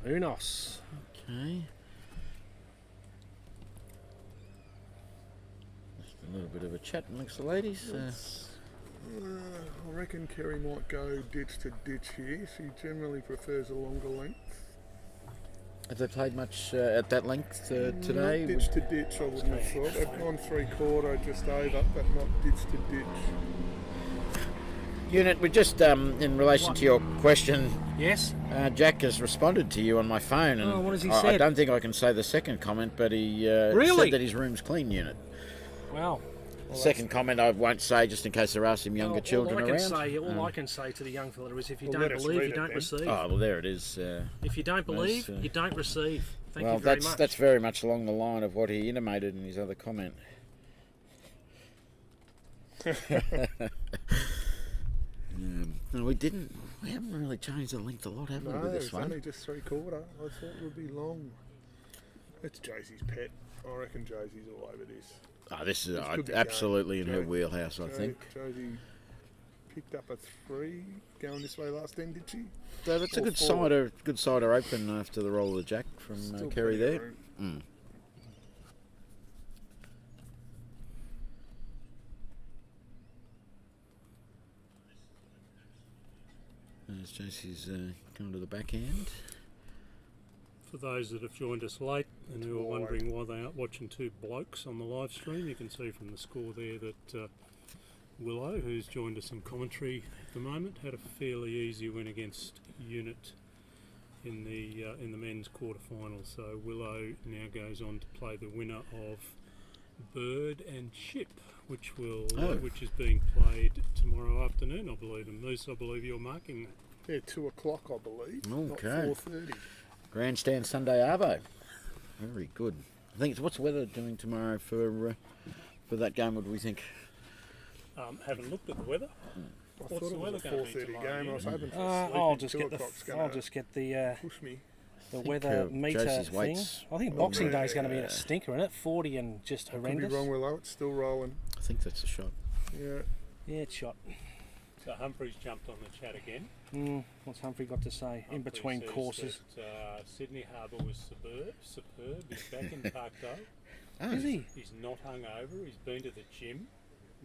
Unos. Okay. Just a little bit of a chat amongst the ladies. I reckon Kerry might go ditch to ditch here. She generally prefers a longer length. Have they played much at that length today? Not ditch to ditch, I wouldn't have thought. They've gone 3/4 just over, but not ditch to ditch. Unit, we just, in relation to your question, Yes. Jack has responded to you on my phone. And Oh, what has he I said? don't think I can say the second comment, but he Really? said that his room's clean, Unit. Well, Second comment I won't say just in case there are some younger children all I can around. say, all I can say to the young fella is, if you Well, don't let us believe, read you it don't then. receive. Oh, well, there it is. If you don't believe, Nice, you don't receive. Thank well, you very much. that's very much along the line of what he intimated in his other comment. No, we haven't really changed the length a lot, have we, No, with this it's one? only just 3/4. I thought it would be long. It's Josie's pet. I reckon Josie's all over this. Oh, this is This could be absolutely in her Jo- wheelhouse, I think. Josie picked up a 3 going this way last end, did she? So that's a Or good 4. cider open after the roll of the jack from Still Kerry plenty of there. room. As Josie's coming to the backhand. For those that have joined us late and who are wondering why they aren't watching two blokes on the live stream, you can see from the score there that Willow, who's joined us in commentary at the moment, had a fairly easy win against Unit in the men's quarter-final. So Willow now goes on to play the winner of Bird and Chip, which is being played tomorrow afternoon, I believe. And Moose, I believe you're marking that. Yeah, 2 o'clock, I believe. Okay. Not 4:30. Grandstand Sunday Arvo. Very good. I think what's the weather doing tomorrow for that game? What do we think? Haven't looked at the weather. I What's thought the it weather was a gonna be 4:30 tomorrow, game. I Ian? was hoping for a I'll sleepy 2 o'clock's I'll gonna just get the push me. weather meter Josie's thing. weights. I think Boxing Day's going to be a stinker, isn't it? 40 and just Could be horrendous. wrong, Willow. It's still rolling. I think that's a shot. Yeah. Yeah, it's shot. So Humphrey's jumped on the chat again. What's Humphrey got to say in Humphrey between says courses? that, Sydney Harbour was superb. He's back in Parkdale. Is he? He's not hungover. He's been to the gym.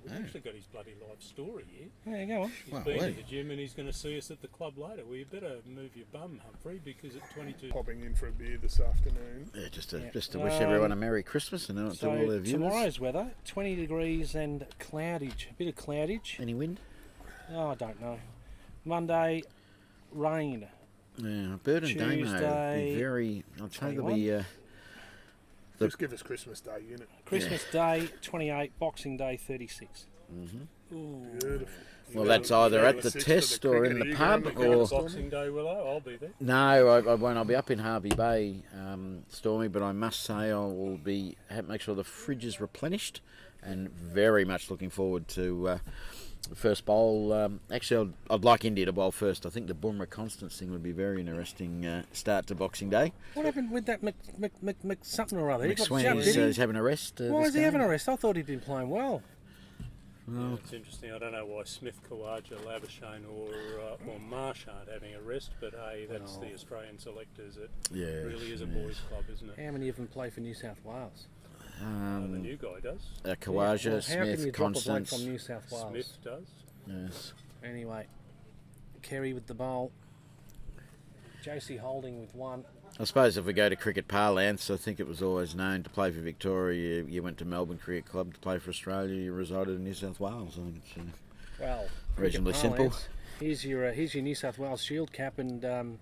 We've actually got his bloody life story here. There you go. On. He's Well, been hey. to the gym and he's going to see us at the club later. Well, you better move your bum, Humphrey, because at 22... Popping in for a beer this afternoon. Yeah, just to wish everyone a Merry Christmas and to all So their viewers. tomorrow's weather, 20 degrees and cloudage, a bit of cloudage. Any wind? Oh, I don't know. Monday, rain. Yeah, Bird and Damo Tuesday, be very... I'll tell you, 21. they'll be... Just give us Christmas Day unit. Christmas Day, 28. Boxing Day, 36. Beautiful. Well, that's either at the test or in the pub or... Boxing Day, Willow, I'll be there. No, I won't. I'll be up in Harvey Bay, Stormy, but I must say I will make sure the fridge is replenished and very much looking forward to the first bowl. Actually, I'd like India to bowl first. I think the Bumrah Constance thing would be very interesting start to Boxing Day. What happened with that Mc something or other? He got McSween jumped, did he? is having a rest. Why this is he having game. a rest? I thought he'd been playing well. Yeah, it's interesting. I don't know why Smith, Khawaja, Labuschagne or Marsh aren't having a rest, but hey, that's the Australian selectors. It really is a boys' club, isn't it? How many of them play for New South Wales? The new guy does. Khawaja, Well, how can Smith, you drop a bloke Constance. from New South Wales? Smith does. Yes. Anyway, Kerry with the bowl. Josie Holding with one. I suppose if we go to cricket parlance, I think it was always known to play for Victoria. You went to Melbourne Cricket Club to play for Australia. You resided in New South Wales. I think it's Well, reasonably cricket simple. parlance. Here's your New South Wales Shield cap, and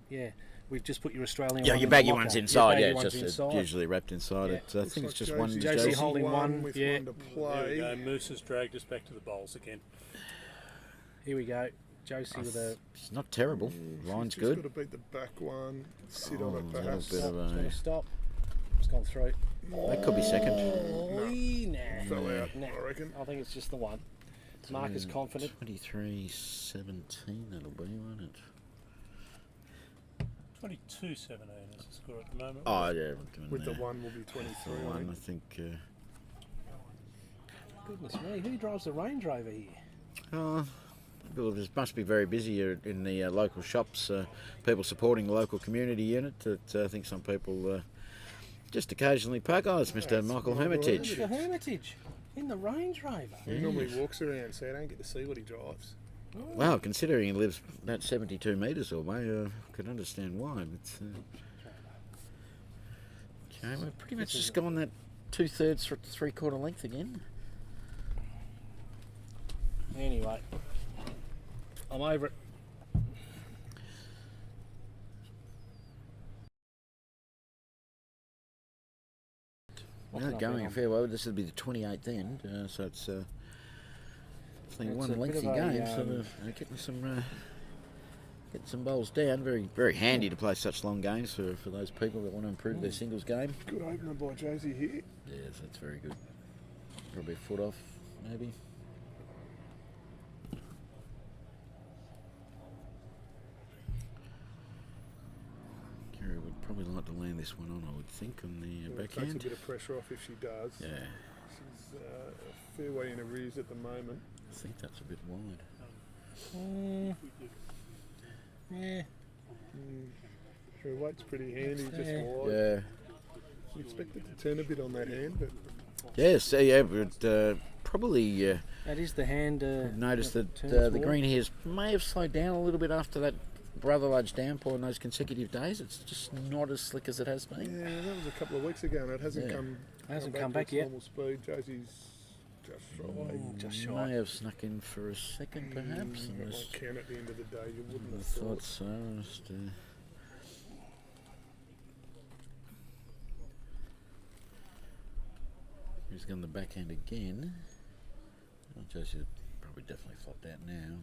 we've just put your Australian. Yeah, one your in the baggy locker. one's Your inside. baggy Yeah, it's one's just inside. usually wrapped inside Yeah. it. I think it's just one. Josie holding one one, with yeah. one to There we play. go. Moose has dragged us back to the bowls again. Here we go. Josie with a. It's not terrible. Line's She's good. got to beat the back one. Sit Oh, on it a little perhaps. bit of It's going a... to stop. It's gone through. That could be second. Nah. Fell out, Nah. I reckon. I think it's just the one. Mark is confident. 23-17, that'll be, won't it? 22-17 is the score at the moment. Oh, yeah. With the one will be 23. I one, think. I think... Goodness me, who drives the Range Rover here? Well, it must be very busy in the local shops, people supporting the local community unit. I think some people just occasionally park. Oh, it's Mr. Michael Hermitage. The Hermitage in the Range Rover. He normally walks around, so I don't get to see what he drives. Wow, considering he lives about 72 metres away, I could understand why. But, okay, we're pretty much just gone that 2/3 to 3/4 length again. Anyway, I'm over it. Now going a fair way. This will be the 28th end, so it's only It's one a bit lengthy of a, game. So getting some bowls down. Very, very handy to play such long games for those people that want to improve their singles game. Good opener by Josie here. Yes, that's very good. Probably a foot off, maybe. Kerry would probably like to land this one on, I would think, on the It takes a backhand. bit of pressure off if she does. Yeah, She's a fair way in arrears at the moment. I think that's a bit wide. Yeah. Her weight's pretty handy, just Yeah. wide. Yeah. You expect it to turn a bit on that hand, but Yes, yeah, but probably That is the hand. noticed that turns the wide. green hairs may have slowed down a little bit after that rather large downpour in those consecutive days. It's just not as slick as it has been. yeah, that was a couple of weeks ago, and it hasn't Yeah. come back yet. to its normal speed. Josie's just shy. Just May shy. have snuck in for a second, perhaps. and That just- won't count at the end of the day. You wouldn't I have thought thought. so. Just, he's gone the backhand again. Well, Josie probably definitely flopped out now.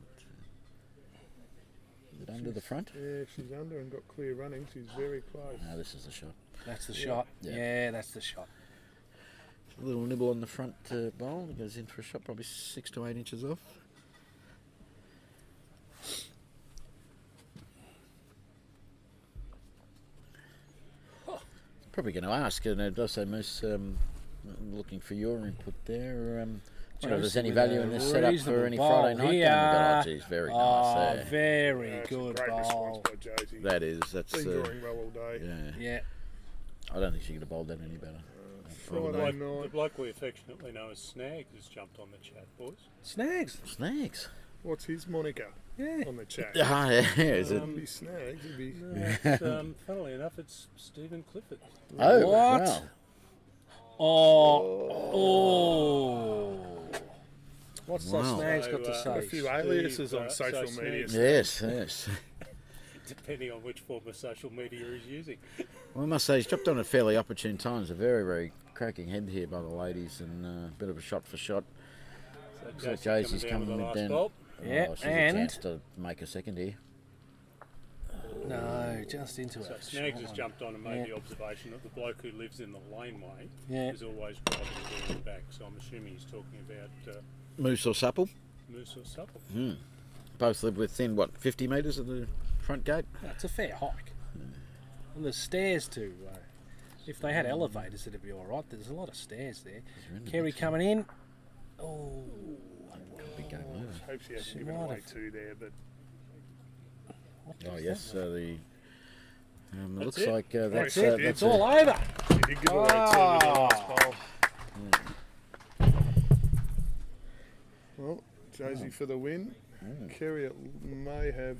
Is it under the front? Yeah, she's under and got clear running. She's very close. No, this is the shot. That's the shot. Yeah. Yeah, that's the shot. A little nibble on the front bowl. It goes in for a shot, probably 6 to 8 inches off. Probably going to ask, and it does say Moose looking for your input there. I wonder if there's any with value a in this setup for reasonable any bowl Friday night here. game. Oh, geez, very nice Oh, there. very That's a good great response bowl. by Josie. That is, that's Been drawing well all day. yeah. Yeah. I don't think she could have bowled that any better. Friday The night. bloke we affectionately know as Snags has jumped on the chat, boys. Snags. Snags. What's his moniker Yeah. on the chat? Ah, yeah, is it? It'd be Snags. It'd be. Funnily enough, it's Stephen Clifford. Oh, What? wow. Oh. What's Wow. the Snags got to So, A say? few aliases on so social Snags- media. Yes. Depending on which form of social media he's using. Well, I must say, he's dropped on at fairly opportune times. A very, very cracking head here by the ladies, and a bit of a shot for shot. So Josie's coming with the with last down. bolt. Yeah, She's a and- chance to make a second here. No, just into So it. Snags has jumped on and made Yeah. the observation that the bloke who lives in the laneway Yeah. is always driving the wheel back. So I'm assuming he's talking about Moose or supple? Moose or Supple. Both live within, 50 metres of the front gate? It's a fair hike. And there's stairs too. If they had elevators, it'd be all right. There's a lot of stairs there. Kerry coming in. Oh, Big game over. Hope she hasn't She given might away have. two there, but Oh, yes, so the... it looks it. like that's that's... it. that's It's all over. she did give away two with the last bowl. Well, Josie for the win. Kerry may have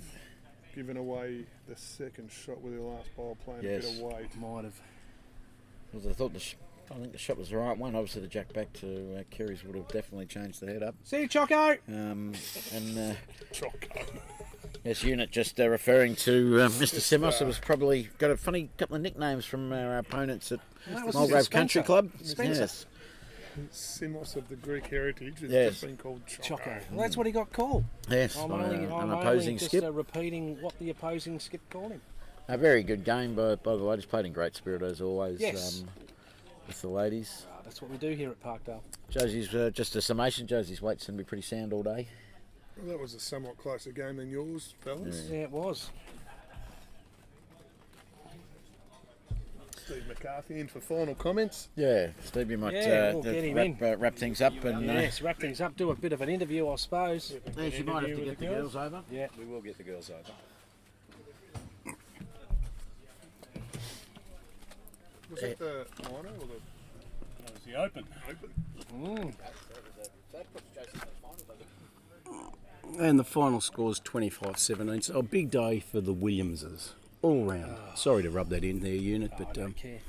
given away the second shot with her last bowl, playing a Yes. bit of weight. Might have. Because I thought I think the shot was the right one. Obviously, the jack back to Kerry's would have definitely changed the head up. See you, Choco. And Choco. yes, unit just referring to Mr. Simos, who was probably got a funny couple of nicknames from our opponents at That was Mulgrave Spencer. Country Club. Spencer. Yes. Simos of the Greek heritage has Yes. just been called Choco. Choco. Well, that's what he got called. Yes, I'm by only, an I'm opposing only just skip. repeating what the opposing skip called him. A very good game by the ladies. Played in great spirit as always. Yes. With the ladies. That's what we do here at Parkdale. Josie's just a summation. Josie's weight's going to be pretty sound all day. Well, that was a somewhat closer game than yours, fellas. Yeah, it was. Steve McCarthy in for final comments. Yeah, Steve, you might Yeah, we'll get him in. wrap things up. And Yes, wrap things up. Do a bit of an interview, I suppose. yes, you might have to Interview get with the the girls over. Yeah. We will get the girls over. Was that the minor or the That was the open. open? And the final score's 25-17. So a big day for the Williamses. All round. Sorry to rub that in there, unit, but I don't care.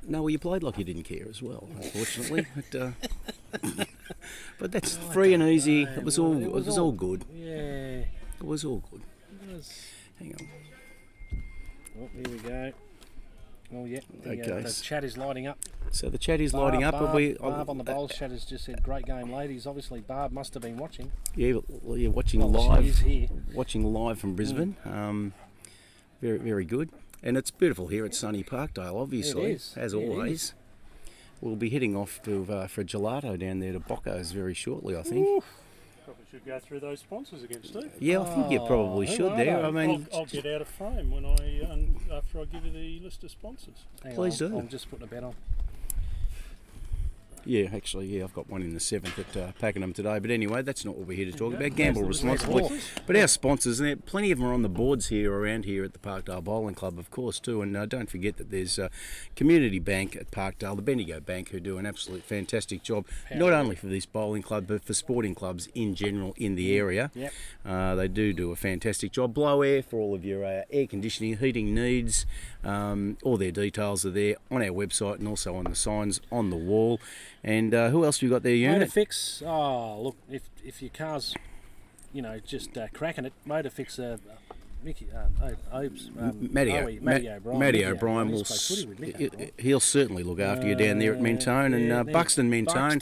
no, well, you played like you didn't care as well, unfortunately. But that's free and easy. It was all good. Yeah. It was all good. It was. Hang on. Oh, here we go. Oh, yeah. Okay. The chat is lighting up. So the chat is lighting up. Barb on the bowls chat has just said, great game, ladies. Obviously, Barb must have been watching. Yeah, you're watching Well, she is here. Watching live from Brisbane. Very, very good. And it's beautiful here at sunny Parkdale, obviously, It is. as It always. We'll be heading off to for a gelato down there to Bocco's very shortly, I think. Probably should go through those sponsors again, Steve. Yeah, I think you probably should there. I mean, I'll get out of frame when after I give you the list of sponsors. Hang Please on, do. I'm just putting a bet on. yeah, actually, yeah, I've got one in the 7th at Pakenham today. But anyway, that's not what we're here to talk about. Gamble responsibly. But our sponsors, and plenty of them are on the boards here around here at the Parkdale Bowling Club, of course, too. And don't forget that there's Community Bank at Parkdale, the Bendigo Bank, who do an absolute fantastic job, not only for this bowling club, but for sporting clubs in general in the area. Yep. They do a fantastic job. Blow air for all of your air conditioning, heating needs. All their details are there on our website and also on the signs on the wall. And who else have you got there, unit? Motorfix. Oh, look, if your car's, just cracking it, Motorfix. Mickey, Obes, Matty O'Brien. O'Brien will. He'll certainly look after you down there at Mentone, and Buxton Mentone,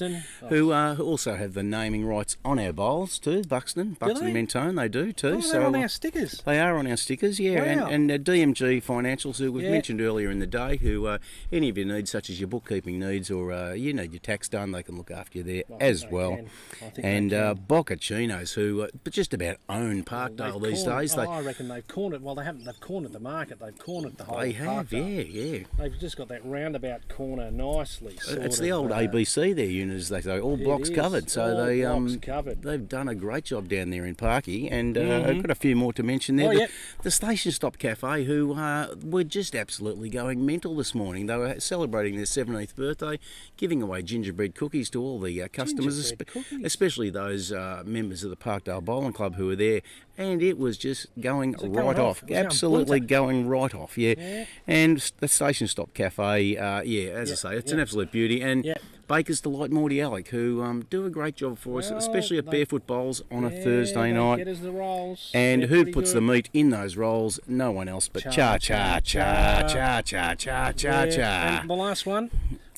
who also have the naming rights on our bowls too. Buxton they? Mentone, they do too. Oh, so they're on our stickers. They are on our stickers, yeah. Wow. And DMG Financials, who we've Yeah. mentioned earlier in the day, who any of your needs, such as your bookkeeping needs or you need your tax done, they can look after you there as well. I think And they can. Boccaccino's, who just about own Parkdale these days. I reckon they've cornered. Well, they haven't. They've cornered the market. They've cornered the whole. They have, Parkdale. yeah. They've just got that roundabout corner nicely. It's the old ABC there, unit, as they say, all blocks is, covered. So all they blocks covered. they've done a great job down there in Parky, and I've got a few more to mention there. Oh, yep. The Station Stop Cafe, who were just absolutely going mental this morning. They were celebrating their 17th birthday, giving away gingerbread cookies to all the customers, Gingerbread cookies. especially those members of the Parkdale Bowling Club who were there. And it was just going it right going off, off? It was going absolutely bunter. going right off, yeah. And the Station Stop Cafe, as I say, it's an absolute beauty. And Yeah. Baker's Delight Morty Alec, who do a great job for us, Well, especially at they- Barefoot Bowls on a Yeah, Thursday they night. Get us the rolls. And They're who pretty puts good. the meat in those rolls? No one else but Cha Cha Cha Cha Cha Cha Cha Yeah, Cha. and the last one,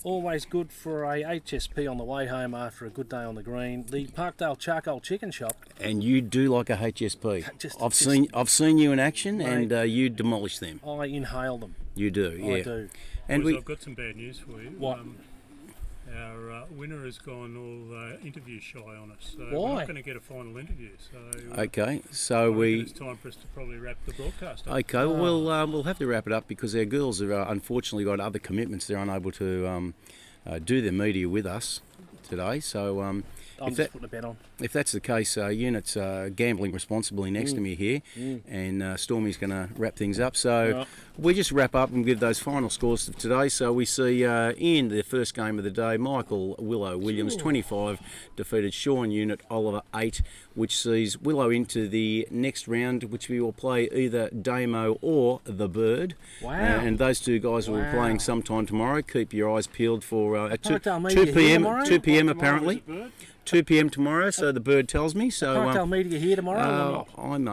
always good for a HSP on the way home after a good day on the green. The Parkdale Charcoal Chicken Shop. And you do like a HSP. Just- I've seen you in action, Mate. and you demolish them. I inhale them. You do, yeah. I do. And Boys, we I've got some bad news for you. What? Our winner has gone all interview shy on us, so we're Why? not going to get a final interview. So okay, so it's time for us to probably wrap the broadcast up. Okay, well, we'll have to wrap it up because our girls have unfortunately got other commitments. They're unable to do their media with us today. So I'm if just putting a bet on. if that's the case, units gambling responsibly next to me here, and Stormy's going to wrap things up. So we just wrap up and give those final scores of today. So we see in the first game of the day, Michael Willow Williams 25 defeated Sean Unit Oliver 8, which sees Willow into the next round, which we will play either Damo or the Bird. Wow. And those two guys will be playing sometime tomorrow. Keep your eyes peeled for at 2 Parkdale Media here p.m. tomorrow? 2 p.m. apparently. 2 p.m. tomorrow, so the Bird tells me. So Parkdale Media here tomorrow or not? I'm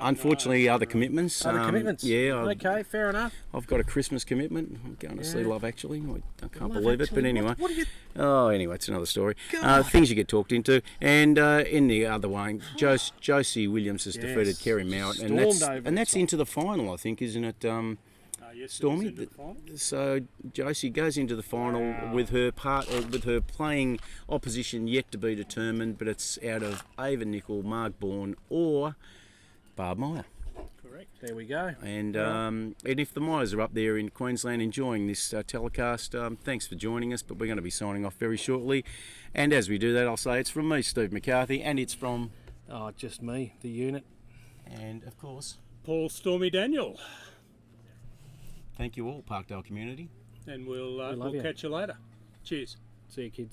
unfortunately other commitments. Other commitments? Yeah. Okay, fair enough. I've got a Christmas commitment. I'm going to see Love Actually. I can't believe it, but Actually? anyway. What do you... Oh, anyway, it's another story. Things you get talked into. And in the other way, Josie Williams has defeated Kerry Mount, and that's into the final, I think, isn't it? Yes, Stormy. it's into the final. So Josie goes into the final with her playing opposition yet to be determined, but it's out of Ava Nicol, Mark Bourne, or Barb Meyer. Correct. There we go. And if the Myers are up there in Queensland enjoying this telecast, thanks for joining us. But we're going to be signing off very shortly. And as we do that, I'll say it's from me, Steve McCarthy, and it's from Just me, the unit. and of course, Paul Stormy Daniel, thank you all, Parkdale community. and we'll love you. catch you later. Cheers. See you, kids.